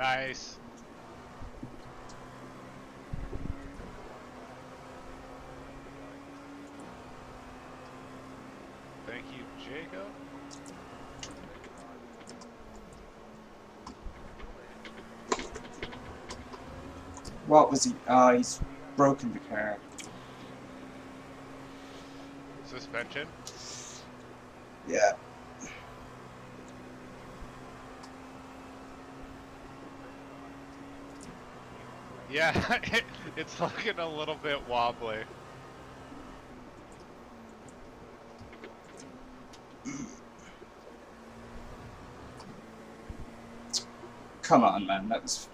Nice. Thank you, Jacob. What was he? Oh, he's broken the car. Suspension. Yeah. Yeah, it's looking a little bit wobbly. Come on, man. That was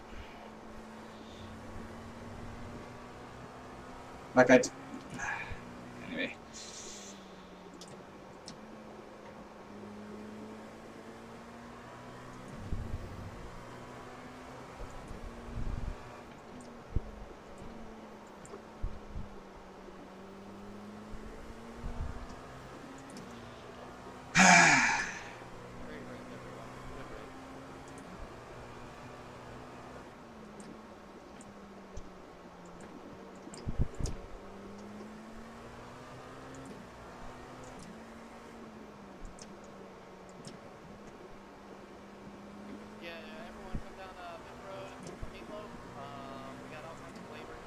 like anyway. Great race, everyone. Good race. Yeah, everyone come down pit road and meatloaf. We got all kinds of flavors.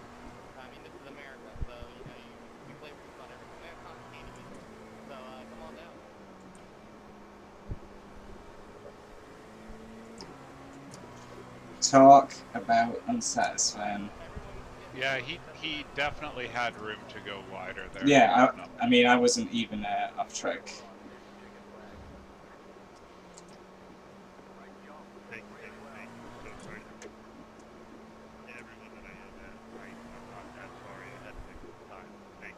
I mean, this is America, so you know we flavor just about everything. We have cotton candy meatloaf, so come on down. Talk about unsatisfying. Yeah, he definitely had room to go wider there. Yeah, I mean, I wasn't even off track. Thank you. So sorry. Everyone that I am at, I'm not that sorry. I had to take some time. Thank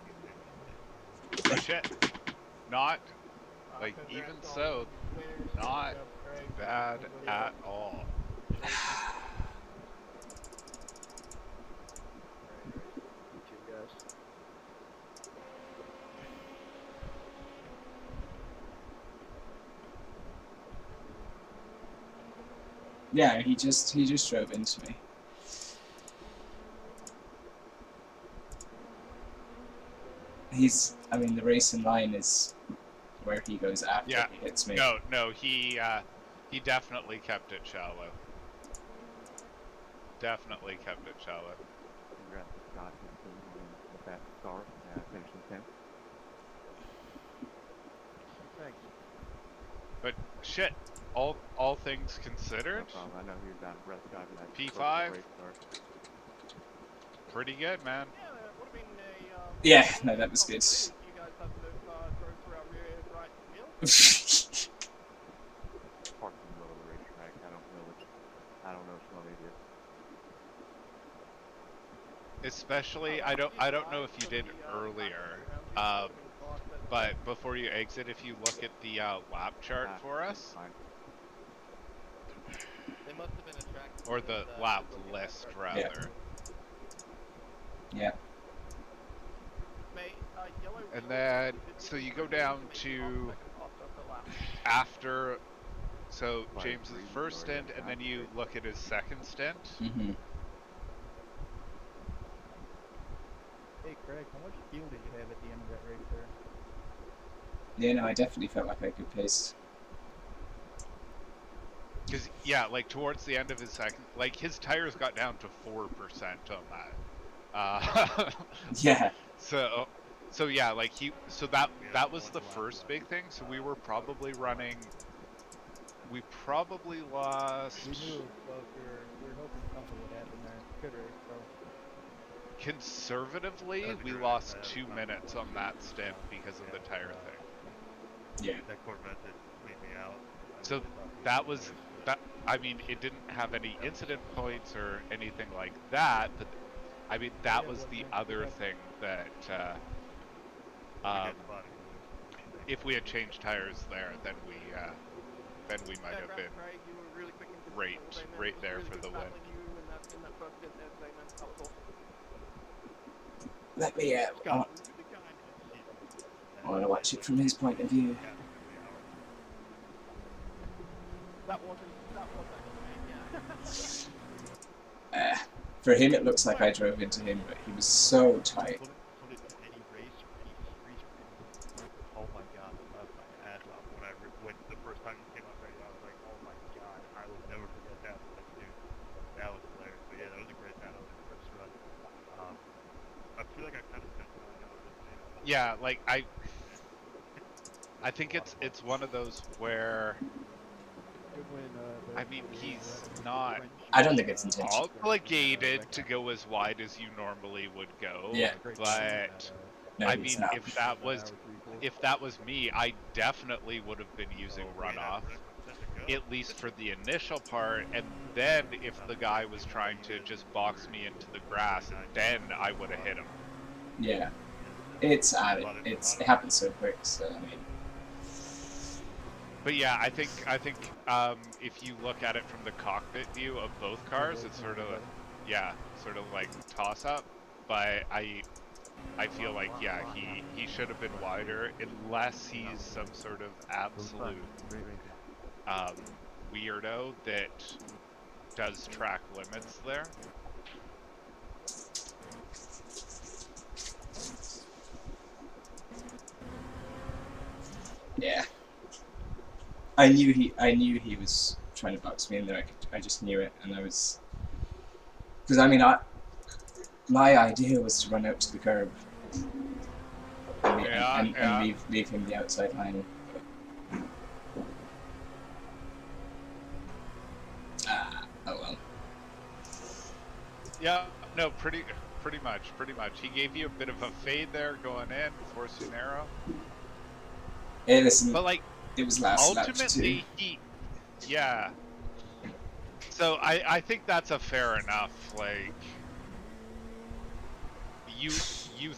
you. Shit. Not, like, even so, not bad at all. Yeah, he just drove into me. I mean, the racing line is where he goes after he hits me. No, he definitely kept it shallow. Definitely kept it shallow. Congrats to Scott with that start, finishing 10th. Thanks. But shit, all things considered, No problem. I know he was out of breath driving that P5, race start. pretty good, man. Yeah, it would have been a. Yeah, no, that was good. You guys have to drove through our rear right wheel. Parked in the middle of the racetrack. I don't know which one it is. Especially, I don't know if you did earlier, but before you exit, if you look at the lap chart for us, They must have been attracted. or the lap list rather. Yeah. And then, so you go down to after, so James's first stint, and then you look at his second stint. Mm-hmm. Hey Craig, how much fuel did you have at the end of that race there? Yeah, no, I definitely felt like I could pace. Because, yeah, like, towards the end of his second, like, his tires got down to 4% on that. Yeah. So yeah, like, that was the first big thing, so we were probably running, we probably lost... We knew, well, we were hoping something would happen there. Good race, though. Conservatively, we lost 2 minutes on that stint because of the tire thing. Yeah. That Corvette did clean me out. So that was, I mean, it didn't have any incident points or anything like that, but I mean, that was the other thing that, if we had changed tires there, then we might have been right there for the win. Let me I want to watch it from his point of view. That wasn't actually, yeah. For him, it looks like I drove into him, but he was so tight. Put it in any race, oh my god, I laughed my ass off when the first time he came out there. I was like, oh my god, I will never forget that. Like, dude, that was hilarious. But yeah, that was a great battle in the first run. I feel like I kind of spent time on this. Yeah, like I think it's one of those where I mean he's not I don't think it's intentional. obligated to go as wide as you normally would go. Yeah. But No, I he's mean, not. if that was me, I definitely would have been using runoff, at least for the initial part, and then if the guy was trying to just box me into the grass, then I would have hit him. Yeah. It happens so quick, so I mean. But yeah, I think if you look at it from the cockpit view of both cars, it's sort of like toss up. But I feel like he should have been wider unless he's some sort of absolute weirdo that does track limits there. Yeah. I knew he was trying to box me in there. I just knew it, and I was, because I mean my idea was to run out to the curb and leave him the outside line. Oh well. Yeah, no, pretty much. He gave you a bit of a fade there going in, forced you narrow. Hey, listen. But like, it was last lap ultimately, too. yeah. So I think that's a fair enough. Like, you throw